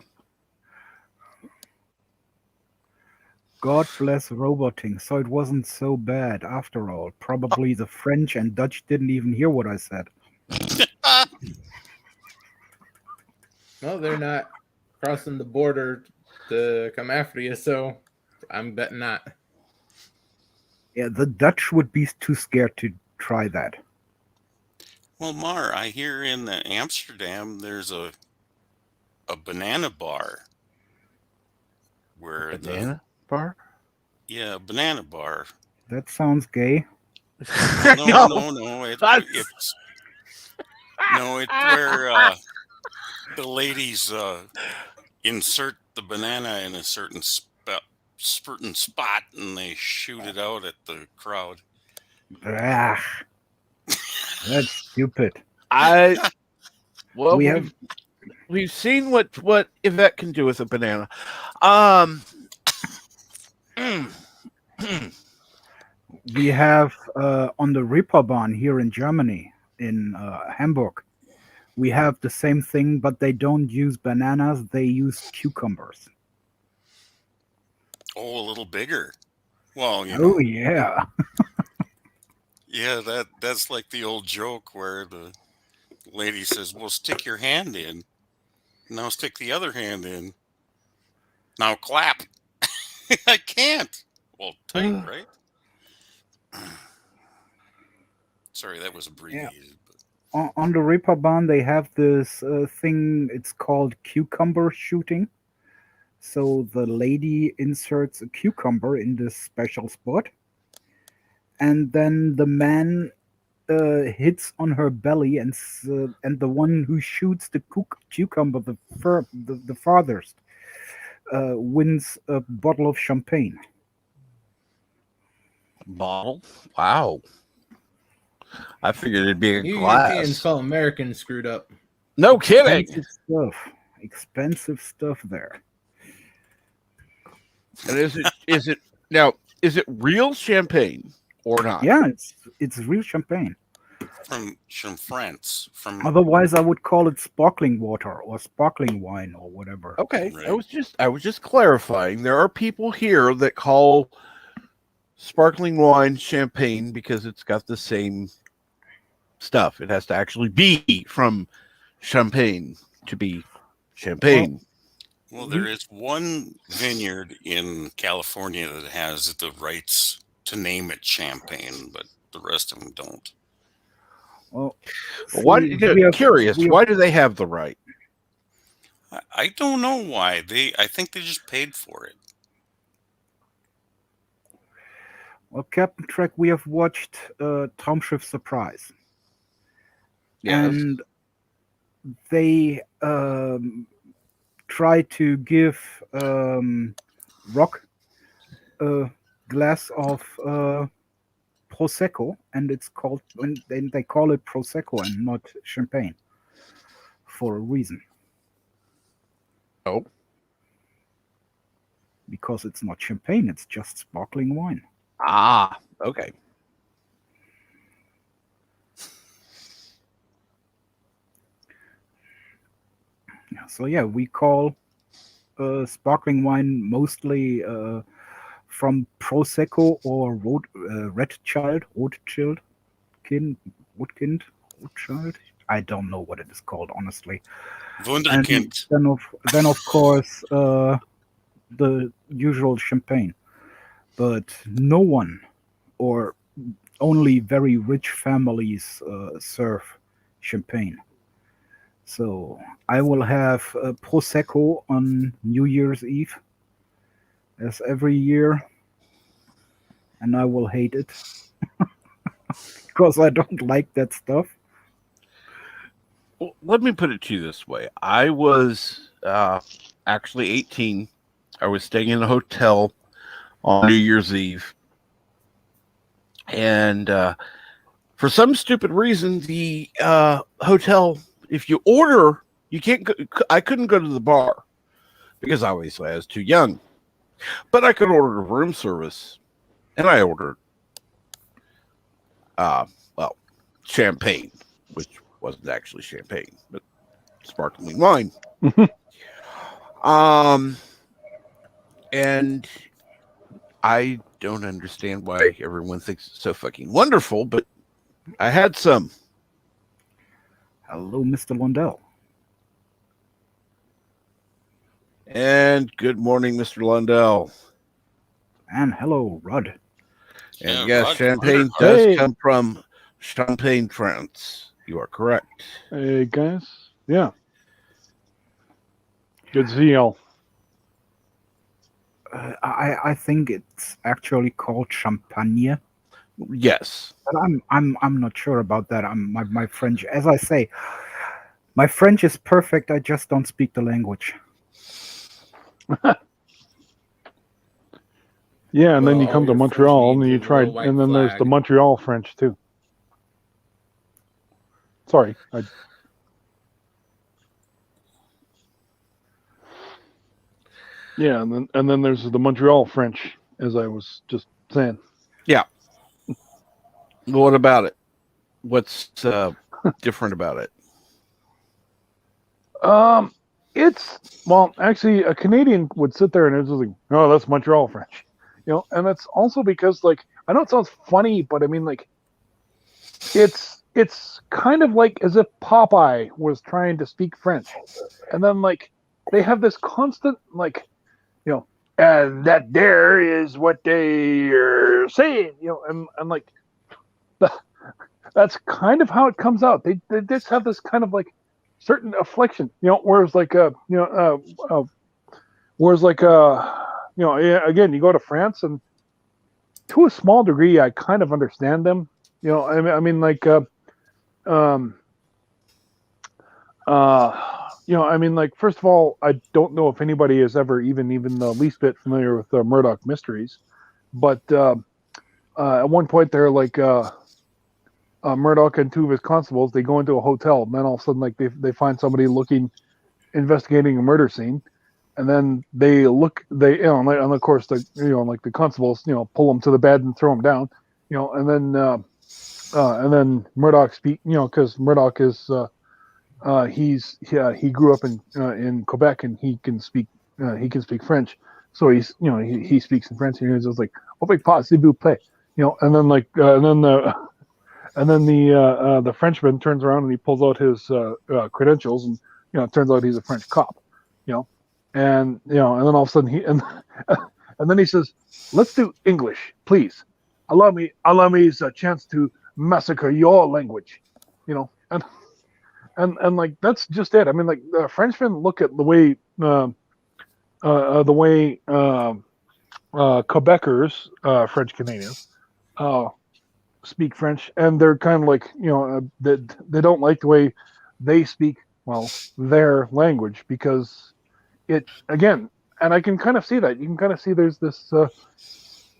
God bless roboting. So it wasn't so bad after all. Probably the French and Dutch didn't even hear what I said. No, they're not crossing the border to come after you, so I'm betting not. Yeah, the Dutch would be too scared to try that. Well, Mar, I hear in Amsterdam there's a banana bar. Where banana bar? Yeah, a banana bar. That sounds gay. No. It's where the ladies insert the banana in a certain spot and they shoot it out at the crowd. That's stupid. We've seen what Yvette can do with a banana. We have on the Reeperbahn here in Germany, in Hamburg, we have the same thing, but they don't use bananas, they use cucumbers. Oh, a little bigger. Well, yeah. Yeah, that's like the old joke where the lady says, well, stick your hand in. Now stick the other hand in. Now clap. I can't. Well, tight, right? Sorry, that was abbreviated. on the Reeperbahn, they have this thing. It's called cucumber shooting. So the lady inserts a cucumber in this special spot, and then the man hits on her belly, and the one who shoots the cucumber the farthest wins a bottle of champagne. Bottle? Wow. I figured it'd be a You glass. Europeans call Americans screwed up. No kidding. Expensive stuff there. And is it real champagne or not? Yeah, it's real champagne. From France. Otherwise, I would call it sparkling water or sparkling wine or whatever. Okay, right. I was just clarifying. There are people here that call sparkling wine champagne because it's got the same stuff. It has to actually be from champagne to be champagne. Well, there is one vineyard in California that has the rights to name it champagne, but the rest of them don't. Well, why do they have the right? I don't know why. I think they just paid for it. Well, Captain Trek, we have watched Traumschiff Surprise. Yes. And they try to give Rock a glass of Prosecco, and it's called, and they call it Prosecco and not champagne for a reason. Oh. Because it's not champagne, it's just sparkling wine. Ah, okay. So yeah, we call sparkling wine mostly from Prosecco or Rothschild. I don't know what it is called, honestly. Wunderkind. And then of course the usual champagne, but no one or only very rich families serve champagne. So I will have Prosecco on New Year's Eve, as every year, and I will hate it because I don't like that stuff. Well, let me put it to you this way. I was actually 18. I was staying in a hotel on New Year's Eve. And for some stupid reason, the hotel, if you order, you can't go. I couldn't go to the bar because obviously I was too young. But I could order room service. And I ordered, champagne, which wasn't actually champagne, but sparkling wine. And I don't understand why everyone thinks it's so fucking wonderful, but I had some. Hello, Mr. Lundell. And good morning, Mr. Lundell. And hello, Rod. And yes, champagne does come from Champagne, France. You are correct. Hey, guys. Yeah. Good to see y'all. I think it's actually called champagne. Yes, but I'm not sure about that. My French, as I say, my French is perfect. I just don't speak the language. Yeah, and then you come to Montreal and you try, and then there's the Montreal French too. Sorry. Yeah, and then there's the Montreal French, as I was just saying. Yeah. What about it? What's different about it? It's, well, actually, a Canadian would sit there and it's just like, oh, that's Montreal French, you know. And that's also because, like, I know it sounds funny, but I mean, like, it's kind of like as if Popeye was trying to speak French, and then like they have this constant like, you know, and that there is what they are saying, you know, and like That's kind of how it comes out. They just have this kind of like certain affliction, whereas like yeah, again, you go to France, and to a small degree, I kind of understand them. Like first of all, I don't know if anybody is ever even the least bit familiar with Murdoch Mysteries, but at one point they're like Murdoch and two of his constables, they go into a hotel, and then all of a sudden, like they find somebody investigating a murder scene, and then and of course the the constables pull them to the bed and throw them down, and then Murdoch because Murdoch is he grew up in Quebec, and he can speak French, so he speaks in French, and he's just like, "Oh, pas, s'il vous plaît," and then the Frenchman turns around and he pulls out his credentials, and it turns out he's a French cop, and then all of a sudden and then he says, "Let's do English, please. Allow me a chance to massacre your language," and like that's just it. I mean, like Frenchmen look at the way Quebecers, French Canadians, speak French, and they're kind of like they don't like the way they speak their language, because it again, and I can kind of see that. You can kind of see there's this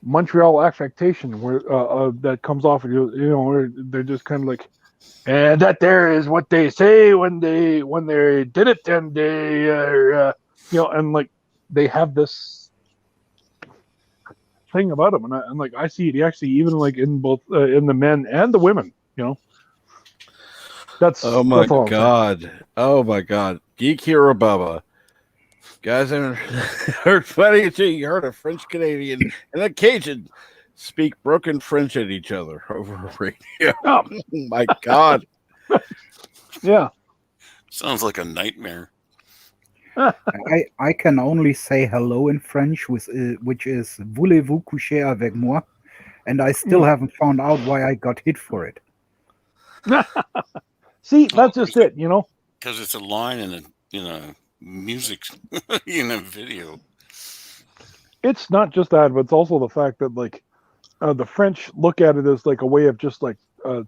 Montreal affectation where that comes off of where they're just kind of like, and that there is what they say when they did it, and they and like they have this thing about them, and like I see it actually even like in both in the men and the women. That's oh my that's god, oh my god, Geek Hero Bubba. Guys, I heard funny. You heard a French Canadian and a Cajun speak broken French at each other over radio. Oh my god! Yeah, sounds like a nightmare. I can only say hello in French, which is "Voulez-vous coucher avec moi?" and I still haven't found out why I got hit for it. See, that's just it, Because it's a line in a music in a video. It's not just that, but it's also the fact that like the French look at it as like a way of just like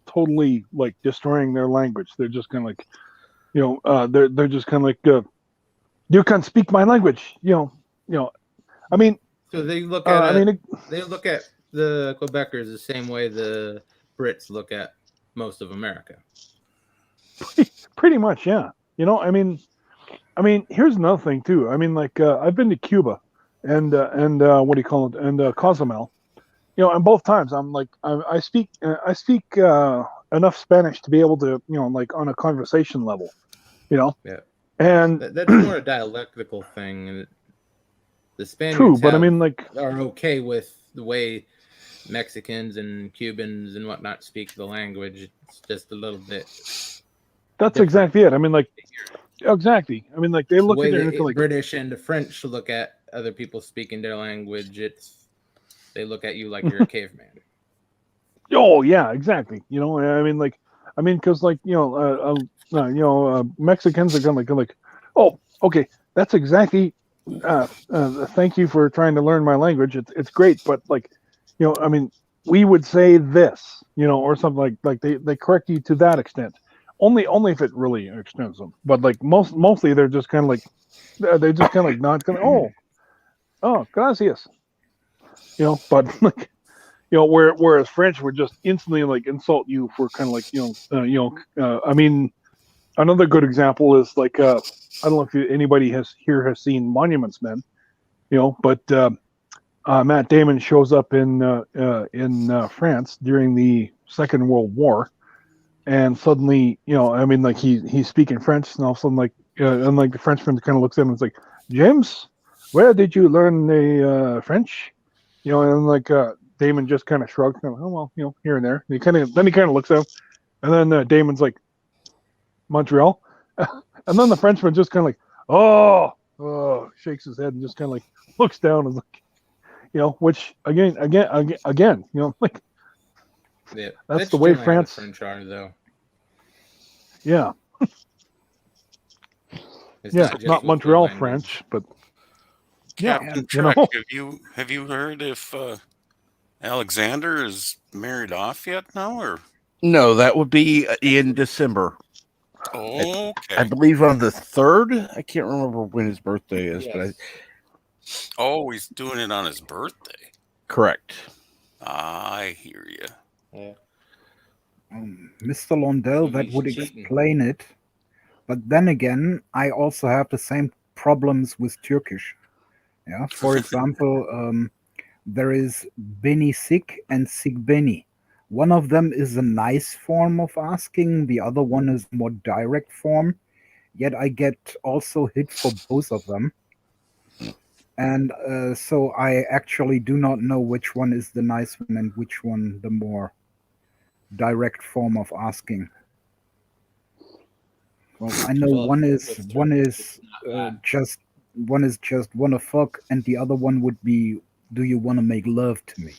totally like destroying their language. They're just kind of like they're just kind of like you can't speak my language. I mean, so they look at they look at the Quebecers the same way the Brits look at most of America. Pretty much, yeah. I mean, here's another thing too. I mean, like I've been to Cuba and what do you call it, and Cozumel, and both times I'm like I speak enough Spanish to be able to like on a conversation level, Yeah. And that's more a dialectical thing. And the Spaniards true, but I mean, like are okay with the way Mexicans and Cubans and whatnot speak the language. It's just a little bit. That's different. Exactly it. I mean, like exactly. I mean, like they look at it like British and the French look at other people speaking their language. They look at you like you're a caveman. Oh yeah, exactly. I mean, like, because like Mexicans are gonna like, oh, okay, that's exactly. Thank you for trying to learn my language. It's great, but like, I mean, we would say this, or something like they correct you to that extent. Only if it really extends them. But like mostly they're just kind of like they're just kind of like not gonna. Oh, gracias. But like. Whereas French would just instantly like insult you for kind of like I mean, another good example is like I don't know if anybody has seen Monuments Men, but Matt Damon shows up in France during the Second World War, and suddenly I mean like he's speaking French, and all of a sudden like and like the Frenchman kind of looks at him and is like, James, where did you learn the French? And like Damon just kind of shrugs, oh well, here and there. And he kind of looks at him, and then Damon's like, Montreal, and then the Frenchman just kind of like, oh, shakes his head and just kind of like looks down and like, which again, like Yeah, That's the way generally how the France. French are, though. Yeah. It's Yeah, not just not with their Montreal language. French, but yeah, Captain you Trek, know. have you heard if Alexander is married off yet now, or? No, that would be in December. Okay. I believe on the 3rd. I can't remember when his birthday is, but he's doing it on his birthday. Correct. I hear you. Yeah. Mr. Londell, that would explain it. But then again, I also have the same problems with Turkish. Yeah, for example, there is beni sik and sik beni. One of them is a nice form of asking, the other one is a more direct form. Yet I get also hit for both of them. And so I actually do not know which one is the nice one and which one the more direct form of asking. Well, I know one is just wanna fuck, and the other one would be, do you wanna make love to me?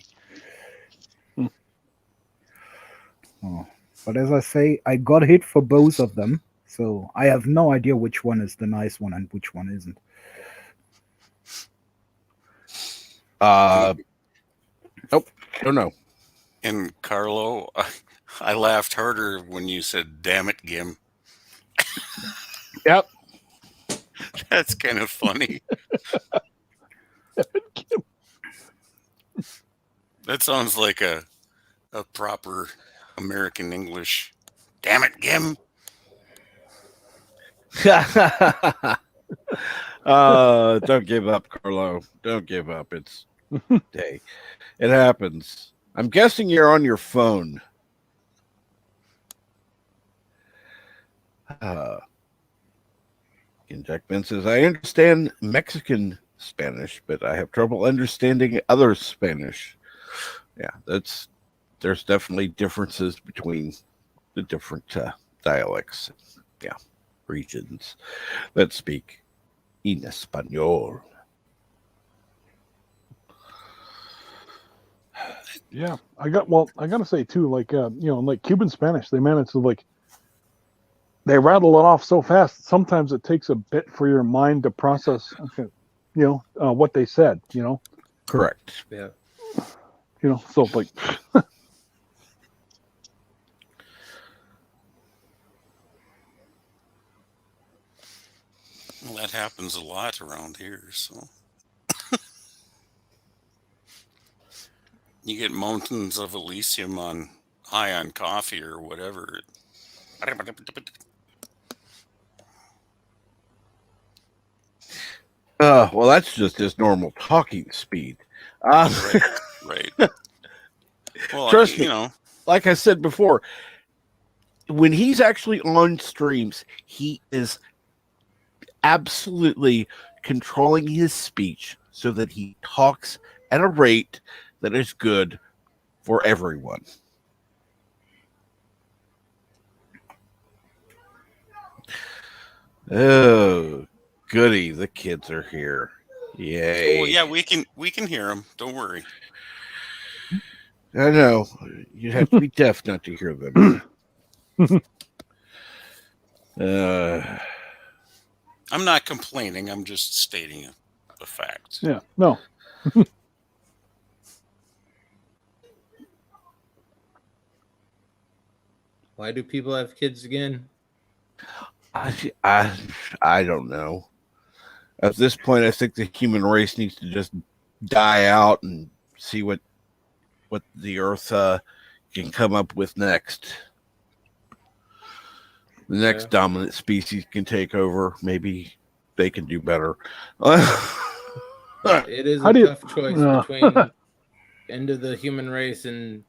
Oh. But as I say, I got hit for both of them, so I have no idea which one is the nice one and which one isn't. Nope, don't know. And Carlo, I laughed harder when you said, "Damn it, Gim." Yep. That's kind of funny. That sounds like a proper American English. Damn it, Gim. Don't give up, Carlo. Don't give up. It's day. It happens. I'm guessing you're on your phone. Jack Ben says, I understand Mexican Spanish, but I have trouble understanding other Spanish. Yeah, there's definitely differences between the different dialects. Yeah, regions that speak in Espanol. Yeah, I gotta say too, like like Cuban Spanish, they manage to they rattle it off so fast. Sometimes it takes a bit for your mind to process, what they said. Correct. Yeah. So like. Well, that happens a lot around here, so. You get Mountains of Elysium on high on coffee or whatever. Well, that's just his normal talking speed. Right. Well, Trust me, like I said before, when he's actually on streams, he is absolutely controlling his speech so that he talks at a rate that is good for everyone. Oh, goody! The kids are here. Yay! Oh yeah, we can hear them. Don't worry. I know you'd have to be deaf not to hear them. I'm not complaining. I'm just stating a fact. Yeah. No. Why do people have kids again? I don't know. At this point, I think the human race needs to just die out and see what the Earth can come up with next. The next dominant species can take over. Maybe they can do better. It is a tough choice between end of the human race and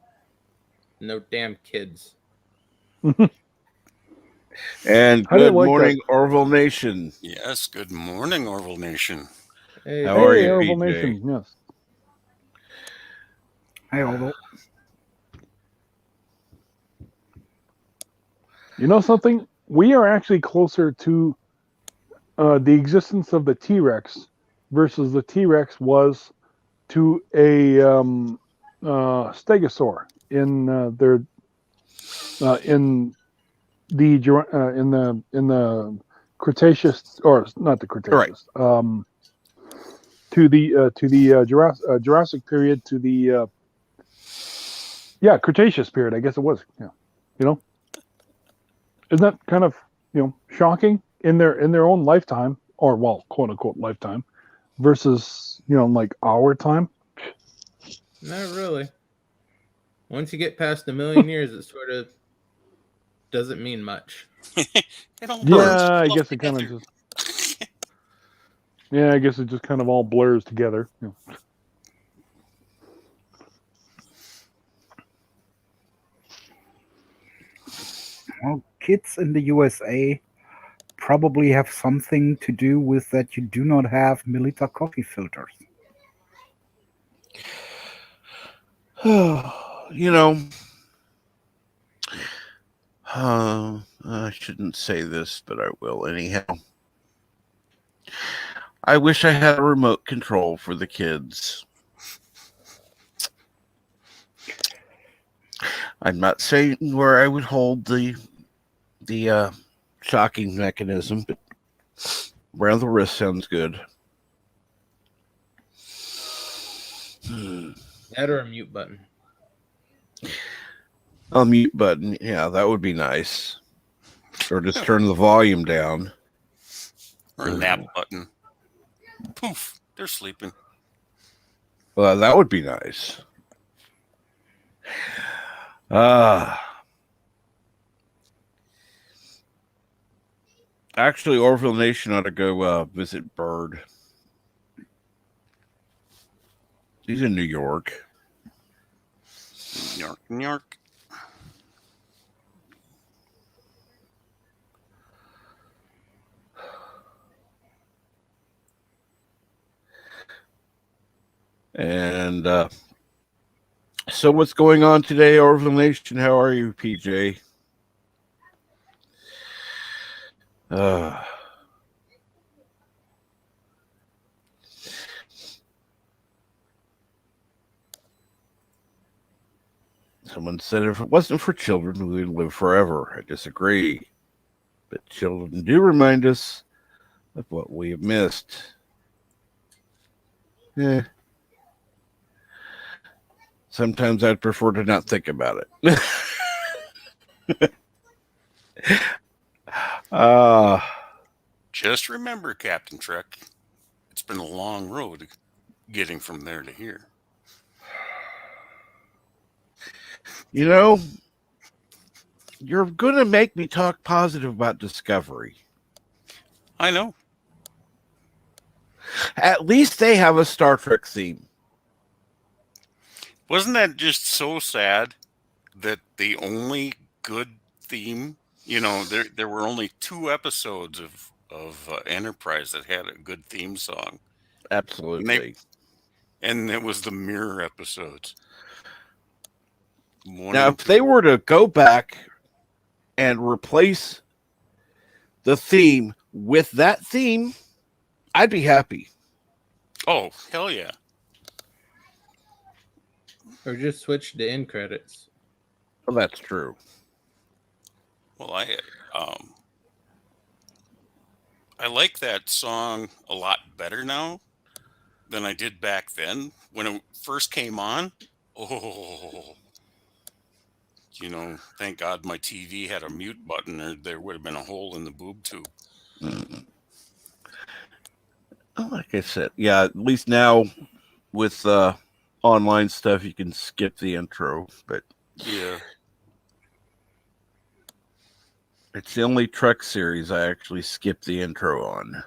no damn kids. And good morning, Orville Nation. Yes, good morning, Orville Nation. Hey, how are you, Orville PJ? Nation? Yes. Hey, Orville. You know something? We are actually closer to the existence of the T-Rex versus the T-Rex was to a stegosaur in their in the Cretaceous, or not the Cretaceous, to the Jurassic period, to the Cretaceous period, I guess it was. Yeah, isn't that kind of shocking in their own lifetime, or well, quote unquote lifetime, versus like our time? Not really. Once you get past 1 million years, it sort of doesn't mean much. Yeah, I guess it kind of just. Yeah, I guess it just kind of all blurs together. Well, kids in the USA probably have something to do with that you do not have milliliter coffee filters. I shouldn't say this, but I will anyhow. I wish I had a remote control for the kids. I'm not saying where I would hold the shocking mechanism, but around the wrist sounds good. That or a mute button. A mute button, yeah, that would be nice. Or just turn the volume down. Or a nap button. Poof, they're sleeping. Well, that would be nice. Actually, Orville Nation ought to go visit Bird. He's in New York. New York. And so what's going on today, Orville Nation? How are you, PJ? Someone said if it wasn't for children, we would live forever. I disagree. But children do remind us of what we have missed. Sometimes I'd prefer to not think about it. Just remember, Captain Trek, it's been a long road getting from there to here. You're going to make me talk positive about Discovery. I know. At least they have a Star Trek theme. Wasn't that just so sad that the only good theme, there were only 2 episodes of Enterprise that had a good theme song. Absolutely. And it was the mirror episodes. Now, if they were to go back and replace the theme with that theme, I'd be happy. Oh, hell yeah. Or just switch to end credits. Well, that's true. Well, I like that song a lot better now than I did back then. When it first came on, thank God my TV had a mute button, or there would have been a hole in the boob tube. Like I said, yeah, at least now with online stuff, you can skip the intro, but yeah, it's the only Trek series I actually skip the intro on.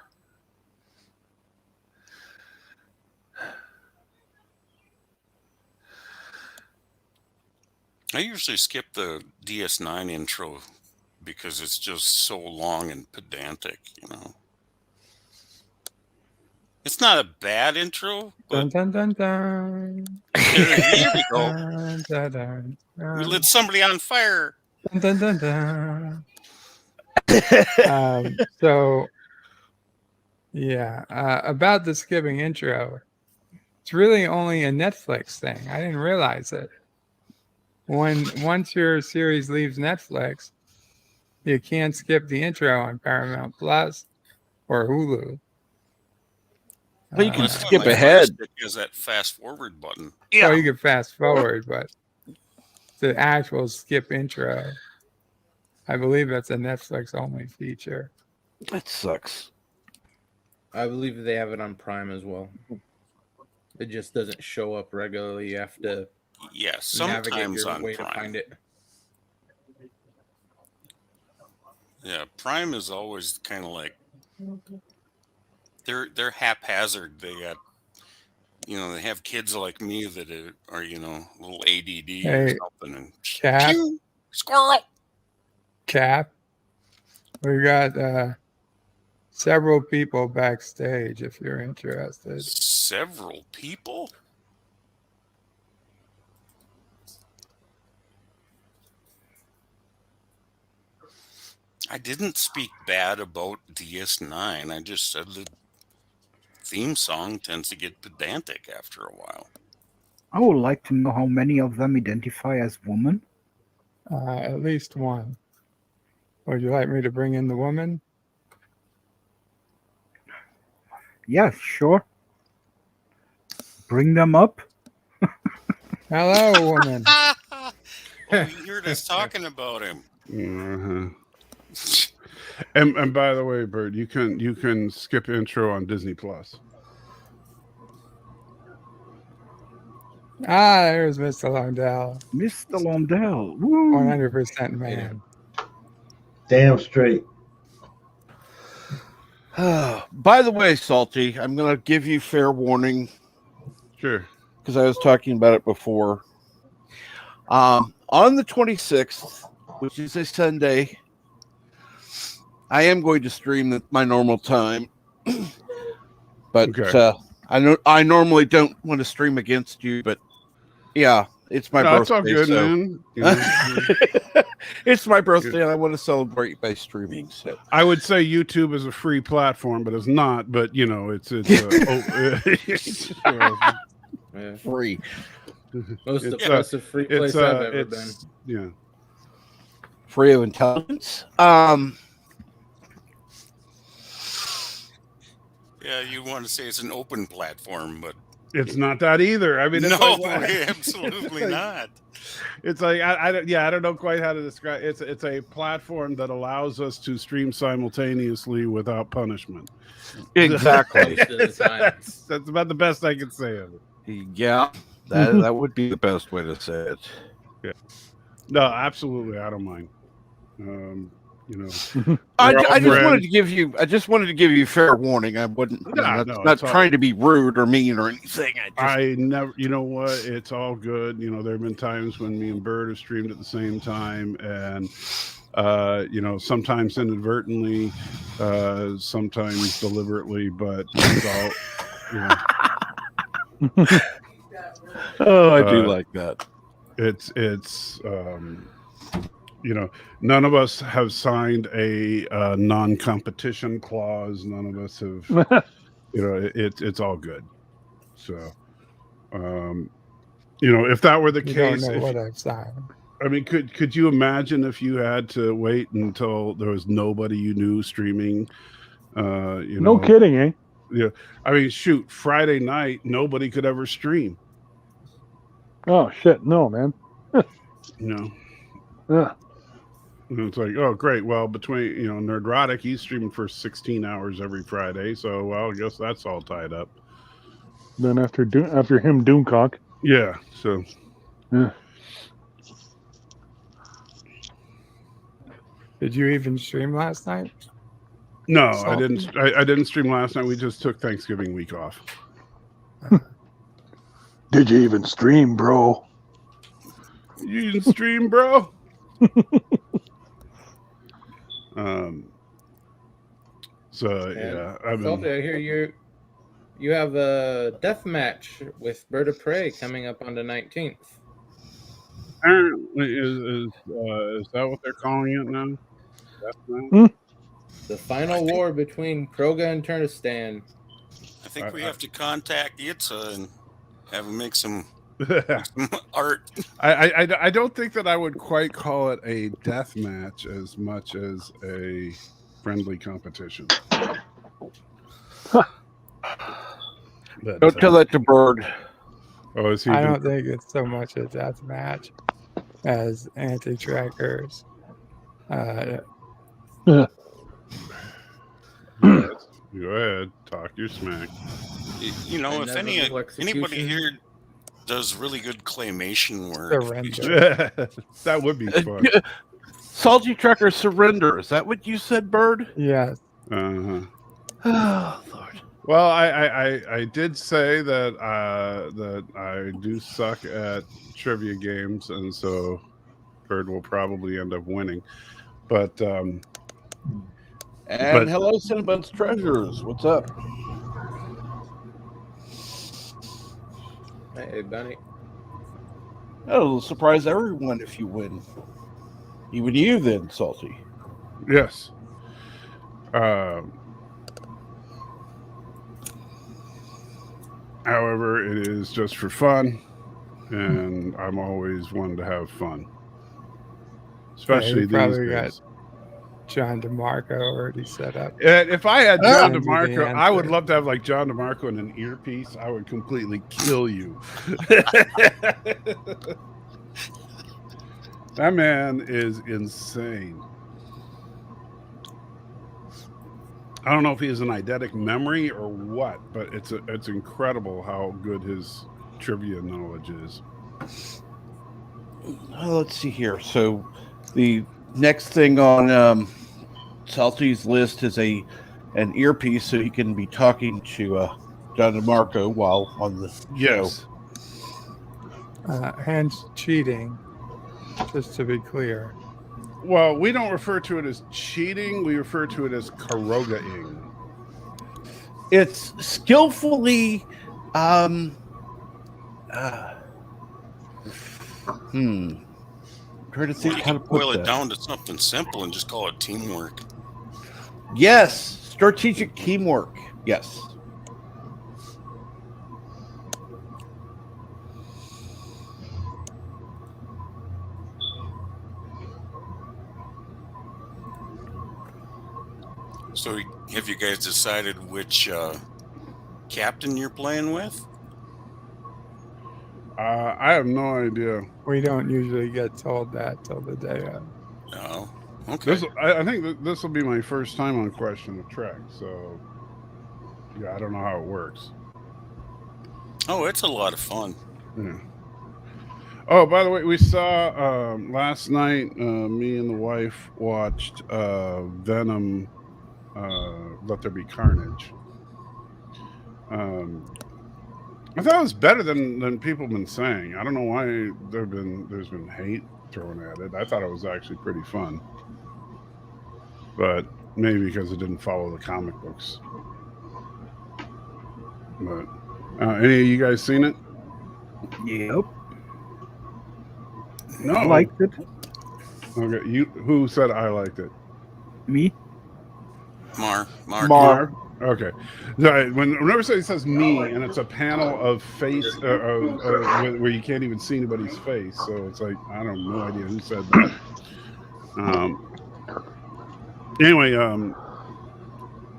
I usually skip the DS9 intro because it's just so long and pedantic, It's not a bad intro, but dun, dun, dun, dun. Here we go. Dun, dun, dun, dun. We lit somebody on fire. Dun, dun, dun, dun. So, yeah, about the skipping intro, it's really only a Netflix thing. I didn't realize it. once your series leaves Netflix, you can't skip the intro on Paramount Plus or Hulu. Well, you can I skip thought my ahead. Fire Stick has that fast forward button. Well, you can fast forward, but the actual skip intro, I believe that's a Netflix only feature. That sucks. I believe they have it on Prime as well. It just doesn't show up regularly. You have to navigate sometimes your on way Prime. to find it. Yeah, Prime is always kind of like they're haphazard. They got they have kids like me that are a little ADD or something, and Cap, squirrel. Cap, we got several people backstage if you're interested. Several people? I didn't speak bad about DS9. I just said the theme song tends to get pedantic after a while. I would like to know how many of them identify as women. At least one. Would you like me to bring in the woman? Yeah, sure. Bring them up. Hello, woman. You heard us talking about him. And by the way, Bert, you can skip intro on Disney Plus. There's Mr. Longdell. Mr. Longdell. Woo. 100% man. Damn straight. By the way, Salty, I'm going to give you fair warning. Sure. Because I was talking about it before. On the 26th, which is a Sunday, I am going to stream at my normal time. But I normally don't want to stream against you, but yeah, it's my birthday. It's all good, man. It's my birthday, and I want to celebrate by streaming. So I would say YouTube is a free platform, but it's not. But it's free. Most of free place I've ever been. Yeah. Free of intelligence. Yeah, you want to say it's an open platform, but it's not that either. I mean, no, absolutely not. It's like I don't know quite how to describe. It's a platform that allows us to stream simultaneously without punishment. Exactly. That's about the best I can say of it. Yeah, that would be the best way to say it. Yeah. No, absolutely, I don't mind. I just wanted to give you fair warning. I wouldn't. Not trying to be rude or mean or anything. I never. You know what? It's all good. There have been times when me and Bird have streamed at the same time, and sometimes inadvertently, sometimes deliberately, but it's all. Oh, I do like that. It's none of us have signed a non-competition clause. None of us have, it's all good. So, if that were the case, don't know what I've signed. I mean, could you imagine if you had to wait until there was nobody you knew streaming? No kidding, eh? Yeah. I mean, shoot, Friday night, nobody could ever stream. Oh shit, no, man. Yeah. And it's like, oh, great. Well, between Nerdrotic, he's streaming for 16 hours every Friday, so well, I guess that's all tied up. Then after him, Doomcock. Yeah. So. Yeah. Did you even stream last night? No, I didn't. I didn't stream last night. We just took Thanksgiving week off. Did you even stream, bro? You didn't stream, bro. Yeah, Salty, I hear you have a death match with Bird of Prey coming up on the 19th. Is that what they're calling it now? The final war between Kroga and Turnistan. I think we have to contact Yitza and have him make some Art. I don't think that I would quite call it a death match as much as a friendly competition. Don't tell that to Bird. Oh, is he? I don't think it's so much a death match as anti-trackers. Go ahead, talk your smack. You know, if anybody here does really good claymation work, that would be fun. Salty Tracker surrender. Is that what you said, Bird? Yes. Uh-huh. Oh, Lord. Well, I did say that that I do suck at trivia games, and so Bird will probably end up winning. But hello, Cinnabon's Treasures. What's up? Hey, Benny. That'll surprise everyone if you win. Even you, then, Salty. Yes. However, it is just for fun, and I'm always one to have fun. Especially these probably days. got John DeMarco already set up. And if I had John Send you the DeMarco, I would answer. love to have like John DeMarco in an earpiece. I would completely kill you. That man is insane. I don't know if he has an eidetic memory or what, but it's incredible how good his trivia knowledge is. Let's see here. So the next thing on Salty's list is an earpiece so he can be talking to John DeMarco while on the show. Hence cheating, just to be clear. Well, we don't refer to it as cheating. We refer to it as karoga-ing. It's skillfully trying to think how to boil put it that. down to something simple and just call it teamwork. Yes, strategic teamwork. Yes. So, have you guys decided which captain you're playing with? I have no idea. We don't usually get told that till the day of. Oh, okay. I think this will be my first time on Question of Trek, so yeah, I don't know how it works. Oh, it's a lot of fun. Yeah. Oh, by the way, we saw last night. Me and the wife watched Venom. Let There Be Carnage. I thought it was better than people have been saying. I don't know why there's been hate thrown at it. I thought it was actually pretty fun, but maybe because it didn't follow the comic books. But any of you guys seen it? Yep. No, I liked it. Okay, who said I liked it? Me. Mar. Okay. Whenever somebody says me, and it's a panel of face where you can't even see anybody's face, so it's like I don't no idea who said that. Anyway,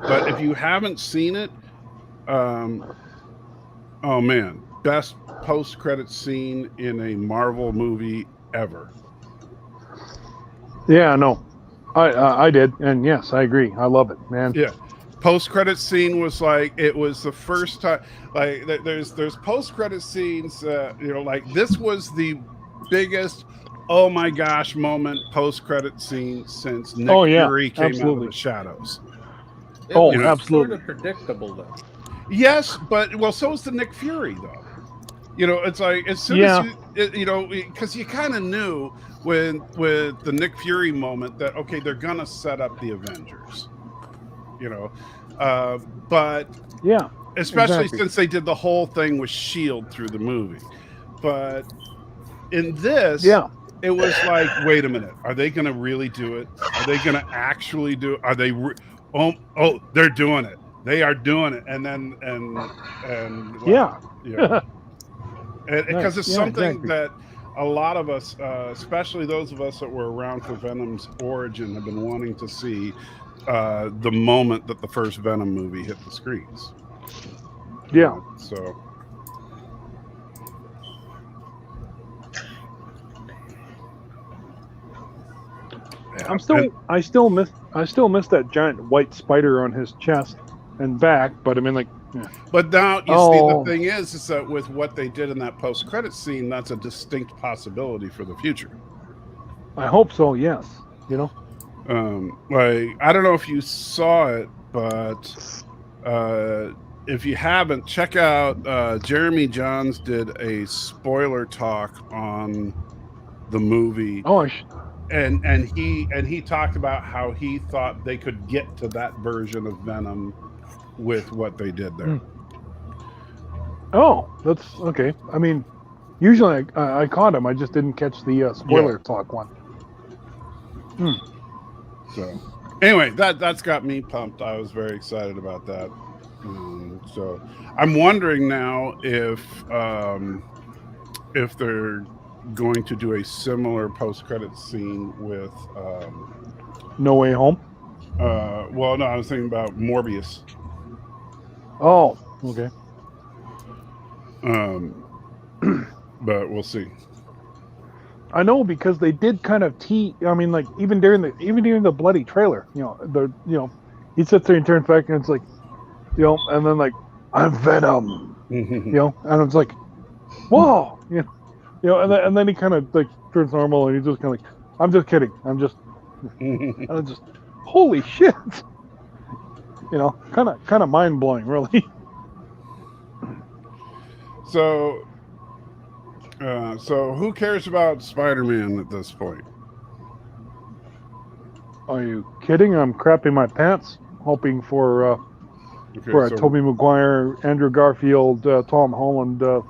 but if you haven't seen it, oh man, best post-credit scene in a Marvel movie ever. Yeah, no, I did, and yes, I agree. I love it, man. Yeah. Post-credit scene was like it was the first time. Like there's post-credit scenes. Like this was the biggest oh my gosh moment post-credit scene since Nick Fury came out of the shadows. Sort Absolutely. of predictable though. Yes, but so is the Nick Fury though. It's like as soon as because you kind of knew with the Nick Fury moment that okay, they're gonna set up the Avengers. But yeah, especially exactly. since they did the whole thing with S.H.I.E.L.D. through the movie. But in this, it was like, wait a minute, are they going to really do it? Are they going to actually do it? Are they? They're doing it. They are doing it. And then because it's Yeah, something exactly. that a lot of us, especially those of us that were around for Venom's origin, have been wanting to see the moment that the first Venom movie hit the screens. Yeah. So. Yeah. I still miss that giant white spider on his chest and back, but I mean, like, yeah. But now you see, the thing is that with what they did in that post-credit scene, that's a distinct possibility for the future. I hope so. Yes, like, I don't know if you saw it, but if you haven't, check out Jeremy Johns did a spoiler talk on the movie. And he talked about how he thought they could get to that version of Venom with what they did there. Oh, that's okay. I mean, usually I caught him. I just didn't catch the spoiler talk one. So anyway, that's got me pumped. I was very excited about that. So I'm wondering now if they're going to do a similar post-credit scene with No Way Home. Well, no, I was thinking about Morbius. Oh, okay. But we'll see. I know, because they did kind of I mean, like, even during the bloody trailer, he sits there and turns back, and it's like, and then, like, I'm Venom, and it's like, whoa, and then he kind of, like, turns normal, and he's just kind of like, I'm just kidding, and I'm just, holy shit, kind of mind blowing, really. So who cares about Spider-Man at this point? Are you kidding? I'm crapping my pants, hoping for a Tobey Maguire, Andrew Garfield, Tom Holland thing.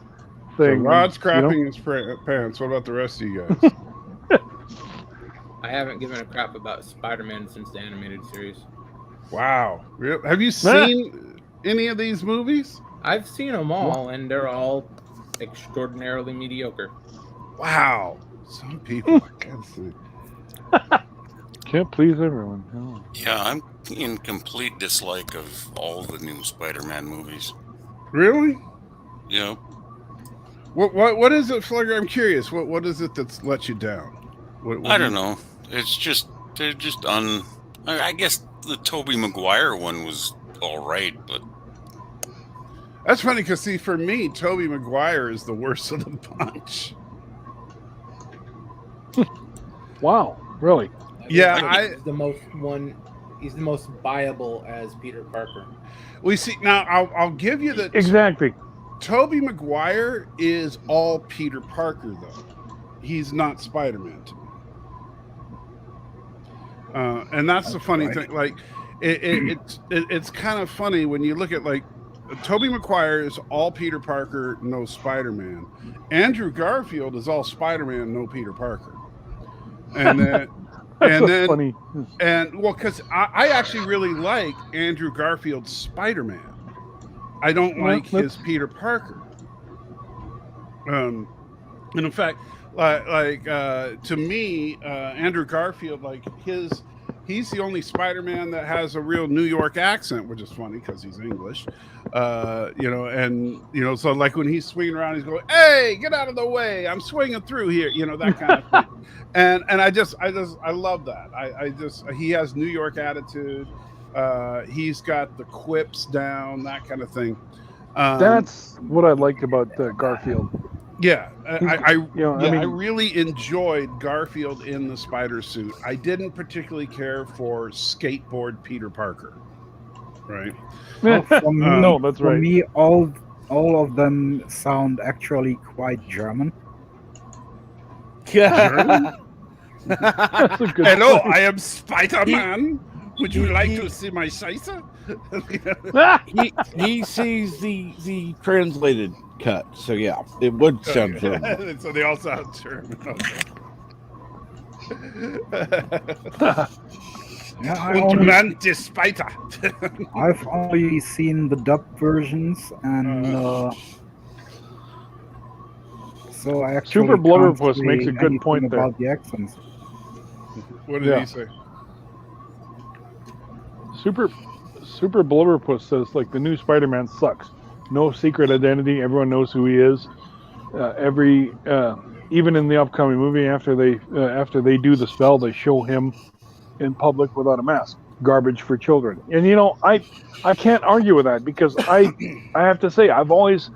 So Rod's crapping his pants. What about the rest of you guys? I haven't given a crap about Spider-Man since the animated series. Wow. Have you seen any of these movies? I've seen them all, and they're all extraordinarily mediocre. Wow. Some people I can't see. Can't please everyone. No. Yeah, I'm in complete dislike of all the new Spider-Man movies. Really? Yeah. What is it, Flugger? I'm curious. What is it that's let you down? I don't know. It's just they're just I guess the Tobey Maguire one was all right, but that's funny because, see, for me, Tobey Maguire is the worst of the bunch. Wow, really? Yeah, he's the most viable as Peter Parker. We see now. I'll give you that. Exactly. Tobey Maguire is all Peter Parker, though. He's not Spider-Man to me. And that's the funny thing. Like, it's kind of funny when you look at, like, Tobey Maguire is all Peter Parker, no Spider-Man. Andrew Garfield is all Spider-Man, no Peter Parker. And then, funny. And well, because I actually really like Andrew Garfield's Spider-Man. I don't like his Peter Parker. And in fact, to me, Andrew Garfield, like, he's the only Spider-Man that has a real New York accent, which is funny because he's English. So, like, when he's swinging around, he's going, "Hey, get out of the way! I'm swinging through here," that kind of thing. And I love that. He has New York attitude. He's got the quips down, that kind of thing. That's what I liked about Garfield. Yeah, I really enjoyed Garfield in the spider suit. I didn't particularly care for skateboard Peter Parker. Right? Well, for me, no, that's right. For me, all of them sound actually quite German. German? Hello, I am Spider-Man. Would you like to see my Scheiße? he sees the translated cut, so yeah, it would sound German. So they all sound German. I've only seen the dub versions, and So I actually Super can't Blubberpuss say makes a good anything point there. about the accents. What did he say? Super Blubberpuss says like the new Spider-Man sucks. No secret identity. Everyone knows who he is. Even in the upcoming movie, after they do the spell, they show him in public without a mask. Garbage for children. And I can't argue with that because I have to say I've always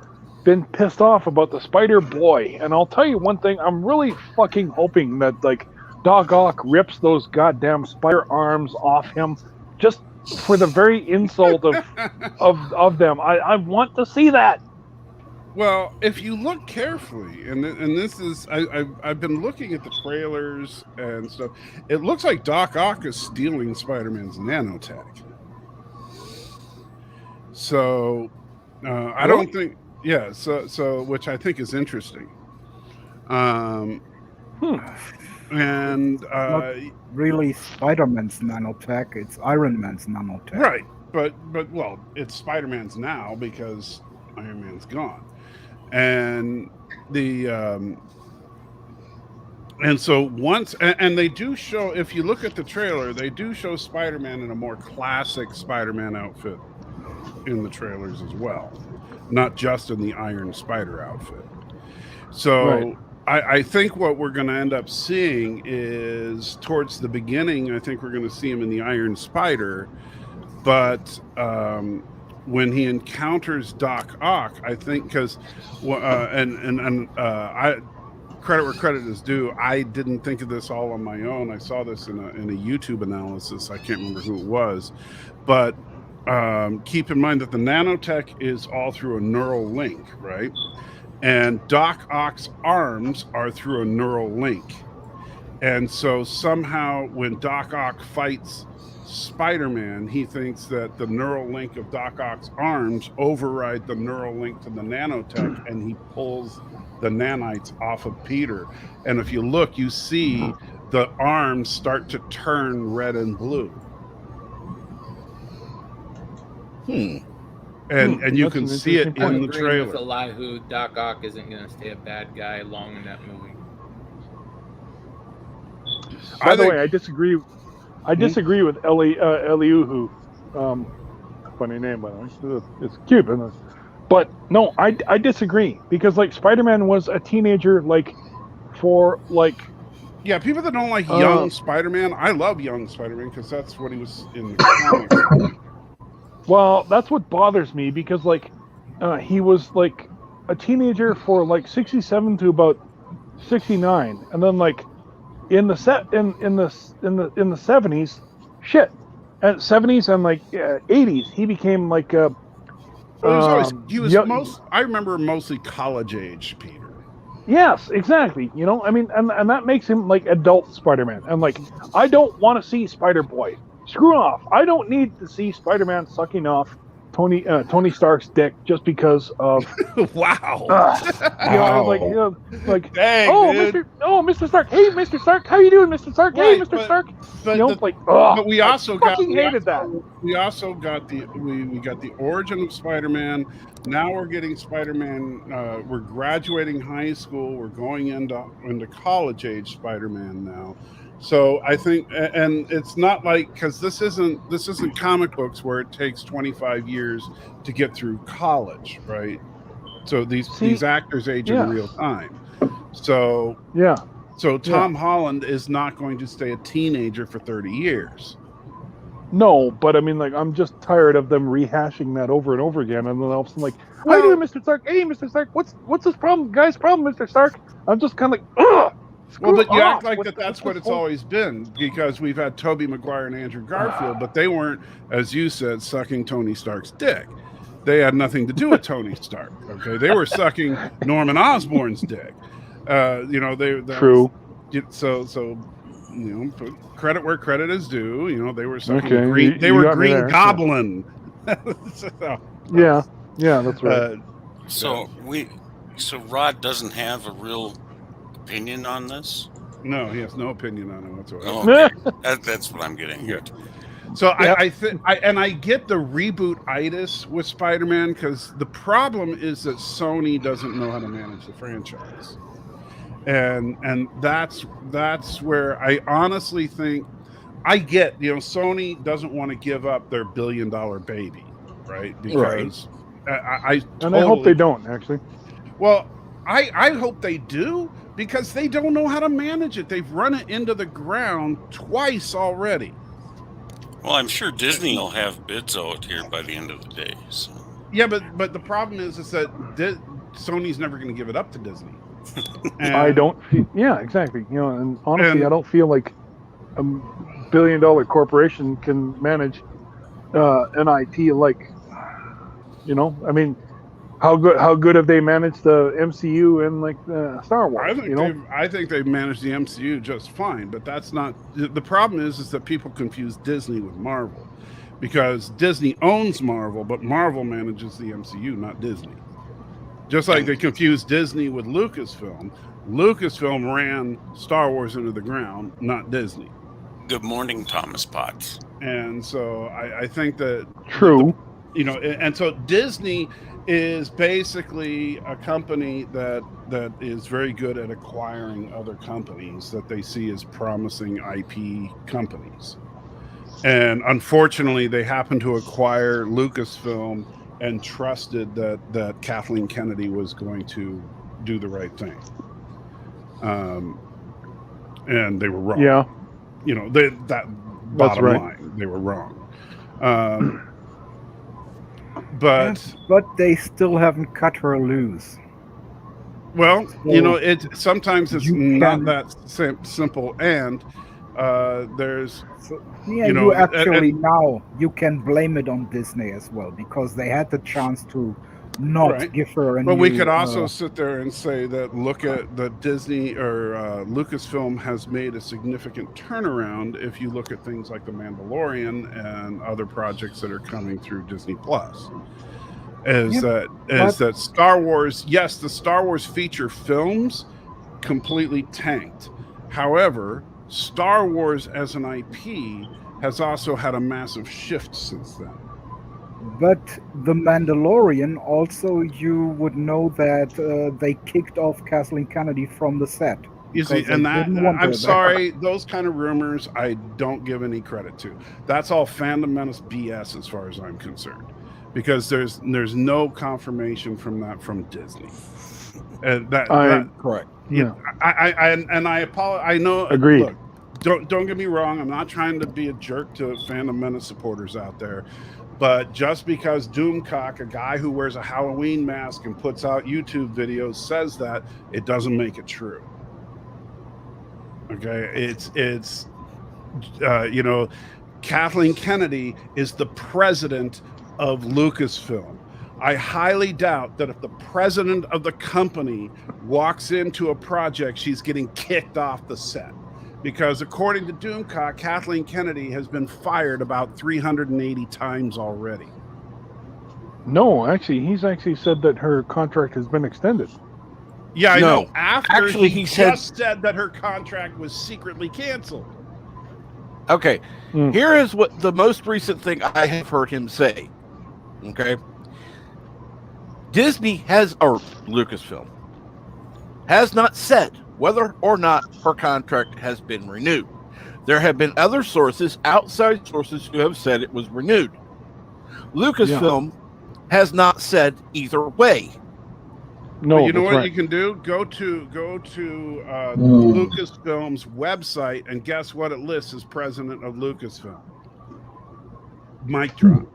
been pissed off about the Spider Boy. And I'll tell you one thing, I'm really fucking hoping that like Doc Ock rips those goddamn spider arms off him just for the very insult of them. I want to see that. Well, if you look carefully, and this is, I've been looking at the trailers and stuff. It looks like Doc Ock is stealing Spider-Man's nanotech. So I don't think, yeah. So which I think is interesting. And Not really Spider-Man's nanotech. It's Iron Man's nanotech. Right, but well, it's Spider-Man's now because Iron Man's gone. And and so once and they do show, if you look at the trailer, they do show Spider-Man in a more classic Spider-Man outfit in the trailers as well, not just in the Iron Spider outfit. So Right. I think what we're going to end up seeing is towards the beginning, I think we're going to see him in the Iron Spider, but when he encounters Doc Ock, I think because I credit where credit is due, I didn't think of this all on my own. I saw this in a YouTube analysis. I can't remember who it was, but keep in mind that the nanotech is all through a neural link, right? And Doc Ock's arms are through a neural link. And so somehow when Doc Ock fights Spider-Man, he thinks that the neural link of Doc Ock's arms override the neural link to the nanotech, and he pulls the nanites off of Peter. And if you look, you see the arms start to turn red and blue. And you can see it in the trailer. With Elihu, Doc Ock isn't going to stay a bad guy long in that movie. By the way, I disagree. I disagree with Elihu. Funny name, by the way. It's cute, isn't it? But no, I disagree because like Spider-Man was a teenager, like for like. Yeah, people that don't like young Spider-Man, I love young Spider-Man because that's what he was in the comics. Well, that's what bothers me because like he was like a teenager for like 67 to about 69, and then like in the 70s, shit, and 70s and like 80s, he became like a. He was I remember mostly college age Peter. Yes, exactly. You know, I mean, and that makes him like adult Spider-Man, and like I don't want to see Spider-Boy. Screw off. I don't need to see Spider-Man sucking off Tony Stark's dick just because of wow. Dang, oh, dude. Mr. Stark. Hey, Mr. Stark. How you doing, Mr. Stark? Right, hey, Mr. Stark. But we also hated that. We also got we got the origin of Spider-Man. Now we're getting Spider-Man. We're graduating high school. We're going into college age Spider-Man now. So I think, and it's not like, because this isn't comic books where it takes 25 years to get through college, right? So these actors age in real time. So So Tom Holland is not going to stay a teenager for 30 years. No, but I mean, like, I'm just tired of them rehashing that over and over again, and then all of a sudden, like, how you doing, Mr. Stark? Hey, Mr. Stark, what's this problem, guy's problem, Mr. Stark? I'm just kind of like, ugh. Well, but you act like that's what it's always been, because we've had Tobey Maguire and Andrew Garfield, but they weren't, as you said, sucking Tony Stark's dick. They had nothing to do with Tony Stark. Okay, they were sucking Norman Osborn's dick. True. So credit where credit is due. They were sucking Green. They were Green Goblin. Yeah, that's right. So Rod doesn't have a real opinion on this? No, he has no opinion on it whatsoever. Oh, okay. That's what I'm getting at. So I think I get the reboot-itis with Spider-Man, because the problem is that Sony doesn't know how to manage the franchise, and that's where I honestly think I get, Sony doesn't want to give up their billion-dollar baby, right? Because I and I hope they don't actually. Well, I hope they do, because they don't know how to manage it. They've run it into the ground twice already. Well, I'm sure Disney will have bids out here by the end of the day. So. Yeah, but the problem is that Sony's never going to give it up to Disney. I don't. Yeah, exactly. And honestly, I don't feel like a billion-dollar corporation can manage an IP like. I mean, how good have they managed the MCU and like Star Wars? I think they've managed the MCU just fine, but that's not the problem. Is that people confuse Disney with Marvel, because Disney owns Marvel, but Marvel manages the MCU, not Disney. Just like they confused Disney with Lucasfilm. Lucasfilm ran Star Wars into the ground, not Disney. Good morning, Thomas Potts. And so I think that true. And so Disney is basically a company that is very good at acquiring other companies that they see as promising IP companies. And unfortunately, they happened to acquire Lucasfilm and trusted that Kathleen Kennedy was going to do the right thing. And they were wrong. Yeah. That bottom line, they were wrong. But they still haven't cut her loose. Well, So sometimes it's not that simple, and there's you actually now you can blame it on Disney as well, because they had the chance to not give her a But new, we could also sit there and say that look at the Disney or Lucasfilm has made a significant turnaround if you look at things like The Mandalorian and other projects that are coming through Disney Plus. That Star Wars, yes, the Star Wars feature films completely tanked. However, Star Wars as an IP has also had a massive shift since then. But The Mandalorian also, you would know that they kicked off Kathleen Kennedy from the set. You see, and I'm sorry, those kind of rumors I don't give any credit to. That's all Fandom Menace BS as far as I'm concerned, because there's no confirmation from that from Disney. Correct. Yeah, I apologize. I know. Agreed. Look, don't get me wrong. I'm not trying to be a jerk to Fandom Menace supporters out there. But just because Doomcock, a guy who wears a Halloween mask and puts out YouTube videos, says that, it doesn't make it true. Okay, it's Kathleen Kennedy is the president of Lucasfilm. I highly doubt that if the president of the company walks into a project, she's getting kicked off the set. Because according to Doomcock, Kathleen Kennedy has been fired about 380 times already. No, actually, he's actually said that her contract has been extended. Yeah, I know. After he just said that her contract was secretly canceled. Okay, here is what the most recent thing I have heard him say. Okay, Disney or Lucasfilm has not said whether or not her contract has been renewed. There have been other sources, outside sources, who have said it was renewed. Lucasfilm has not said either way. No, but you know what you can do? Go to Lucasfilm's website, and guess what it lists as president of Lucasfilm? Mic drop.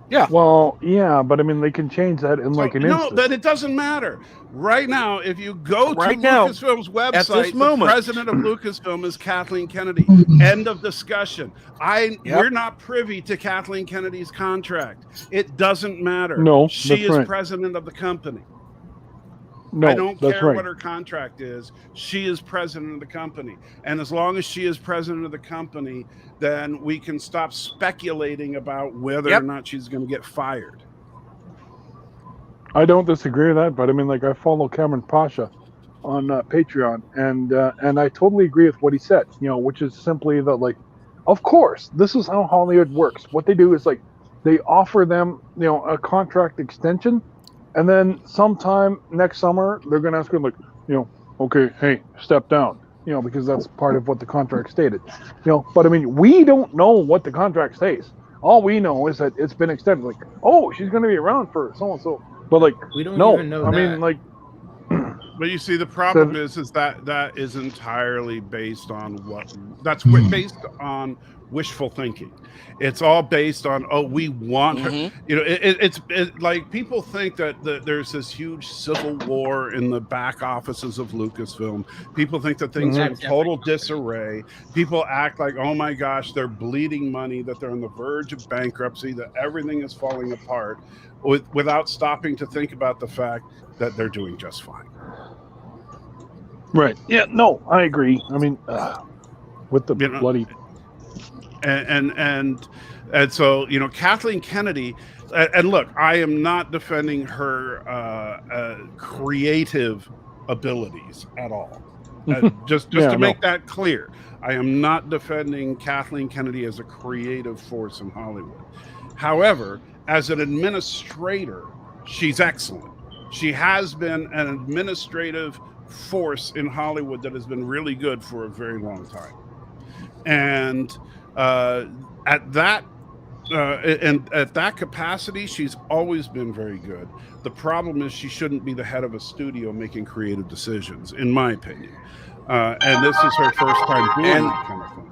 Yeah. Well, yeah, but I mean, they can change that in like an instant. No, but it doesn't matter. Right now, if you go to Lucasfilm's website, the president of Lucasfilm is Kathleen Kennedy. End of discussion. We're not privy to Kathleen Kennedy's contract. It doesn't matter. No, she is president of the company. No, I don't care what her contract is. She is president of the company. And as long as she is president of the company, then we can stop speculating about whether or not she's going to get fired. I don't disagree with that, but I mean, like, I follow Cameron Pasha on Patreon, and I totally agree with what he said, which is simply that, like, of course, this is how Hollywood works. What they do is like they offer them, a contract extension, and then sometime next summer they're going to ask them like, okay, hey, step down, because that's part of what the contract stated, But I mean, we don't know what the contract states. All we know is that it's been extended. Like, oh, she's going to be around for so and so, but like, we don't no, even know I that. mean, like. But you see, the problem is that is entirely based on based on wishful thinking. It's all based on, we want her. It's like people think that there's this huge civil war in the back offices of Lucasfilm. People think that things are in total disarray. People act like, oh my gosh, they're bleeding money, that they're on the verge of bankruptcy, that everything is falling apart, without stopping to think about the fact that they're doing just fine. Right. Yeah. No, I agree. I mean, with the bloody and so Kathleen Kennedy. And look, I am not defending her creative abilities at all. Just to make that clear, I am not defending Kathleen Kennedy as a creative force in Hollywood. However, as an administrator, she's excellent. She has been an administrative force in Hollywood that has been really good for a very long time. And at that capacity, she's always been very good. The problem is she shouldn't be the head of a studio making creative decisions, in my opinion. And this is her first time doing that kind of thing.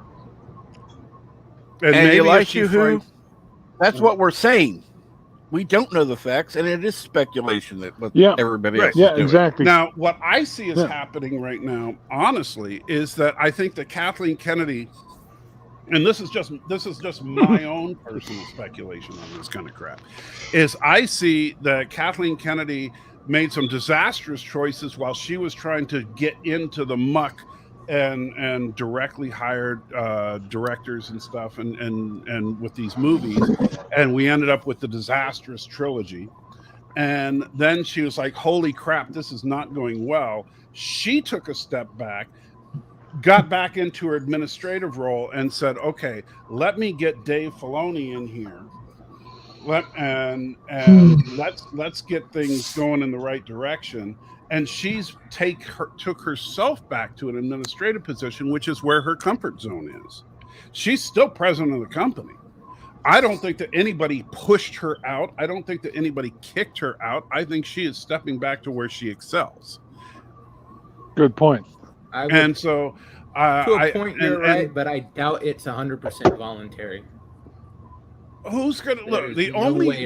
And maybe that's what we're saying. We don't know the facts, and it is speculation that everybody else is doing. Exactly. Now, what I see is happening right now, honestly, is that I think that Kathleen Kennedy, and this is just my own personal speculation on this kind of crap, is I see that Kathleen Kennedy made some disastrous choices while she was trying to get into the muck and directly hired directors and stuff and with these movies, and we ended up with the disastrous trilogy. And then she was like, holy crap, this is not going well. She took a step back, got back into her administrative role, and said, okay, let me get Dave Filoni in here, let's get things going in the right direction. And she's took herself back to an administrative position, which is where her comfort zone is. She's still president of the company. I don't think that anybody pushed her out. I don't think that anybody kicked her out. I think she is stepping back to where she excels. Good point. And so, to a point, you're right, but I doubt it's 100% voluntary. Who's gonna look? The no only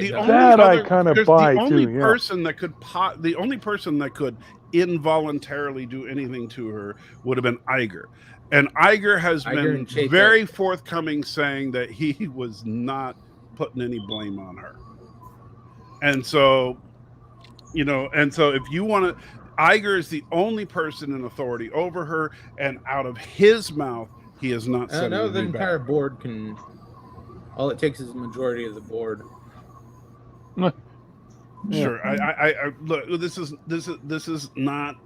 person that could involuntarily do anything to her would have been Iger, and Iger has been very forthcoming, saying that he was not putting any blame on her. And so, if you want to, Iger is the only person in authority over her, and out of his mouth, he has not said anything. The entire board can. All it takes is a majority of the board. Sure. I look. This is not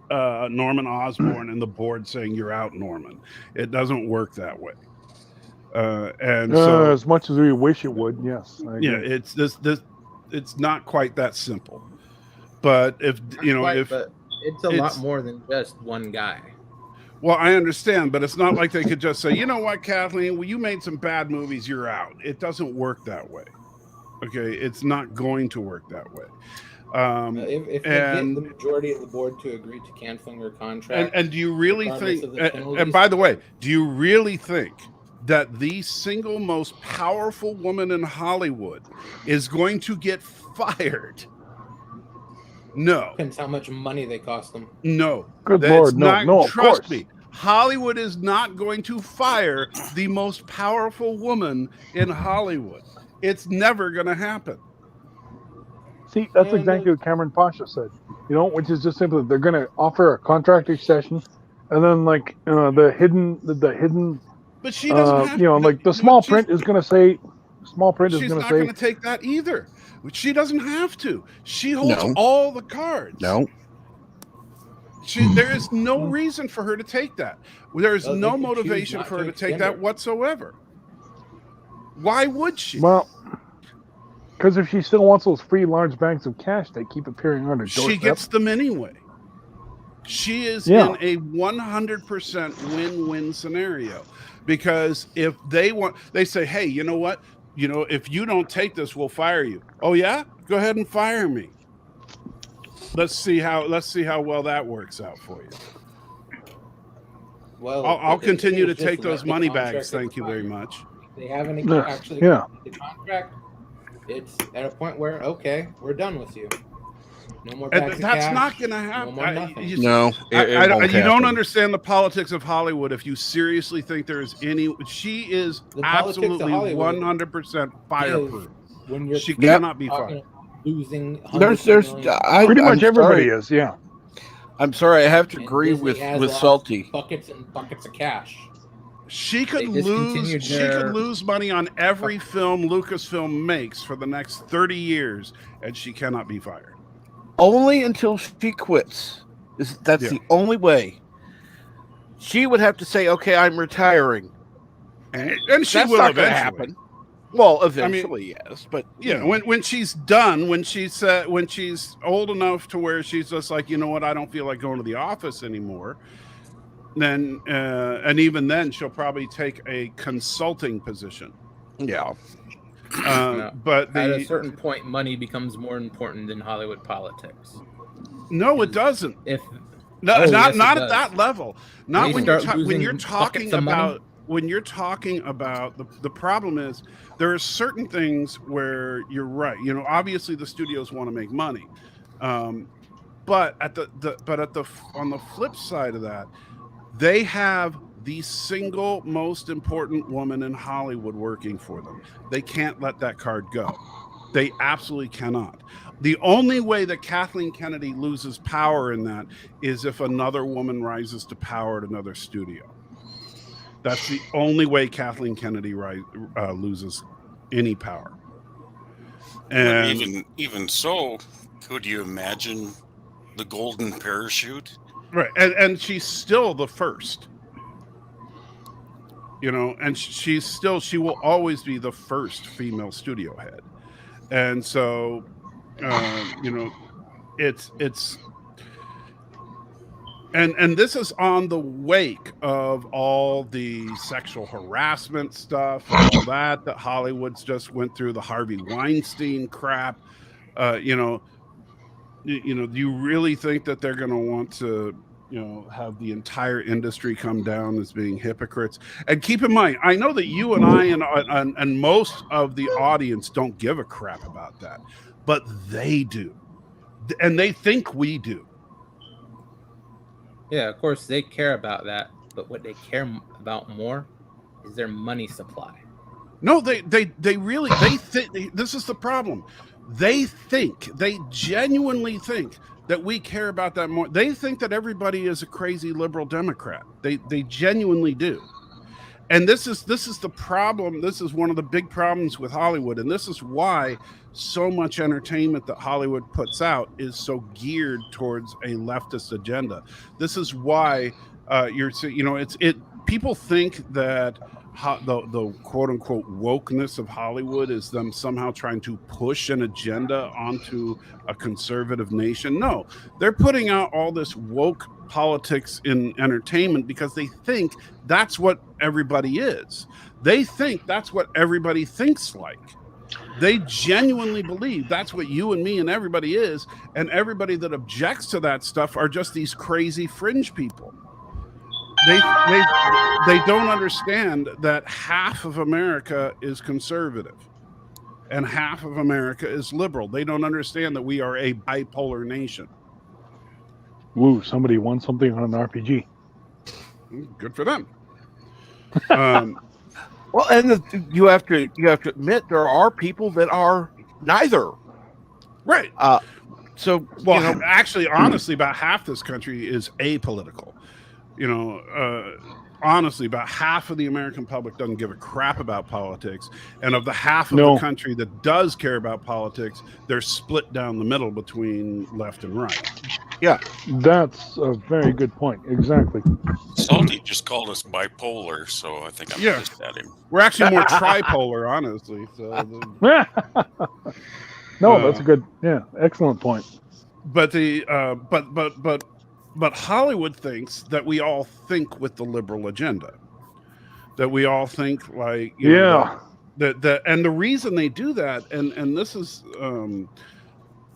Norman Osborn and the board saying you're out, Norman. It doesn't work that way. And so, as much as we wish it would, yes. It's this. It's not quite that simple. But but it's a lot more than just one guy. Well, I understand, but it's not like they could just say, you know what, Kathleen, well, you made some bad movies, you're out. It doesn't work that way. Okay, it's not going to work that way. If they get the majority of the board to agree to canceling her contract, and do you really think? And by the way, do you really think that the single most powerful woman in Hollywood is going to get fired? No. Depends how much money they cost them. No. Good Lord, no. Trust me. Hollywood is not going to fire the most powerful woman in Hollywood. It's never going to happen. See, that's exactly what Cameron Pasha said. Which is just simply they're going to offer a contract extension, and then the hidden. But she doesn't have the small print is going to say. Small print is going to say. She's not going to take that either. She doesn't have to. She holds all the cards. No. There is no reason for her to take that. There is no motivation for her to take that whatsoever. Why would she? Well, because if she still wants those free large bags of cash, they keep appearing on her doorstep. She gets them anyway. She is Yeah. in a 100% win-win scenario, because if they say, hey, you know what? If you don't take this, we'll fire you. Oh yeah? Go ahead and fire me. Let's see how well that works out for you. Well, I'll continue to just take let those the money contract bags. Thank you very expire. much. They haven't actually Yeah. the contract. It's at a point where, okay, we're done with you. No more bags of That's cash, not going to happen. No more nothing. You won't don't happen. understand the politics of Hollywood if you seriously think there is any. She is The politics of absolutely Hollywood 100% fireproof. When you're She cannot be fired. Losing There's pretty much everybody is. Yeah. I'm sorry, I have to And agree Disney with has lost Salty. buckets and buckets of cash. She could They discontinued lose. She their- could lose money on every film Lucasfilm makes for the next 30 years, and she cannot be fired. Only until she quits. That's the only way. She would have to say, "Okay, I'm retiring," and she that's will not gonna eventually happen. Well, eventually, yes, but when she's done, when she's old enough to where she's just like, you know what, I don't feel like going to the office anymore. Then, and even then, she'll probably take a consulting position. Yeah. But at a certain point, money becomes more important than Hollywood politics. No, it doesn't. Not At that level. Not when you're talking about. When you're talking about the problem is there are certain things where you're right. Obviously the studios want to make money, but on the flip side of that, they have the single most important woman in Hollywood working for them. They can't let that card go. They absolutely cannot. The only way that Kathleen Kennedy loses power in that is if another woman rises to power at another studio. That's the only way Kathleen Kennedy loses any power. And But even so, could you imagine the golden parachute? Right, and she's still the first. And she will always be the first female studio head. And so, it's. And this is on the wake of all the sexual harassment stuff, and all that Hollywood's just went through, the Harvey Weinstein crap. Do you really think that they're going to want to, have the entire industry come down as being hypocrites? And keep in mind, I know that you and I and most of the audience don't give a crap about that, but they do, and they think we do. Yeah, of course they care about that, but what they care about more is their money supply. No, they think this is the problem. They genuinely think that we care about that more. They think that everybody is a crazy liberal Democrat. They genuinely do. And this is the problem. This is one of the big problems with Hollywood, and this is why so much entertainment that Hollywood puts out is so geared towards a leftist agenda. This is why people think that the quote unquote wokeness of Hollywood is them somehow trying to push an agenda onto a conservative nation. No, they're putting out all this woke politics in entertainment because they think that's what everybody is. They think that's what everybody thinks like. They genuinely believe that's what you and me and everybody is, and everybody that objects to that stuff are just these crazy fringe people. They don't understand that half of America is conservative and half of America is liberal. They don't understand that we are a bipolar nation. Woo, somebody won something on an RPG. Good for them. Well, and you have to admit there are people that are neither. Right. Actually, honestly, about half this country is apolitical. honestly, about half of the American public doesn't give a crap about politics, and of the half of No. the country that does care about politics, they're split down the middle between left and right. Yeah, That's a very good point. Exactly. Salty just called us bipolar, so I think I'm pissed at him. We're actually more tripolar, honestly. So No, that's a good, excellent point. but the but Hollywood thinks that we all think with the liberal agenda, that we all think like, you know, that and the reason they do that, and this is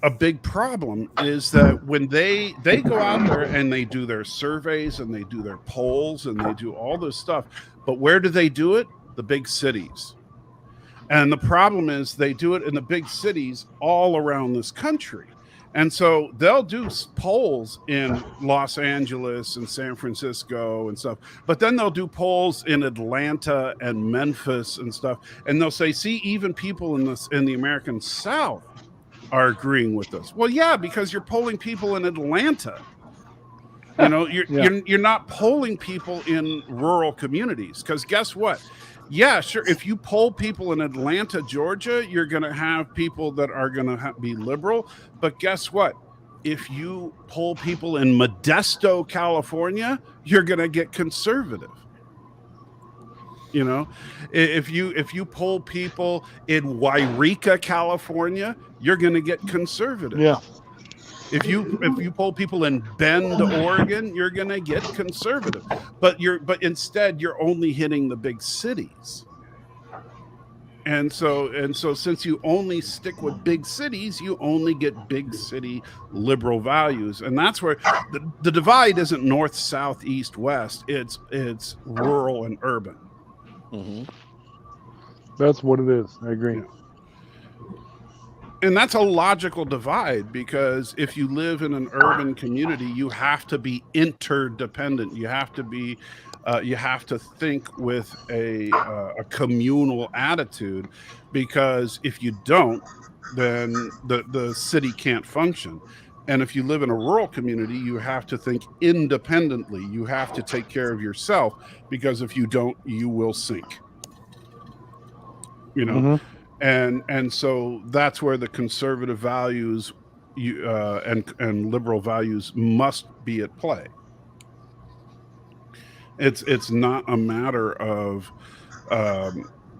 a big problem, is that when they go out there and they do their surveys and they do their polls and they do all this stuff, but where do they do it? The big cities. And the problem is they do it in the big cities all around this country. And so they'll do polls in Los Angeles and San Francisco and stuff, but then they'll do polls in Atlanta and Memphis and stuff. And they'll say, see, even people in the American South are agreeing with us. Well, yeah, because you're polling people in Atlanta. You know, you're not polling people in rural communities, because guess what? Yeah, sure. If you poll people in Atlanta, Georgia, you're going to have people that are going to be liberal. But guess what? If you poll people in Modesto, California, you're going to get conservative. You know, if you poll people in Wairika, California, you're going to get conservative. Yeah. If you poll people in Bend, Oregon, you're going to get conservative. But instead you're only hitting the big cities. And so since you only stick with big cities, you only get big city liberal values. And that's where the divide isn't north, south, east, west. It's rural and urban. Mm-hmm. That's what it is. I agree. Yeah. And that's a logical divide, because if you live in an urban community, you have to be interdependent. You have to be, you have to think with a communal attitude, because if you don't, then the city can't function. And if you live in a rural community, you have to think independently. You have to take care of yourself, because if you don't, you will sink. You know. Mm-hmm. And so that's where the conservative values and liberal values must be at play. It's not a matter of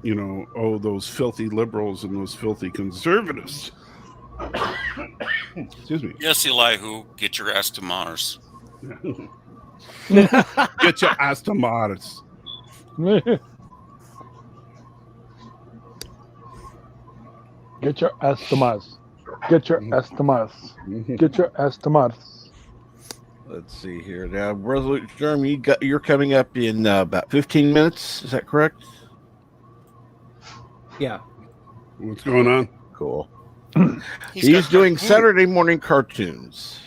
those filthy liberals and those filthy conservatives. Excuse me. Yes, Elihu, get your ass to Mars. Get your ass to Mars. Get your ass to Mars. Get your ass to Mars. Get your ass to Mars. Let's see here. Now, Resolute Germ, you're coming up in about 15 minutes. Is that correct? Yeah. What's going on? Cool. He's doing Saturday morning cartoons.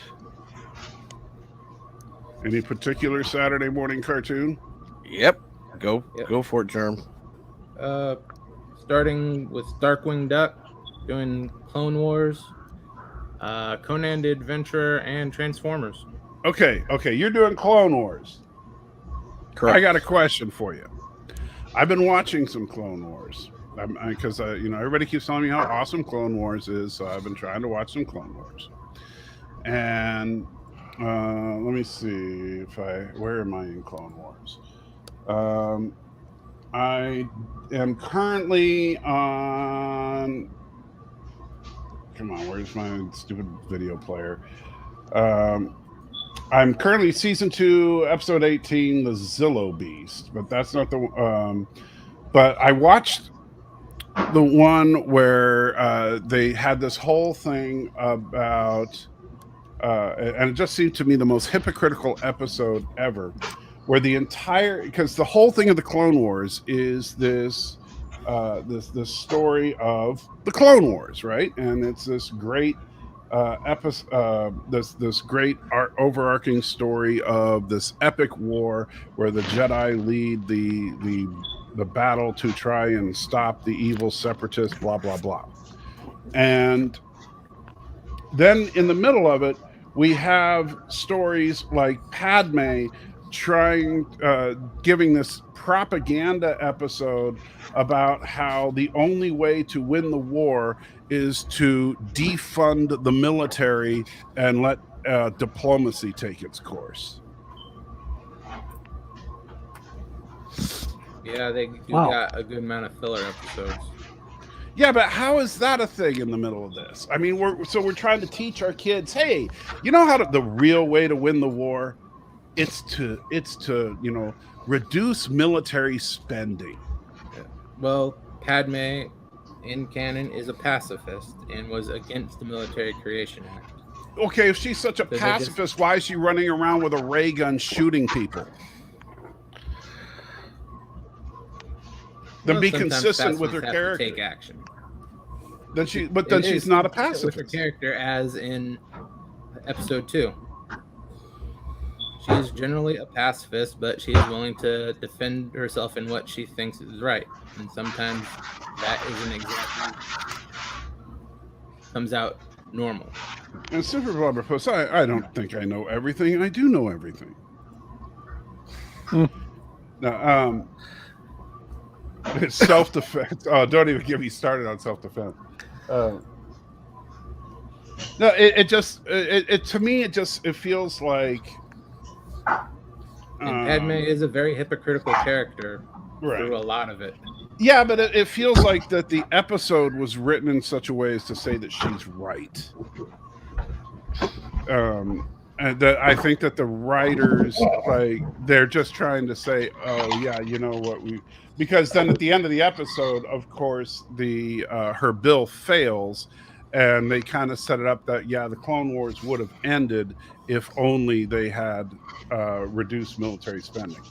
Any particular Saturday morning cartoon? Yep. Go for it, Germ. Starting with Darkwing Duck, doing Clone Wars, Conan the Adventurer, and Transformers. Okay, you're doing Clone Wars. Correct. I got a question for you. I've been watching some Clone Wars because everybody keeps telling me how awesome Clone Wars is. So I've been trying to watch some Clone Wars. And let me see where am I in Clone Wars? I am currently on. Come on, where's my stupid video player? I'm currently season 2, episode 18, the Zillow Beast, but that's not the. But I watched the one where they had this whole thing about, and it just seemed to me the most hypocritical episode ever, where because the whole thing of the Clone Wars is this story of the Clone Wars, right? And it's this great episode, this great overarching story of this epic war where the Jedi lead the battle to try and stop the evil separatists, blah blah blah. And then in the middle of it, we have stories like Padme giving this propaganda episode about how the only way to win the war is to defund the military and let diplomacy take its course. Yeah, they got a good amount of filler episodes. Yeah, but how is that a thing in the middle of this? I mean, we're trying to teach our kids, hey, you know the real way to win the war? It's to reduce military spending. Yeah. Well, Padme in canon is a pacifist and was against the Military Creation Act. Okay, if she's such a pacifist, why is she running around with a ray gun shooting people? Then be consistent with her character. Take action. Then she's not a pacifist. With her character, as in episode 2. She is generally a pacifist, but she is willing to defend herself in what she thinks is right. And sometimes that isn't exactly comes out normal. And Super Blubber Post, I don't think I know everything, and I do know everything. Now, it's self-defense. Oh, don't even get me started on self-defense. No, it to me, it feels like. And Padme is a very hypocritical character through a lot of it. Yeah, but it feels like that the episode was written in such a way as to say that she's right. And that I think that the writers, they're just trying to say, oh yeah, you know what because then at the end of the episode, of course, her bill fails, and they kind of set it up that the Clone Wars would have ended if only they had reduced military spending.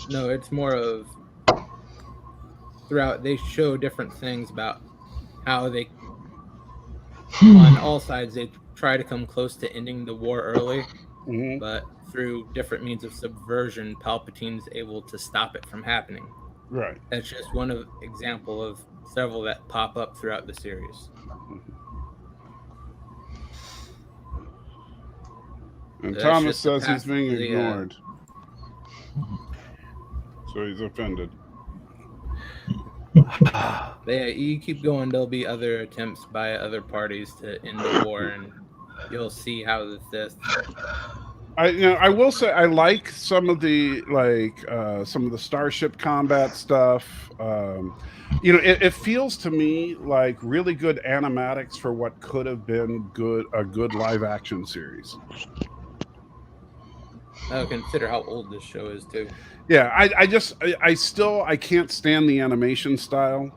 No, it's more of throughout they show different things about how they on all sides they try to come close to ending the war early, but through different means of subversion, Palpatine's able to stop it from happening. Right. That's just one example of several that pop up throughout the series. And Thomas says he's being ignored. So he's offended. Yeah, you keep going, there'll be other attempts by other parties to end the war, and you'll see how this. I will say I like some of the starship combat stuff. It feels to me like really good animatics for what could have been a good live action series. Consider how old this show is too. Yeah, I can't stand the animation style.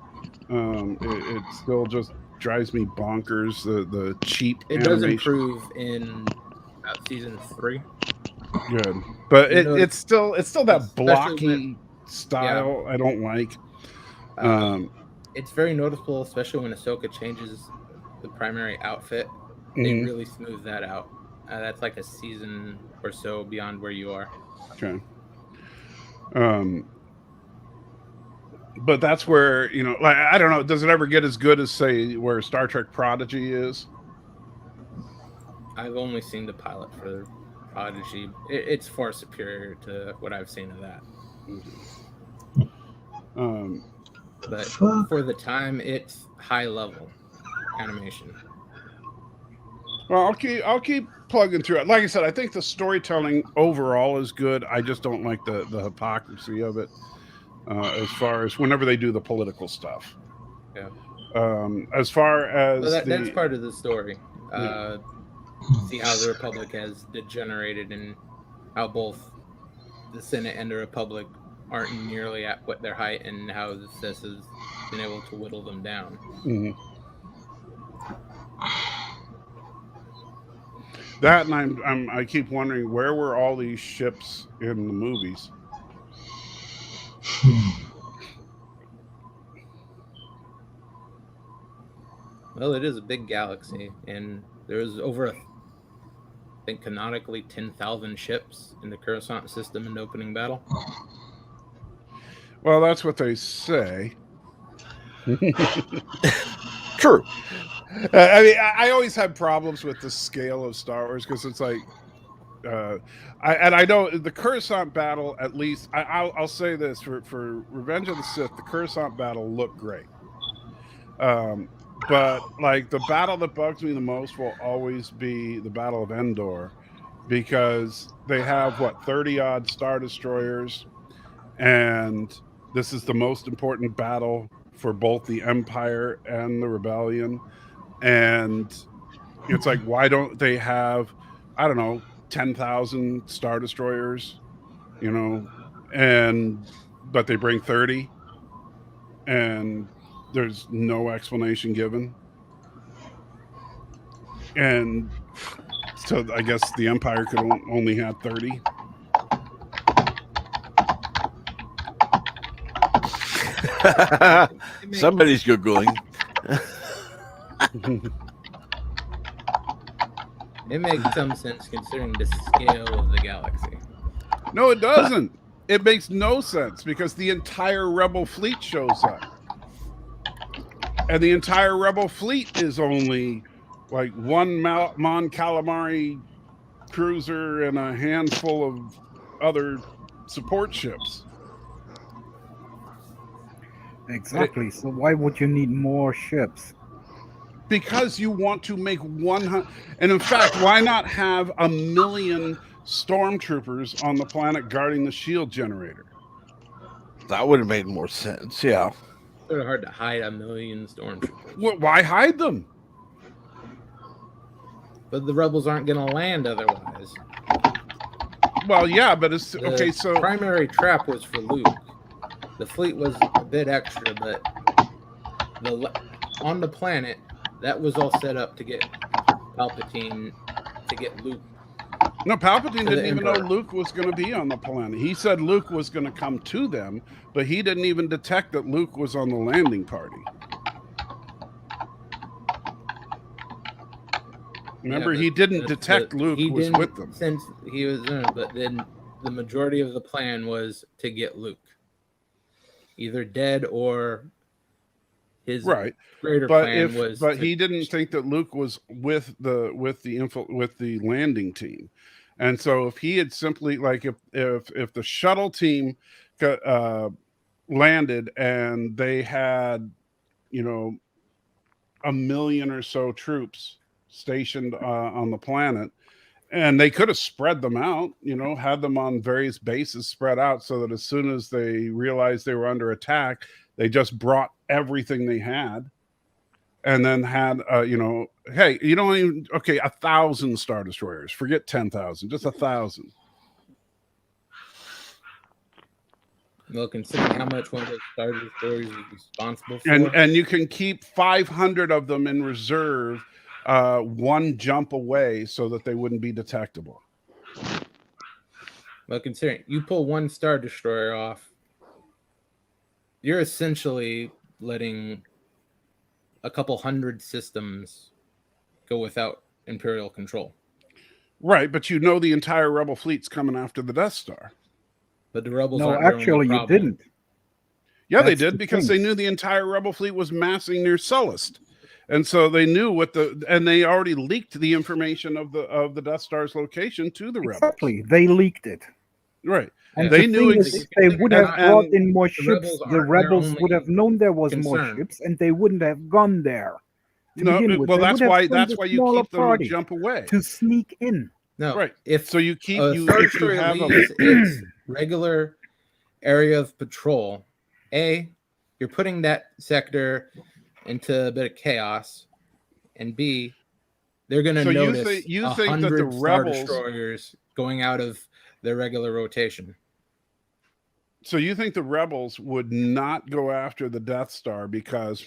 It still just drives me bonkers. The cheap. It animation. does improve in season 3. Good, but it's still that blocky style I don't like. It's very noticeable, especially when Ahsoka changes the primary outfit. They really smooth that out. That's like a season or so beyond where you are. Okay. But that's where, I don't know, does it ever get as good as, say, where Star Trek Prodigy is? I've only seen the pilot for Prodigy. It's far superior to what I've seen of that. But for the time, it's high level animation. Well, I'll keep plugging through it. Like I said, I think the storytelling overall is good. I just don't like the hypocrisy of it as far as whenever they do the political stuff. Yeah. As far as that's part of the story. See how the Republic has degenerated and how both the Senate and the Republic aren't nearly at what their height, and how this has been able to whittle them down. That, and I keep wondering, where were all these ships in the movies? Well, it is a big galaxy, and there's over, I think, canonically 10,000 ships in the Coruscant system in the opening battle. Well, that's what they say. True. I mean, I always had problems with the scale of Star Wars because it's like, I know the Coruscant battle. At least I'll say this for Revenge of the Sith, the Coruscant battle looked great. But like the battle that bugs me the most will always be the Battle of Endor, because they have 30 odd Star Destroyers, and this is the most important battle for both the Empire and the Rebellion. And it's like, why don't they have, I don't know, 10,000 Star Destroyers, but they bring 30, and there's no explanation given. And so I guess the Empire could only have 30. Somebody's Googling. It makes some sense considering the scale of the galaxy. No, it doesn't. It makes no sense because the entire Rebel fleet shows up. And the entire Rebel fleet is only like one Mon Calamari cruiser and a handful of other support ships. Exactly. So why would you need more ships? Because you want to make 100. And in fact, why not have 1 million stormtroopers on the planet guarding the shield generator? That would have made more sense. Yeah. It's sort of hard to hide 1 million stormtroopers. Well, why hide them? But the rebels aren't going to land otherwise. Well, yeah, but it's okay. So primary trap was for Luke. The fleet was a bit extra, but on the planet, that was all set up to get Palpatine, to get Luke. No, Palpatine didn't even know Luke was going to be on the planet. He said Luke was going to come to them, but he didn't even detect that Luke was on the landing party. Remember, he didn't detect Luke was with them. Since he was in it, but then the majority of the plan was to get Luke. Either dead or his greater plan was. But he didn't think that Luke was with the landing team, and so if he had simply if the shuttle team landed and they had 1 million or so troops stationed on the planet, and they could have spread them out, had them on various bases spread out so that as soon as they realized they were under attack, they just brought everything they had, and then had, hey, you don't even, 1,000 Star Destroyers, forget 10,000, just 1,000. Well, considering how much one of those Star Destroyers is responsible for. And you can keep 500 of them in reserve, one jump away so that they wouldn't be detectable. Well, considering you pull one Star Destroyer off, you're essentially letting a couple hundred systems go without Imperial control. Right, but the entire Rebel fleet's coming after the Death Star. But the Rebels no, actually, you didn't. Yeah, they did, because they knew the entire Rebel fleet was massing near Sullust. And so they knew and they already leaked the information of the Death Star's location to the Rebels. Exactly, they leaked it. Right. And they knew they would have brought in more ships. The rebels would have known there was more ships, and they wouldn't have gone there. Well, that's why you keep them to jump away, to sneak in. No, right. If you keep if you have its regular area of patrol, you're putting that sector into a bit of chaos, and B, they're going to notice you think that the Star rebels Destroyers going out of their regular rotation. So you think the rebels would not go after the Death Star because,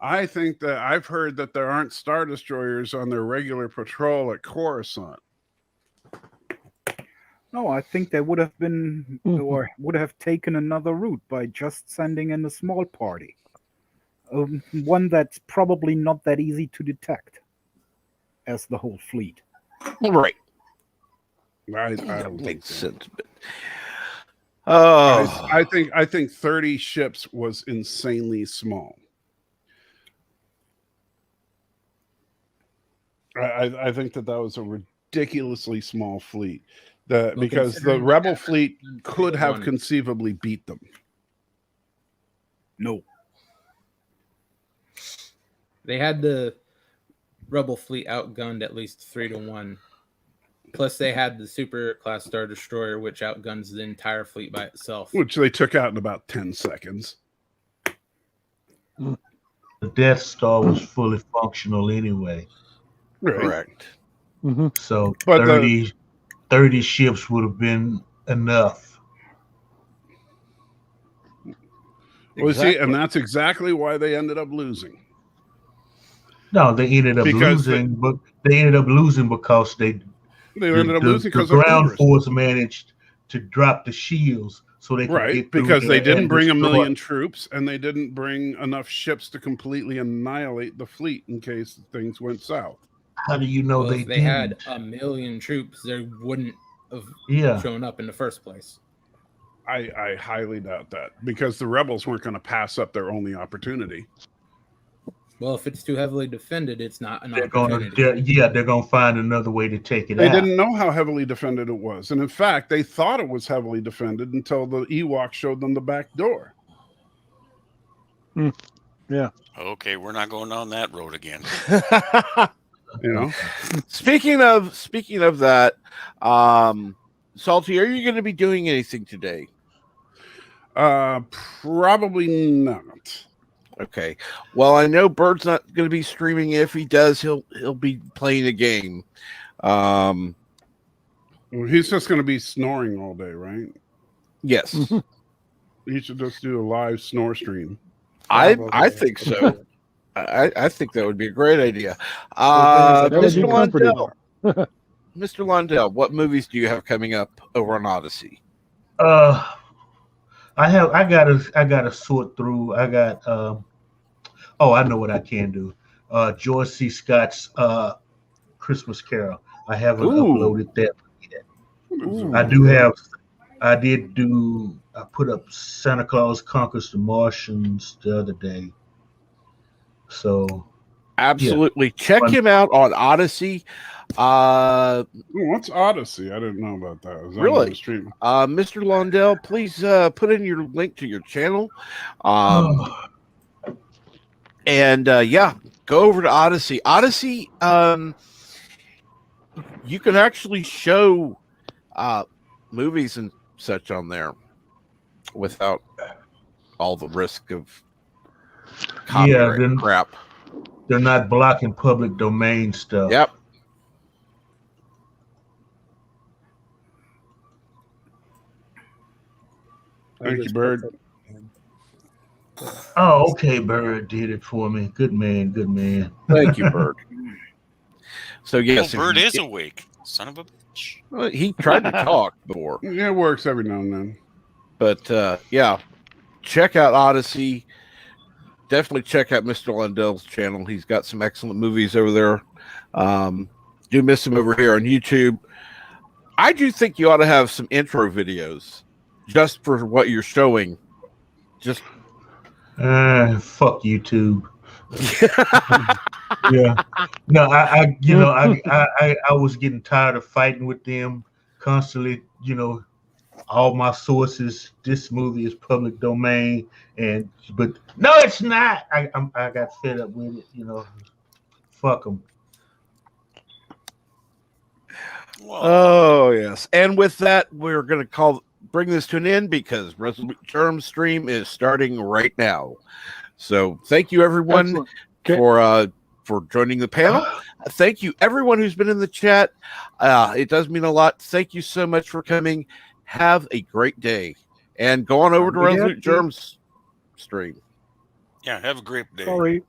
I think that I've heard that there aren't Star Destroyers on their regular patrol at Coruscant. No, I think they would have been, or would have taken another route by just sending in a small party. One that's probably not that easy to detect as the whole fleet. Right. I don't make sense. But I think 30 ships was insanely small. I think that was a ridiculously small fleet. Because the Rebel fleet could have conceivably beat them. No. They had the Rebel fleet outgunned at least 3-1. Plus, they had the Super Class Star Destroyer, which outguns the entire fleet by itself. Which they took out in about 10 seconds. The Death Star was fully functional anyway. Right. Correct. So But 30 ships would have been enough. Well, see, and that's exactly why they ended up losing. No, they ended up losing, but they ended up losing because the ground force managed to drop the shields so they could get through because they didn't bring destroy. 1 million troops and they didn't bring enough ships to completely annihilate the fleet in case things went south. How do you know if they had 1 million troops, they wouldn't have shown up in the first place. I highly doubt that because the rebels weren't going to pass up their only opportunity. Well, if it's too heavily defended, it's not an They're opportunity. they're going to find another way to take it out. They didn't know how heavily defended it was. And in fact, they thought it was heavily defended until the Ewoks showed them the back door. Yeah. Okay, we're not going down that road again. You know. Speaking of that, Salty, are you going to be doing anything today? Probably not. Okay. Well, I know Bird's not going to be streaming. If he does, he'll be playing a game. Well, he's just going to be snoring all day, right? Yes. He should just do a live snore stream. I think so. I think that would be a great idea. Mr. Lundell, Mr. Lundell, what movies do you have coming up over on Odyssey? I gotta sort through. I got I know what I can do. George C. Scott's Christmas Carol. I haven't uploaded that yet. I put up Santa Claus Conquers the Martians the other day. So absolutely check him out on Odyssey. What's Odyssey? I didn't know about that. Really? Mr. Lundell, please put in your link to your channel. And go over to Odyssey. Odyssey, you can actually show movies and such on there without all the risk of copyright crap. They're not blocking public domain stuff. Yep. Thank you, Bird. Oh, okay, Bird did it for me. Good man, good man. Thank you, Bird. So yes, Bird is awake. Son of a bitch. Well, he tried to talk before. Yeah, it works every now and then. But check out Odyssey. Definitely check out Mr. Lundell's channel. He's got some excellent movies over there. Do miss him over here on YouTube. I do think you ought to have some intro videos just for what you're showing. Just fuck YouTube. Yeah. No, I was getting tired of fighting with them constantly. All my sources. This movie is public domain, but no, it's not. I got fed up with it. Fuck them. Oh yes, and with that, we're going to bring this to an end because Resolute Germ stream is starting right now. So thank you everyone for joining the panel. Thank you everyone who's been in the chat. It does mean a lot. Thank you so much for coming. Have a great day and go on over to Resolute Germ's stream. Yeah, have a great day. Sorry.